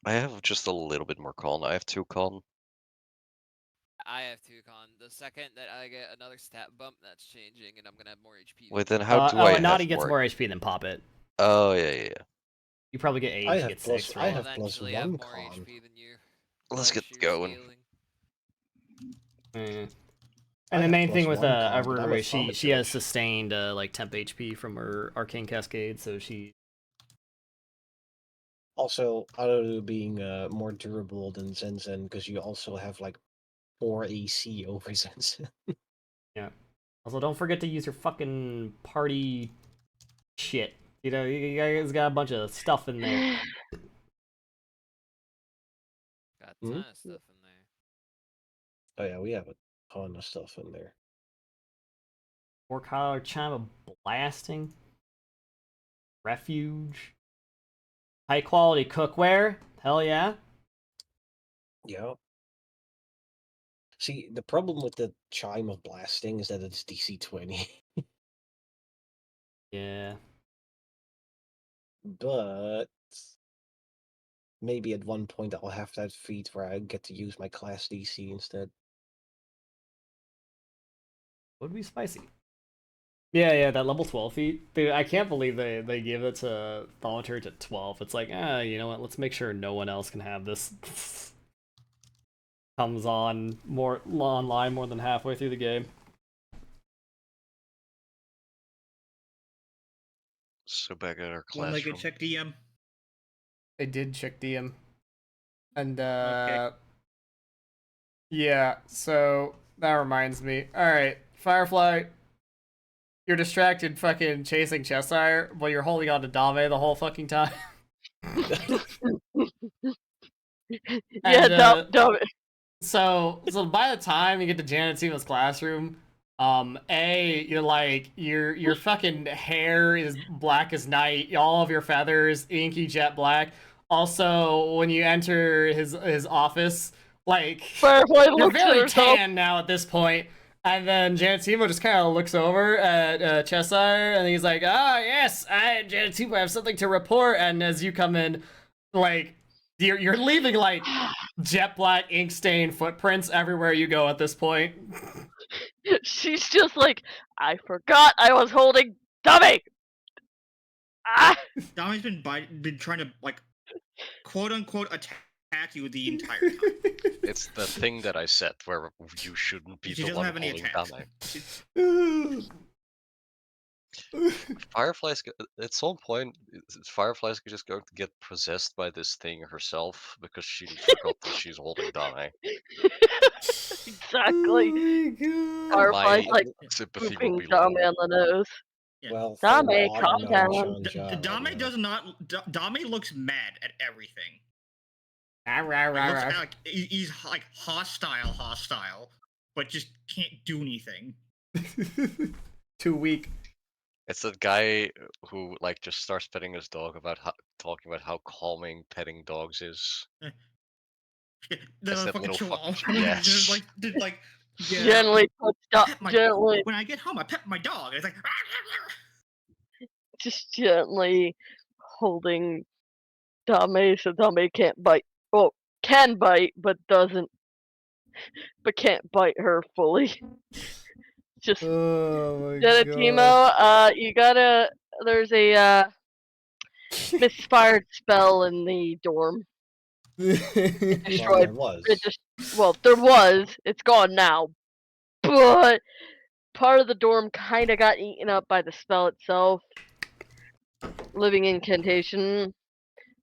I have just a little bit more con. I have 2 con. I have 2 con. The second that I get another stat bump, that's changing, and I'm gonna have more HP. Wait, then how do Oh, I and Naughty have gets more? more HP than Pop It. Oh, yeah. You probably get 8, I she have gets plus- 6, I right? I'll have plus eventually have 1 more con. HP than you. Let's by get sheer going. scaling. Mm. I And the have main thing plus with 1 con, but I'm Aruru a is she thaumaturge. has sustained like temp HP from her Arcane Cascade, so she Also, Aruru being more durable than Zen because you also have like 4 AC over Zen. yeah. Also, don't forget to use your fucking party shit. You know, you guys got a bunch of stuff in there. Got a Hmm? ton of stuff in there. Oh yeah, we have a ton of stuff in there. 4-color chime of blasting, refuge, high quality cookware. Hell yeah. Yeah. See, the problem with the chime of blasting is that it's DC 20. Yeah. But maybe at one point I'll have that feat where I get to use my class DC instead. Would be spicy. Yeah, that level 12 feat. Dude, I can't believe they give it to Thaumaturge at 12. It's like, you know what? Let's make sure no one else can have this. Comes on more online more than halfway through the game. So back at our When they classroom. get check DM. They did check DM. And Okay. yeah, so that reminds me. Alright, Firefly, you're distracted fucking chasing Cheshire, but you're holding on to Dame the whole fucking time. Yeah, And, dumb. So by the time you get to Janet Tima's classroom, your fucking hair is black as night, all of your feathers inky jet black. Also, when you enter his office, like Firefly you're looks at very herself. tan now at this point. And then Janatimo just kind of looks over at Cheshire, and he's like, "Ah, yes, I, Janatimo, have something to report." And as you come in, like you're leaving like jet black ink stained footprints everywhere you go at this point. She's just like, I forgot I was holding dummy. Ah! Dame's been trying to like quote unquote attack you the entire time. It's the thing that I said where you shouldn't be She the doesn't one have any holding attacks. Dame. Firefly's at some point, Firefly's just going to get possessed by this thing herself because she forgot that she's holding Dame. Exactly. Oh Firefly's My like sympathy will pooping be Dame low. on the nose. Yeah. Well, Dame, thank calm God, down. Sean John, Dame yeah. does not. Dame looks mad at everything. god. Looks like he's like hostile, but just can't do anything. Too weak. It's that guy who like just starts petting his dog talking about how calming petting dogs is. The It's that fucking little chihuahua. yes. just like yeah. Gently puts gently, When I get home, I pet my dog. It's like just gently holding Dame so Dame can't bite. Well, can bite, but doesn't. But can't bite her fully. Just Oh my Genetimo, you gotta. There's a misfired spell in the dorm. It Well, destroyed. there was. Well, there was. It's gone now. But part of the dorm kind of got eaten up by the spell itself. Living incantation.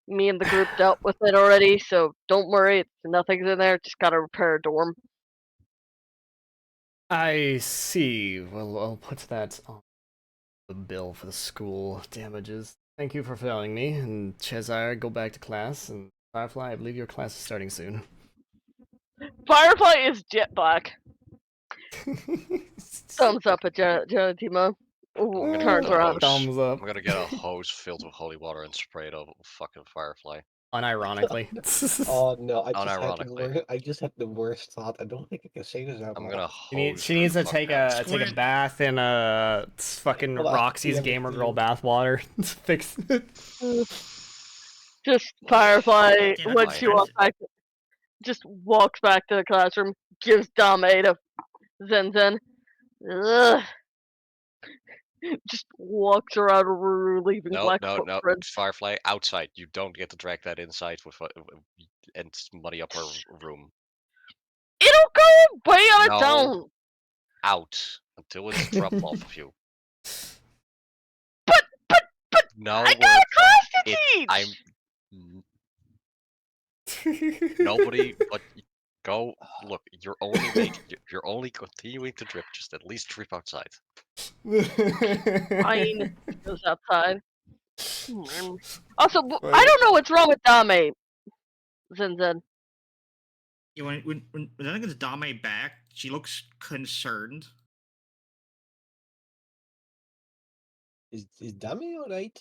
Me and the group dealt with it already, so don't worry. Nothing's in there. Just gotta repair a dorm. I see. Well, I'll put that on the bill for the school damages. Thank you for failing me. And Cheshire, go back to class. And Firefly, I believe your class is starting soon. Firefly is jet black. Thumbs up at Genetimo. Turns around. Thumbs up. I'm gonna get a hose filled with holy water and spray it over fucking Firefly. Unironically. Oh no, I Unironically. just had the worst thought. I don't think I can say this out I'm loud. gonna hose. She needs her to fuck take out. a bath in fucking Well, Roxy's yeah, Gamer but Girl bath water. Fix it. Just Firefly Yeah, when that's she walks back, just walks back to the classroom, gives Dame to Zen. Ugh. Just walks around a room, leaving no, black no, footprints. Firefly outside. You don't get to drag that inside and muddy up her room. It'll go away on its No. own. Out until it's dropped off of you. But No, I got a class to teach. Nobody but go look. You're only continuing to drip. Just at least drip outside. Fine. Goes outside. Also, I don't know what's wrong with Dame. Zen. yeah, when I gets Dame back, she looks concerned. Is Dami alright?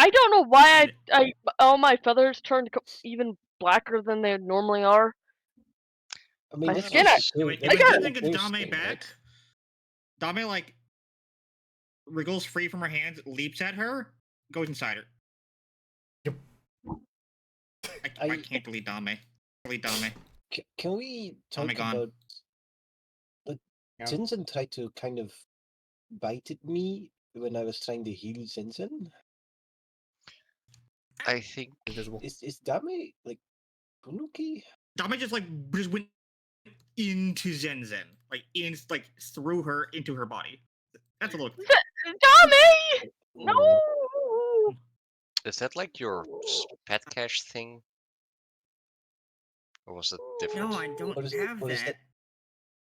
I don't know why And I all my feathers turned even blacker than they normally are. I mean, My that's skin just actually when bigger. Zinzin gets first Dame thing, back, Dame like wriggles free from her hands, leaps at her, goes inside her. Yep. I can't delete Dame. Delete Dame. Can we Oh my talk God. about Yeah. Zinzin tried to kind of bite at me when I was trying to heal Zinzin? I think Invisible. Is Dame like Bunuki? Dame just went into Zenzen, like threw her into her body. That's a little. Dame! No! is that like your pet cache thing, or was it different? No, I don't Or is, have or is that.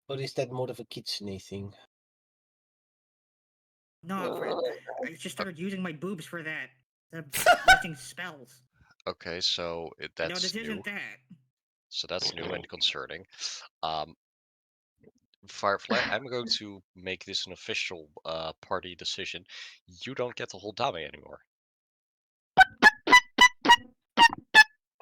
or is that more of a kitsune thing? No, Uh, I just started using my boobs for that. Casting spells. Okay, so No, that's this new. isn't that. So that's new and concerning. Um, Firefly, I'm going to make this an official party decision. You don't get to hold Dame anymore.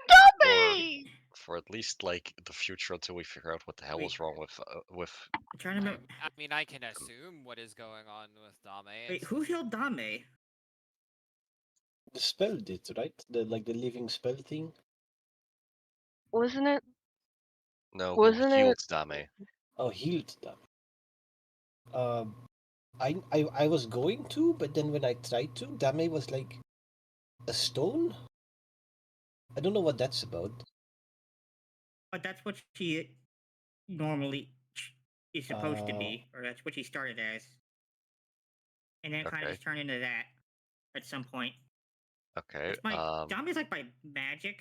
For, Dame! for at least like the future until we figure out what the hell was wrong with. I'm trying to remember. I mean, I can assume what is going on with Dame. Wait, who healed Dame? The spell did, right? The living spell thing. Wasn't it? No, who Wasn't it? healed Dame? Oh, healed them. I was going to, but then when I tried to, Dame was like a stone. I don't know what that's about. But that's what she normally is supposed to be, or that's what she started as. And then it kind of Okay. just turned into that at some point. Okay. It's my Dame's like by magic,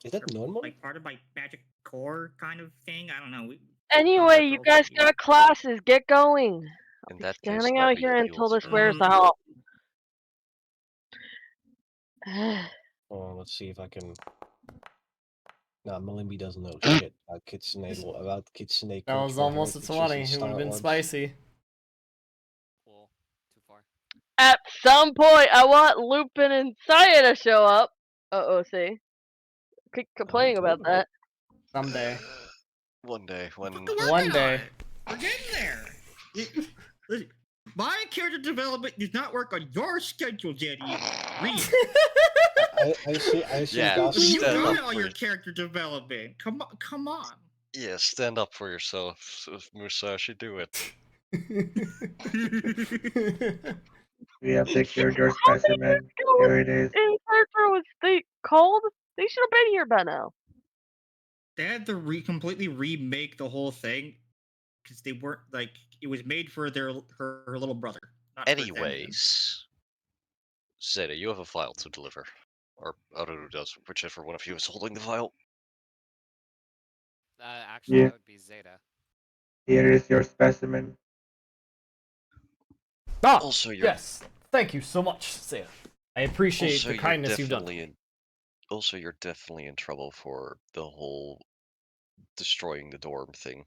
Is that normal? like part of my magic core kind of thing. I don't know. Anyway, you guys got classes. Get going. I'll In be that case, standing out Dame here until healed this you. wears out. Oh, let's see if I can. Nah, Malimbi doesn't know shit about Kitsune about Kitsune That cultural was almost a heritages 20. in It would Star have been Wars. spicy. Cool. Too far. At some point, I want Lupin and Saya to show up. OOC. Keep complaining about that. Someday. One day when One day. We're getting there. Listen, my character development does not work on your schedule, Jenny. Read. I see. Yeah, That's You stand got up all for your your- character development. Come on. yeah, stand up for yourself, Musashi. Do it. We have secured your specimen. Here it is. Character was they called? They should have been here by now. They had to completely remake the whole thing because they weren't like it was made for her little brother. Not for them. Anyways, Zeta, you have a file to deliver, or Aruru does, whichever one of you is holding the file. Actually, Yeah. that would be Zeta. Here is your specimen. Ah, Also, you're yes. Thank you so much, Saya. I appreciate also the you're kindness you've done. definitely in. Also, you're definitely in trouble for the whole destroying the dorm thing.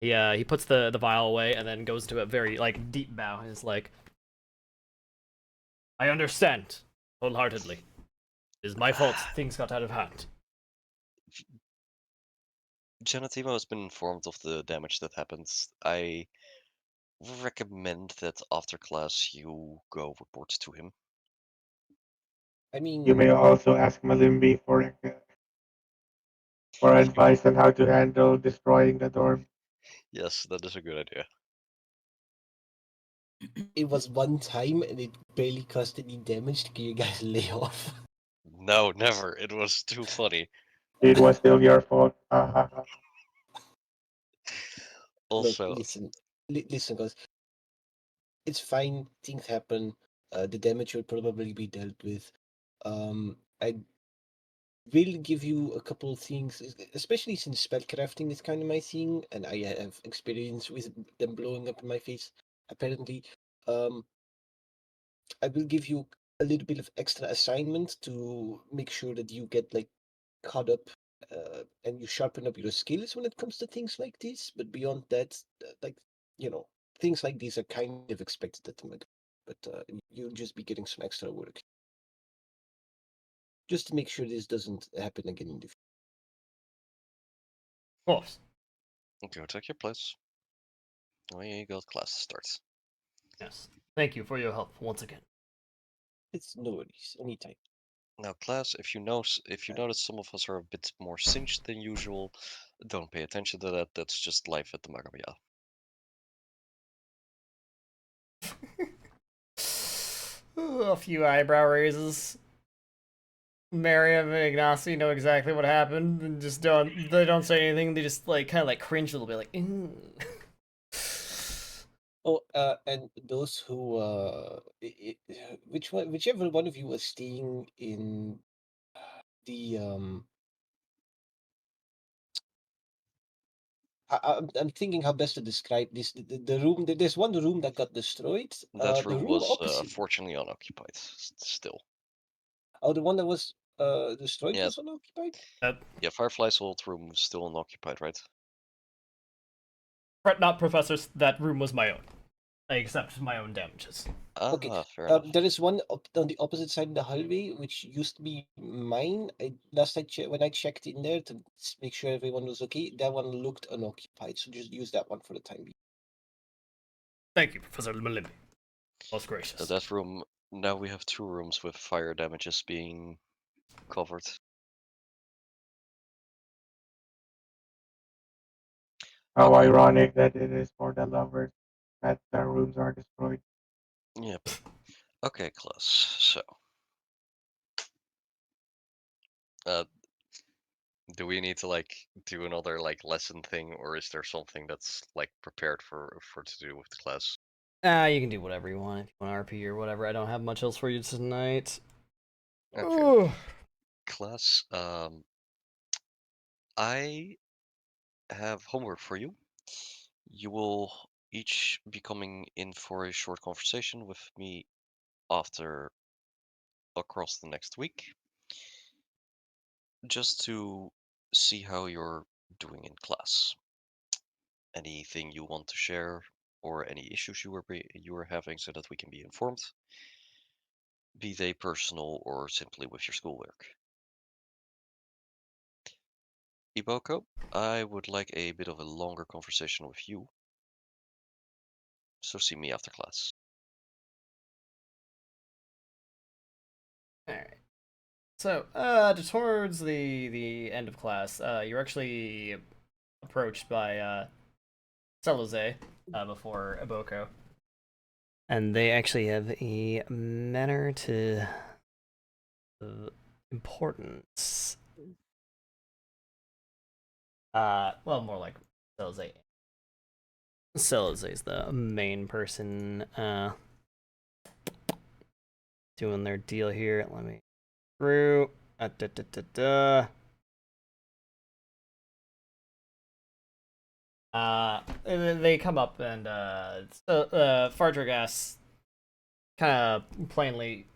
He puts the vial away and then goes to a very like deep bow. He's like, I understand wholeheartedly. It is my fault things got out of hand. Genatimo has been informed of the damage that happens. I recommend that after class you go report to him. I mean, You may also ask Malimbi for advice on how to handle destroying the dorm. Yes, that is a good idea. it was one time and it barely caused any damage to get you guys lay off. No, never. It was too funny. It was still your fault. Also, Look, listen, guys. It's fine. Things happen. The damage will probably be dealt with. I will give you a couple of things, especially since spellcrafting is kind of my thing, and I have experience with them blowing up in my face. Apparently, I will give you a little bit of extra assignment to make sure that you get like caught up and you sharpen up your skills when it comes to things like this. But beyond that, like things like these are kind of expected at the moment. But you'll just be getting some extra work. just to make sure this doesn't happen again in the future. Of course. Go take your place. We got class starts. Yes. Thank you for your help once again. It's no worries, anytime. Now, class, if you notice some of us are a bit more cinched than usual, don't pay attention to that. That's just life at the Magamia. A few eyebrow raises. Mariam and Ignacy know exactly what happened and just they don't say anything. They just like kind of like cringe a little bit, like. Oh, and those who whichever one of you was staying in the I'm thinking how best to describe this. The room. There's one room that got destroyed. That The room room was opposite. fortunately unoccupied still. Oh, the one that was destroyed Yeah. was unoccupied. Yeah, Firefly's old room was still unoccupied, right? Fret not, professors. That room was my own. I accept my own damages. Okay, Fair enough. there is one on the opposite side of the hallway, which used to be mine. Last I when I checked in there to make sure everyone was okay, that one looked unoccupied. So just use that one for the time being. Thank you, Professor Malimbi. Most gracious. That room. Now we have 2 rooms with fire damages being covered. How ironic that it is for the lovers that their rooms are destroyed. Yep. Okay, class. So, do we need to like do another like lesson thing, or is there something that's like prepared for to do with the class? You can do whatever you want. If you want RP or whatever. I don't have much else for you tonight. Okay. Class, I have homework for you. You will each be coming in for a short conversation with me after across the next week, just to see how you're doing in class. Anything you want to share or any issues you were having so that we can be informed, be they personal or simply with your schoolwork. Iboko, I would like a bit of a longer conversation with you, so see me after class. Alright. So, towards the end of class, you're actually approached by Celoze before Iboko. And they actually have a manner to importance. Well, more like Celoze. Celoze is the main person doing their deal here. Let me through. They come up and Fardragas kind of plainly.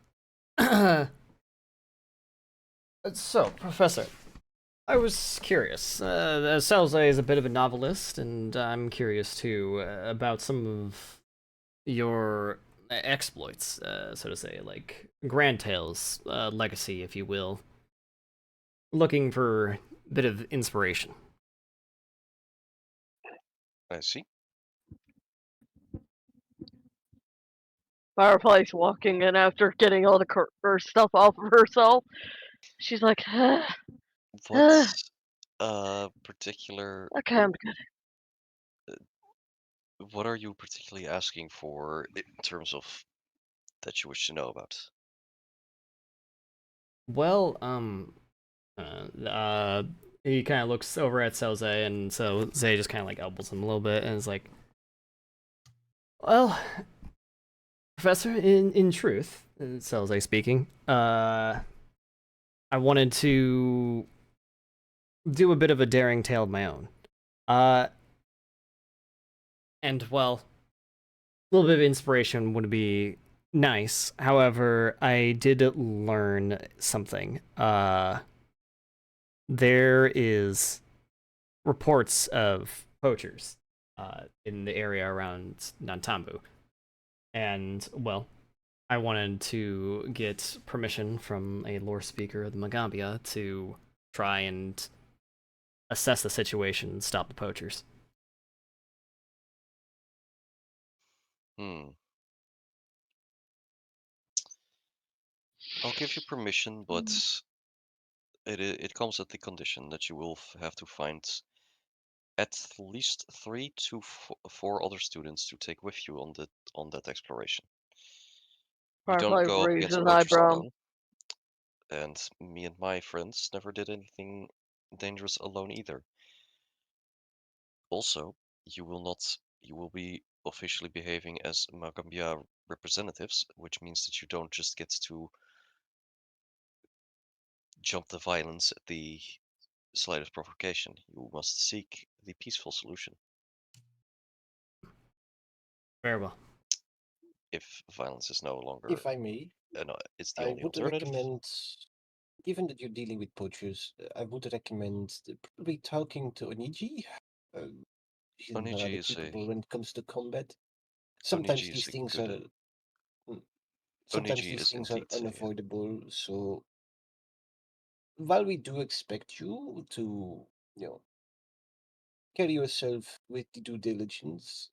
So, Professor, I was curious. Salze is a bit of a novelist, and I'm curious too about some of your exploits, so to say, like Grand Tales legacy, if you will. Looking for a bit of inspiration. I see. Firefly's walking in after getting all the her stuff off of herself. She's like, What's particular? okay, I'm good. What are you particularly asking for in terms of that you wish to know about? Well, he kind of looks over at Selze, and so Zay just kind of like elbows him a little bit, and is like, "Well, Professor, in truth, Selze speaking, I wanted to do a bit of a daring tale of my own, and well, a little bit of inspiration would be nice. However, I did learn something. There is reports of poachers in the area around Nantambu. And, well, I wanted to get permission from a lore speaker of the Magambia to try and assess the situation and stop the poachers. Hmm. I'll give you permission, but it comes at the condition that you will have to find at least 3 to 4 other students to take with you on that exploration. You don't Firefly go up raises against an poachers eyebrow. alone, and me and my friends never did anything dangerous alone either. Also, you will be officially behaving as Magambia representatives, which means that you don't just get to jump the violence at the slightest provocation. You must seek the peaceful solution Very well. if violence is no longer If I may, it's the I only would alternative. recommend, given that you're dealing with poachers, I would recommend probably talking to Oniji. Uh, he's Oniji rather is a capable when it comes to combat. Sometimes Oniji is these a things good are mm, sometimes Oniji these is things are indeed a unavoidable. So while we do expect you to, you know, carry yourself with the due diligence,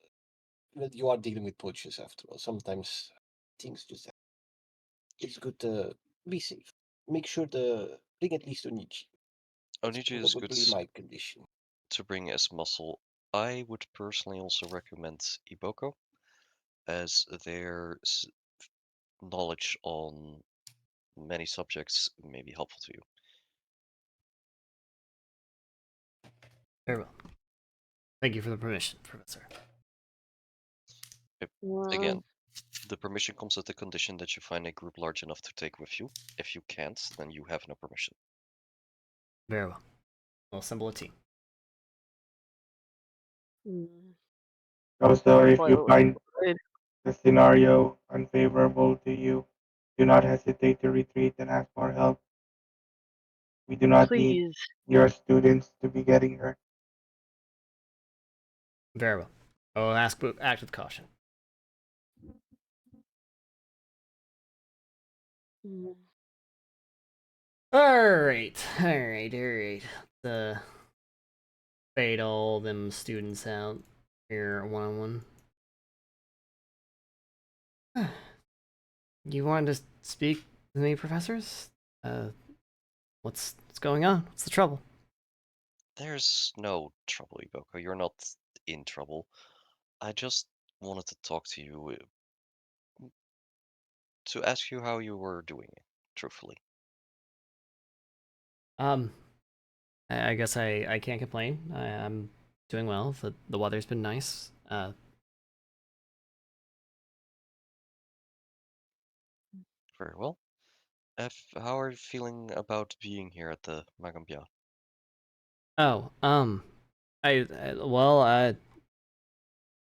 well, you are dealing with poachers after all. Sometimes things just happen. It's good to be safe. Make sure to bring at least Onichi. That's Oniji is good probably my condition. to bring as muscle. I would personally also recommend Iboko, as their knowledge on many subjects may be helpful to you. Very well. Thank you for the permission, Professor. Again, the permission comes at the condition that you find a group large enough to take with you. If you can't, then you have no permission. Very well. We'll assemble a team. Also, if Firefly you looks find worried. the scenario unfavorable to you, do not hesitate to retreat and ask for help. We do not need Please. your students to be getting hurt. Very well. I will act with caution. Alright. The fade all them students out here one on one. You wanted to speak to me, professors? What's going on? What's the trouble? There's no trouble, Iboko. You're not in trouble. I just wanted to talk to you to ask you how you were doing, truthfully. Um, I guess I can't complain. I'm doing well. The weather's been nice. Very well. How are you feeling about being here at the Magambia? Oh, well,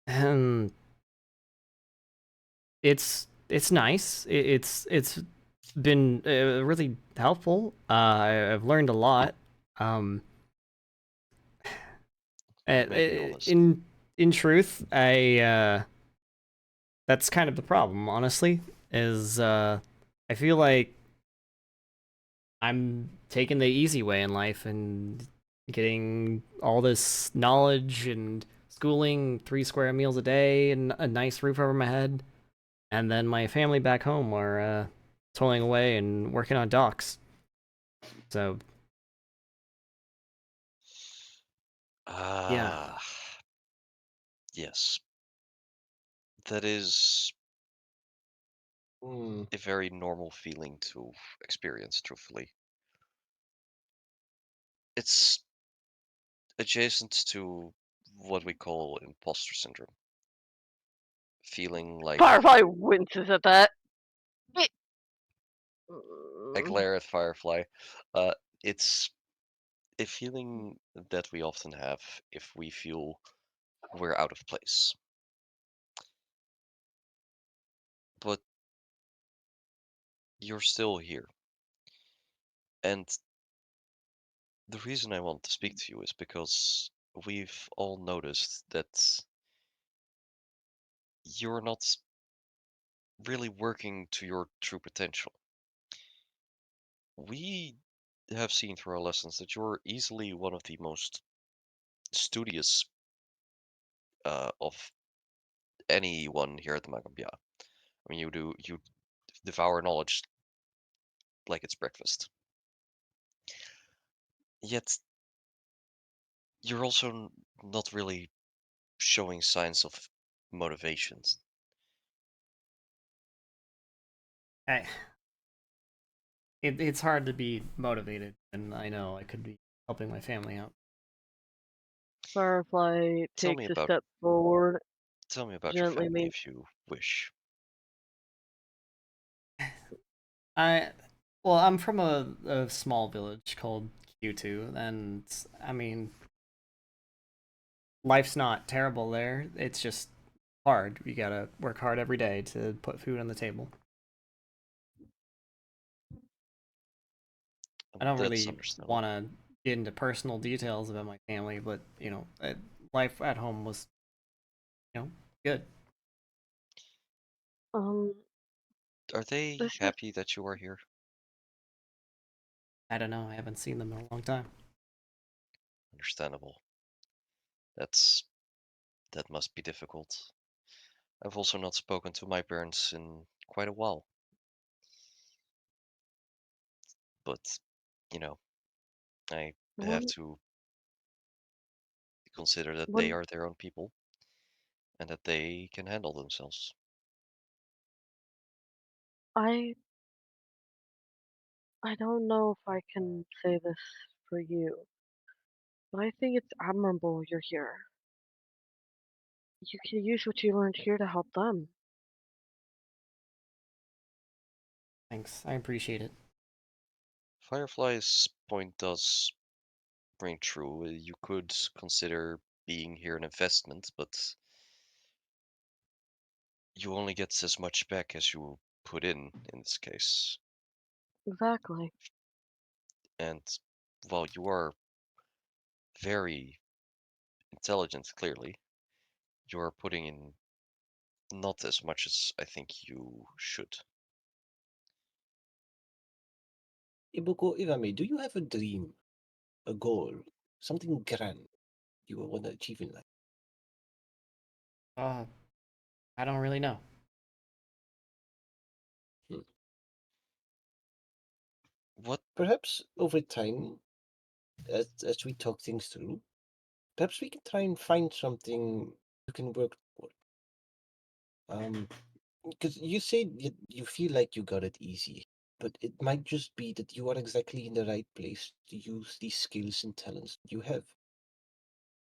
um, it's nice. It's been really helpful. I've learned a lot. Um, You may be honest. in truth, that's kind of the problem, honestly, is I feel like I'm taking the easy way in life and getting all this knowledge and schooling, 3 square meals a day, and a nice roof over my head. And then my family back home are toiling away and working on docks. So, yeah. Ah, yes. That is Hmm. a very normal feeling to experience, truthfully. It's adjacent to what we call imposter syndrome. Feeling like Firefly winces at that. I glare at Firefly. It's a feeling that we often have if we feel we're out of place. But you're still here. And the reason I want to speak to you is because we've all noticed that you're not really working to your true potential. We have seen through our lessons that you're easily one of the most studious of anyone here at the Magambia. I mean, you devour knowledge like it's breakfast. Yet you're also not really showing signs of motivations. I, it's hard to be motivated, and I know I could be helping my family out. Firefly Tell me takes a about step forward, tell me about your gently family main. if you wish. I well, I'm from a small village called Q2, and I mean, life's not terrible there. It's just hard. You gotta work hard every day to put food on the table. I don't That's really want understandable. to get into personal details about my family, but life at home was good. Um, Are they this is happy that you are here? I don't know. I haven't seen them in a long time. Understandable. That must be difficult. I've also not spoken to my parents in quite a while, but you know, I have one to consider that they one. are their own people and that they can handle themselves. I I don't know if I can say this for you, but I think it's admirable you're here. You can use what you learned here to help them. Thanks. I appreciate it. Firefly's point does ring true. You could consider being here an investment, but you only get as much back as you put in this case. Exactly. And while you are very intelligent, clearly, you are putting in not as much as I think you should. Ibuko, if I may, do you have a dream, a goal, something grand you want to achieve in life? Uh, I don't really know. Hmm. What Perhaps over time, as we talk things through, perhaps we can try and find something you can work toward. Because you say you feel like you got it easy, but it might just be that you are exactly in the right place to use these skills and talents you have.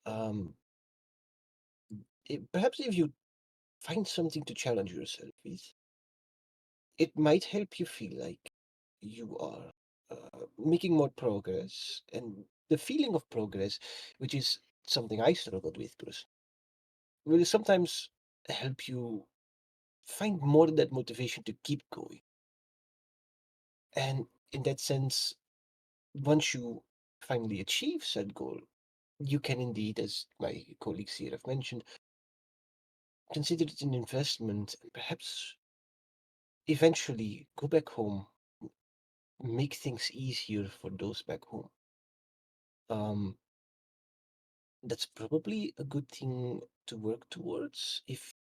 Um, perhaps if you find something to challenge yourself with, it might help you feel like you are making more progress, and the feeling of progress, which is something I struggled with, Bruce, will sometimes help you find more that motivation to keep going. And in that sense, once you finally achieve said goal, you can indeed, as my colleagues here have mentioned, consider it an investment and perhaps eventually go back home, make things easier for those back home. Um, that's probably a good thing to work towards if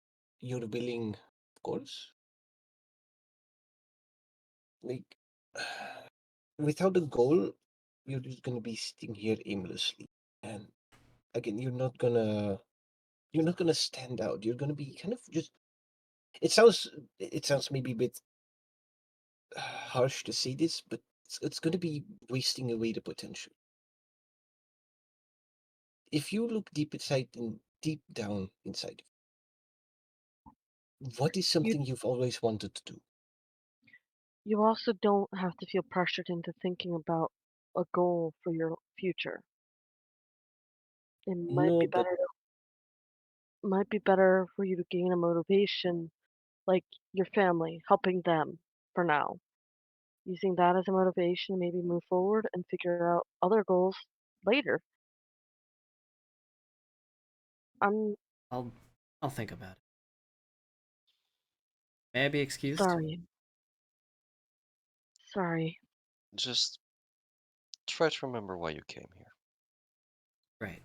you're willing, of course. Like, without a goal, you're just gonna be sitting here aimlessly. And again, you're not gonna stand out. You're gonna be kind of just it sounds maybe a bit harsh to say this, but it's gonna be wasting away the potential. If you look deep inside and deep down inside, what is You something you've always wanted to do? you also don't have to feel pressured into thinking about a goal for your future. It No, but might be better for you to gain a motivation like your family, helping them for now. Using that as a motivation, maybe move forward and figure out other goals later. I'm I'll I'll think about it. May I be excused? Sorry. Sorry. Just try to remember why you came here. Right.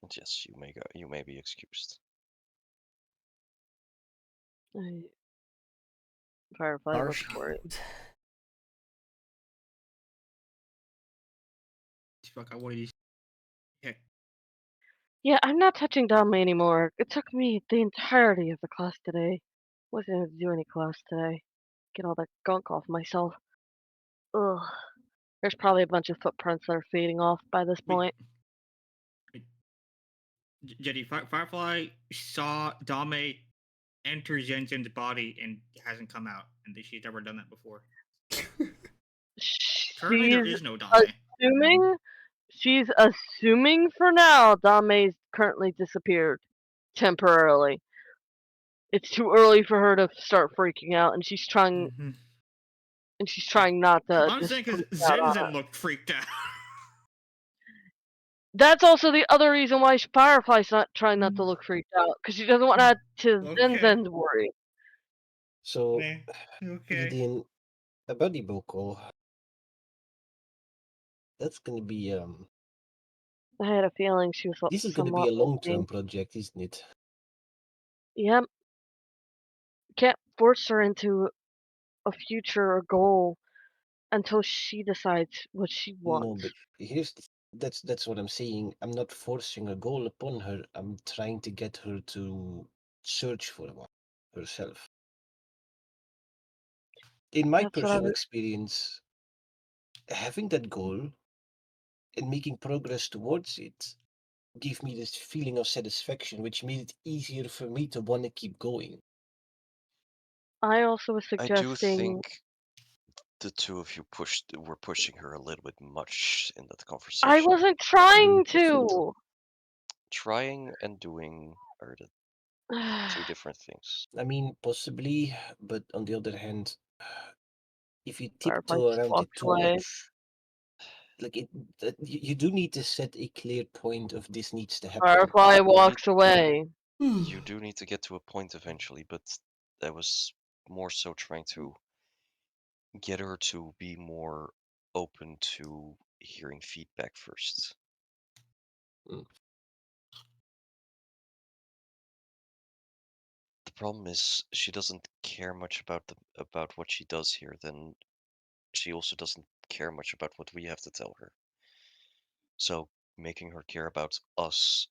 And yes, you may go. You may be excused. Firefly looks Harsh. worried. Fuck, what did he heck? Yeah, I'm not touching Dame anymore. It took me the entirety of the class today. Wasn't able to do any class today. Get all that gunk off myself. Ugh. There's probably a bunch of footprints that are fading off by this Wait, point. wait. Jetty, Firefly saw Dame enter Jensen's body and hasn't come out, and she's never done that before. Currently, there She's is no Dame. assuming for now Dame's currently disappeared temporarily. It's too early for her to start freaking out, and she's trying not to I'm just saying because freak out on her. Zenzen looked freaked out. That's also the other reason why Firefly's not trying not to look freaked out, because she doesn't want to add to Okay. Zenzen's worry. So, Meh. Okay. Eden, a buddy vocal. That's gonna be I had a feeling she was This is gonna be somewhat a long-term looking. project, isn't it? Yep. Can't force her into a future or goal until she decides what she No, wants. but that's what I'm saying. I'm not forcing a goal upon her. I'm trying to get her to search for one herself. In my That's what I personal was. experience, having that goal and making progress towards it gave me this feeling of satisfaction, which made it easier for me to want to keep going. I also was I do suggesting. think the two of you were pushing her a little bit much in that I conversation. wasn't trying 100%. to. Trying and doing are the two different things. I mean, possibly, but on the other hand, if you Firefly tiptoe just around it walks too away. much, like you do need to set a clear point of this needs to happen. Firefly You need walks away. you do need to get to a point eventually, but I was more so trying to get her to be more open to hearing feedback first. Mm. The problem is she doesn't care much about what she does here, then she also doesn't care much about what we have to tell her. So making her care about us,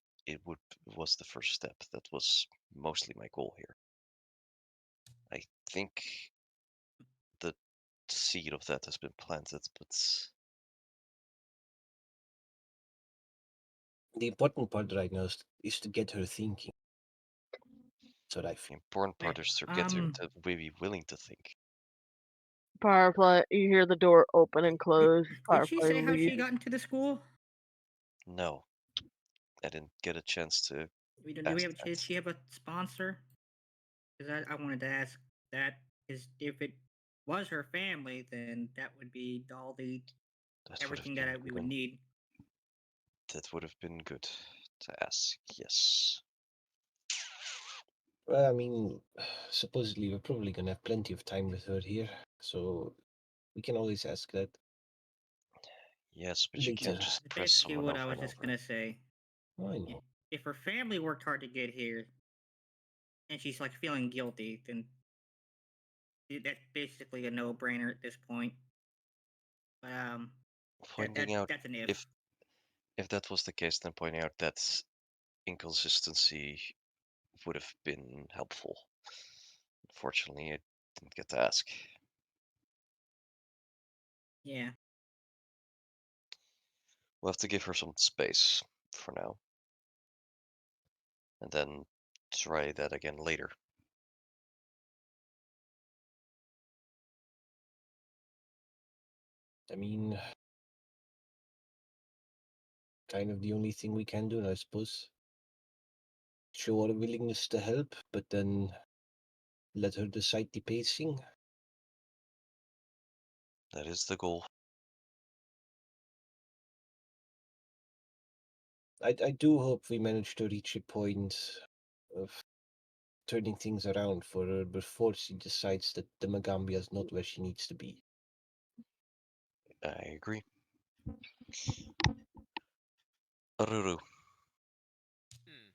was the first step. That was mostly my goal here. I think the seed of that has been planted, but The important part right now is to get her thinking. That's what I the feel. important part Wait, is to get her to be willing to think. Firefly, you hear the door open and close. Did she Firefly say how she leaves. got into the school? No, I didn't get a chance to Do we ask have? that. Did she have a sponsor? Because I wanted to ask that. Is if it was her family, then that would be all the That would have everything been that we would good. need. That would have been good to ask. Yes. Well, I mean, supposedly we're probably gonna have plenty of time with her here, so we can always ask that Yes, but you later. can't just That's press basically someone what I over was and just over. gonna say. I know. If her family worked hard to get here, and she's like feeling guilty, then that's basically a no-brainer at this point. But Pointing out that's an if. if that was the case, then pointing out that inconsistency would have been helpful. Unfortunately, I didn't get to ask. Yeah. We'll have to give her some space for now, and then try that again later. I mean, kind of the only thing we can do, I suppose. Show our willingness to help, but then let her decide the pacing. That is the goal. I do hope we manage to reach a point of turning things around for her before she decides that the Magambia is not where she needs to be. I agree. Ruru, Hmm.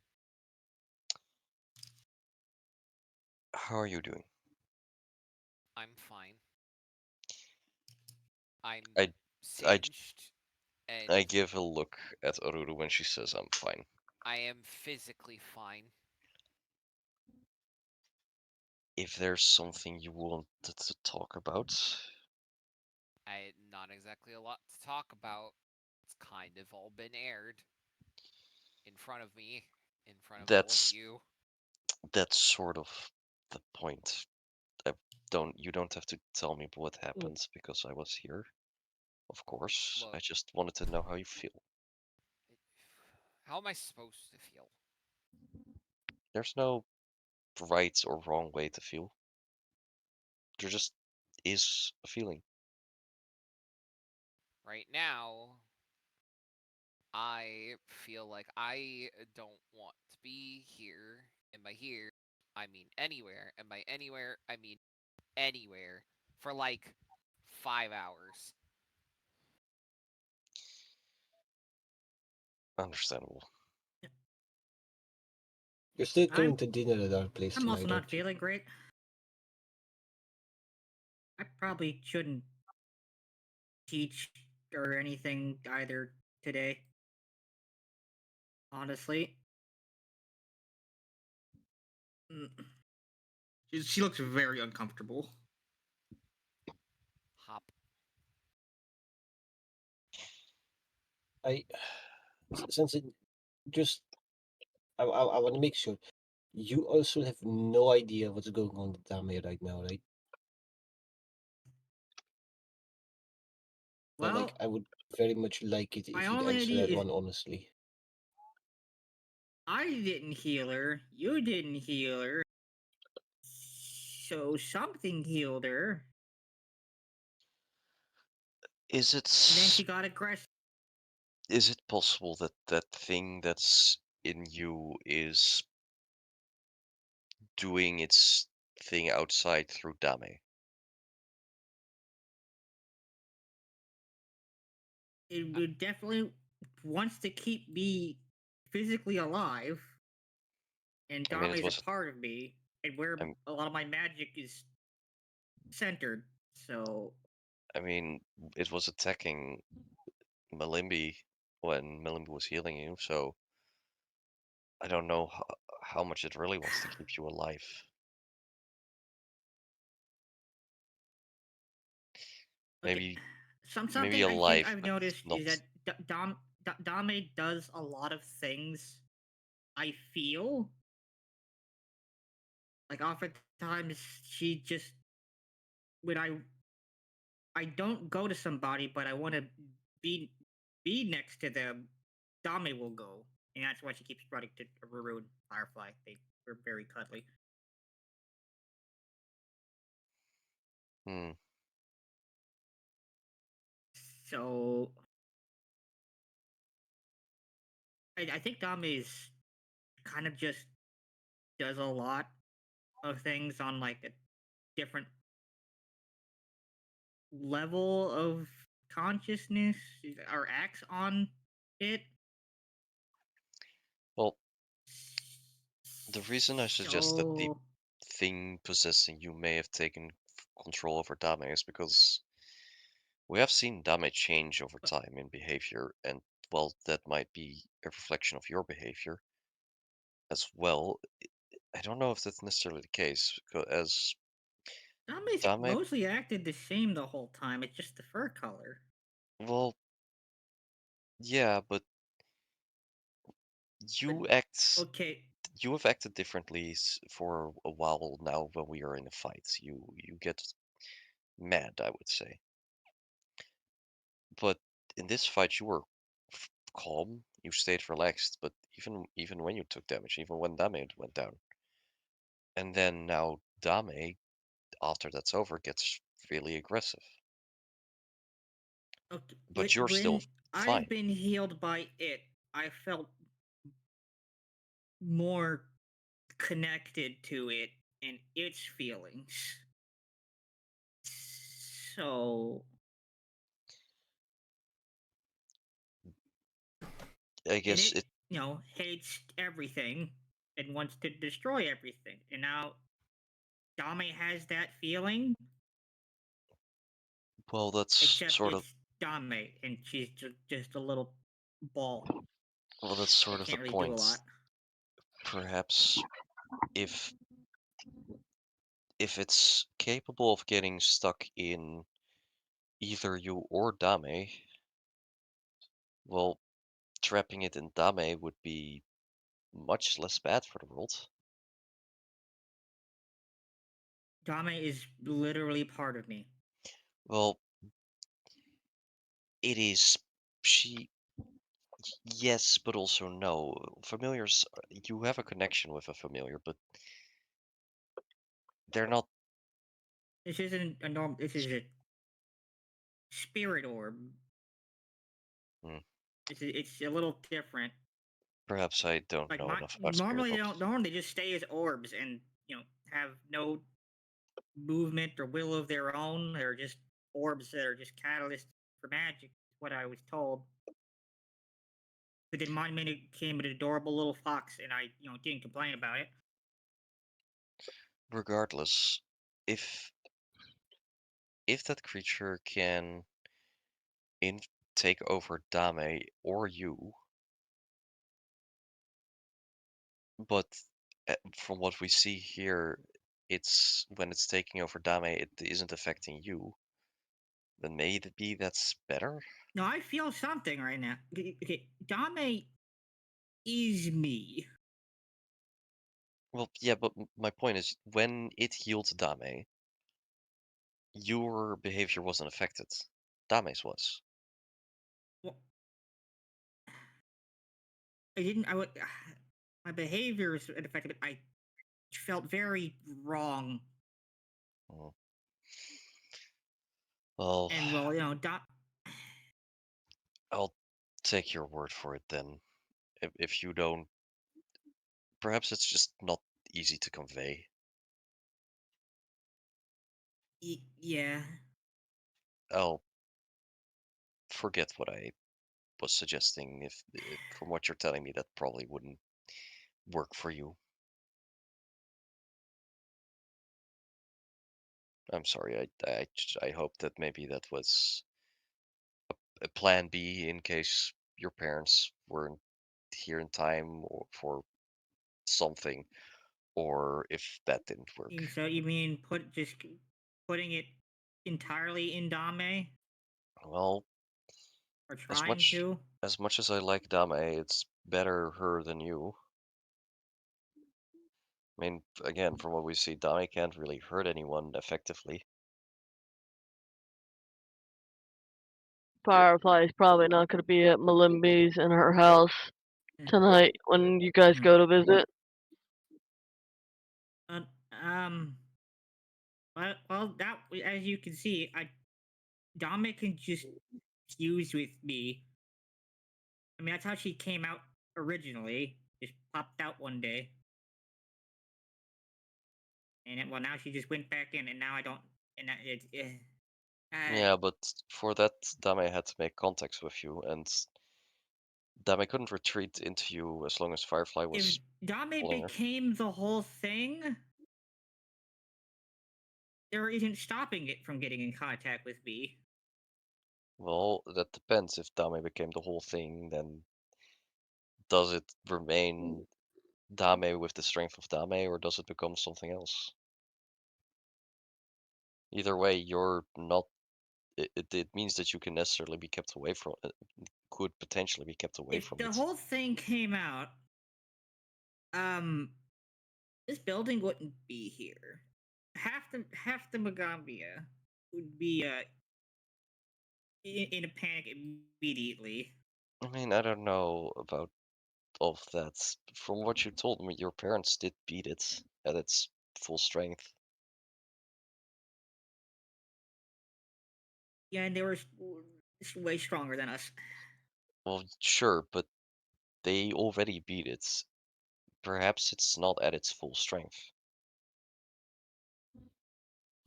how are you doing? I'm fine. I'm I singed, and I give a look at Ruru when she says I'm fine. I am physically fine. If there's something you wanted to talk about, Not exactly a lot to talk about. It's kind of all been aired in front of me, in front of all of that's you. that's sort of the point. You don't have to tell me what happened because I was here. Of course, I Look, just wanted to know how you feel. how am I supposed to feel? There's no right or wrong way to feel. There just is a feeling. Right now, I feel like I don't want to be here. And by here, I mean anywhere. And by anywhere, I mean anywhere for like 5 hours. Understandable. You're still I'm going to dinner at our place I'm also tonight, not aren't you? feeling great. I probably shouldn't teach or anything either today. Honestly. Mm. She looks very uncomfortable. Hop. I since it just I want to make sure you also have no idea what's going on with Dame right now, right? Like Well, I would very much like it my if you'd only answer idea that is one honestly. I didn't heal her. You didn't heal her. So something healed her. Is And then it she got aggressive. is it possible that that thing that's in you is doing its thing outside through Dame? It would definitely wants to keep me physically alive. And I mean, Dame is a part of me. And where I'm- a lot of my magic is centered. So I mean, it was attacking Malimbi when Malimbi was healing you, so I don't know how much it really wants to keep you alive. okay. Maybe maybe Something I think alive, I've but noticed not. is that Dame does a lot of things I feel. Like oftentimes she just when I don't go to somebody, but I want to be be next to them, Dame will go, and that's why she keeps running to Ruru and Firefly. They were very cuddly. Hmm. So I think Dame is kind of just does a lot of things on like a different level of consciousness or acts on it. Well, the reason I suggest that the So thing possessing you may have taken control over Dame is because we have seen Dame change over time in behavior, and well, that might be a reflection of your behavior as well. I don't know if that's necessarily the case, as Dame's Dame, mostly acted the same the whole time. It's just the fur color. well, yeah, but But you act, okay, you have acted differently for a while now when we are in a fight. You get mad, I would say. But in this fight, you were calm. You stayed relaxed. But even when you took damage, even when Dame went down, and then now Dame, after that's over, gets really aggressive. okay. But you're still When I've fine. been healed by it, I felt more connected to it and its feelings. So I and guess it, hates everything and wants to destroy everything. And now Dame has that feeling, well, that's except sort of it's Dame and she's just a little ball that's that sort of the can't really do a point. lot. Perhaps if it's capable of getting stuck in either you or Dame, well, trapping it in Dame would be much less bad for the world. Dame is literally part of me. Well, it is she yes, but also no. Familiars, you have a connection with a familiar, but they're not. This isn't a norm. This is a spirit orb. Hmm, It's a little different. perhaps I don't Like know my enough about spirit normally they don't orbs. normally they just stay as orbs and have no movement or will of their own. They're just orbs that are just catalysts for magic. Is what I was told. But then mine became an adorable little fox, and I didn't complain about it. Regardless, if that creature can in take over Dame or you, but from what we see here, it's when it's taking over Dame, it isn't affecting you. Then maybe that's better. No, I feel something right now. Okay, Dame is me. Well, yeah, but my point is, when it healed Dame, your behavior wasn't affected. Dame's was. Well, I didn't. I would. My behavior is affected. I felt very wrong, Mm. Well, and well, I'll take your word for it then. If you don't, perhaps it's just not easy to convey. yeah. I'll forget what I was suggesting. If from what you're telling me, that probably wouldn't work for you. I'm sorry. I hope that maybe that was a plan B in case your parents weren't here in time or for something, or if that didn't work. And so you mean putting it entirely in Dame Well, or as trying much to? as I like Dame, it's better her than you. I mean, again, from what we see, Dame can't really hurt anyone effectively. Firefly's probably not going to be at Malimby's in her house Eh, tonight when you guys mm. go to visit. Uh, um. Well, that as you can see, Dame can just fuse with me. I mean, that's how she came out originally. Just popped out one day, and well, now she just went back in, and now I don't. And it's Yeah, but for that, Dame had to make contacts with you, and Dame couldn't retreat into you as long as Firefly if was Dame pulling her. became the whole thing, there isn't stopping it from getting in contact with me. Well, that depends. If Dame became the whole thing, then does it remain Dame with the strength of Dame, or does it become something else? Either way, you're not. It means that you can necessarily be kept away from it. Could potentially be kept away If from the it. whole thing came out, um, this building wouldn't be here. Half the Magambia would be in a panic immediately. I mean, I don't know about all of that. From what you told me, your parents did beat it at its full strength. Yeah, and they were way stronger than us. Well, sure, but they already beat it perhaps it's not at its full strength.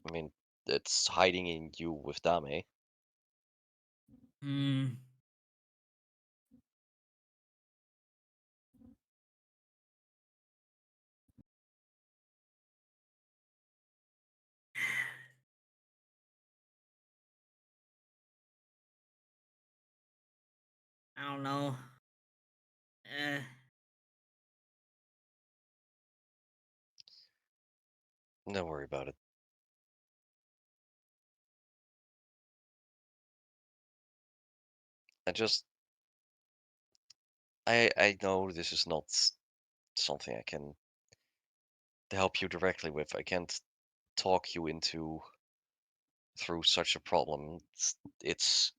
I mean, it's hiding in you with Dame. Hmm. I don't know. Don't worry about it. I know this is not something I can help you directly with. I can't talk you through such a problem. It's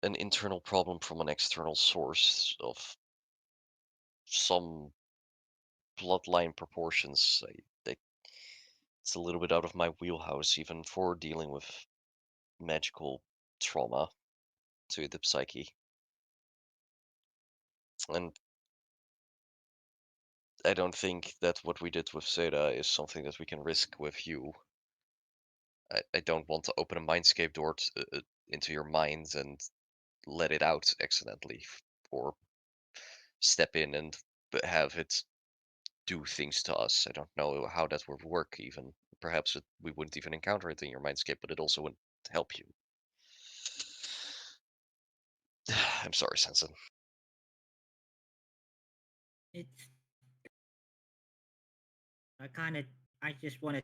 an internal problem from an external source of some bloodline proportions. It's a little bit out of my wheelhouse, even for dealing with magical trauma to the psyche. And I don't think that what we did with Seda is something that we can risk with you. I don't want to open a mindscape door into your mind and let it out accidentally, or step in and have it do things to us. I don't know how that would work even. Perhaps we wouldn't even encounter it in your mindscape, but it also wouldn't help you. I'm sorry, Sensen. It's. I just want to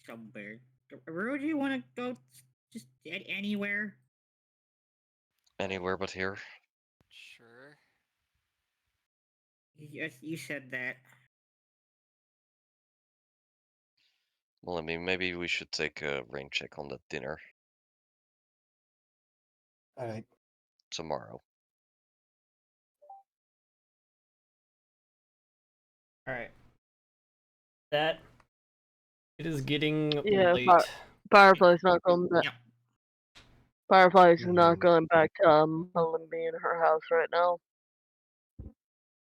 somewhere. Where do you want to go? Just anywhere. Anywhere but here. Sure. Yes, you said that. Well, I mean, maybe we should take a rain check on the dinner Alright. tomorrow. All right. That it is getting Yeah, late. Firefly's not going back. Yep. Firefly's not Mhm. going back to Helen being in her house right now.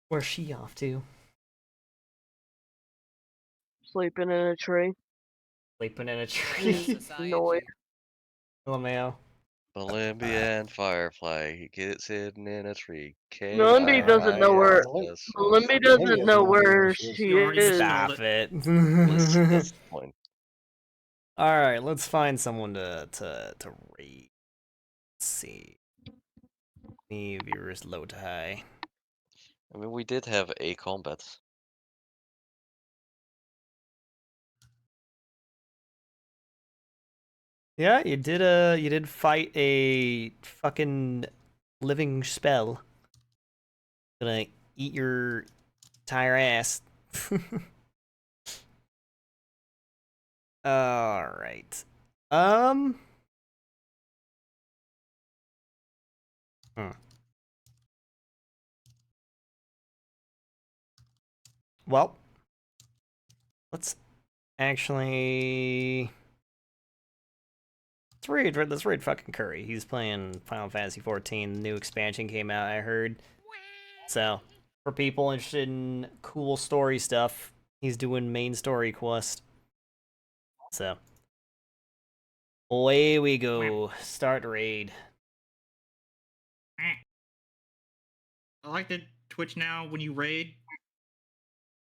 Where's she off to? Sleeping in a tree. Sleeping in a Menace tree. Noise. Society. LMAO. Olympia and Firefly, he gets hidden in a tree. Melimby doesn't know where. K-I-S-S. Melimby Maybe doesn't has know no idea where where she is. she You already is. stole Stop it. it. Listen, that's the point. All right, let's find someone to rate. Let's see. Any viewers low to high. I mean, we did have a combat. Yeah, you did fight a fucking living spell. Gonna eat your entire ass. All right. Hmm. Well, let's actually let's read fucking Curry. He's playing Final Fantasy 14. The new expansion came out, I heard. So, for people interested in cool story stuff, he's doing main story quest. So, away we go. Start raid. I like the Twitch now when you raid.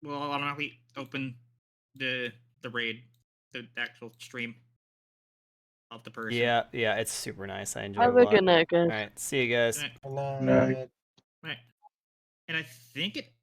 Well, I don't know if we open the raid, the actual stream of the person. Yeah, it's super nice. I enjoy it Have a a lot. good night, guys. Alright, see you guys. Right. Good No. night. Right. And I think it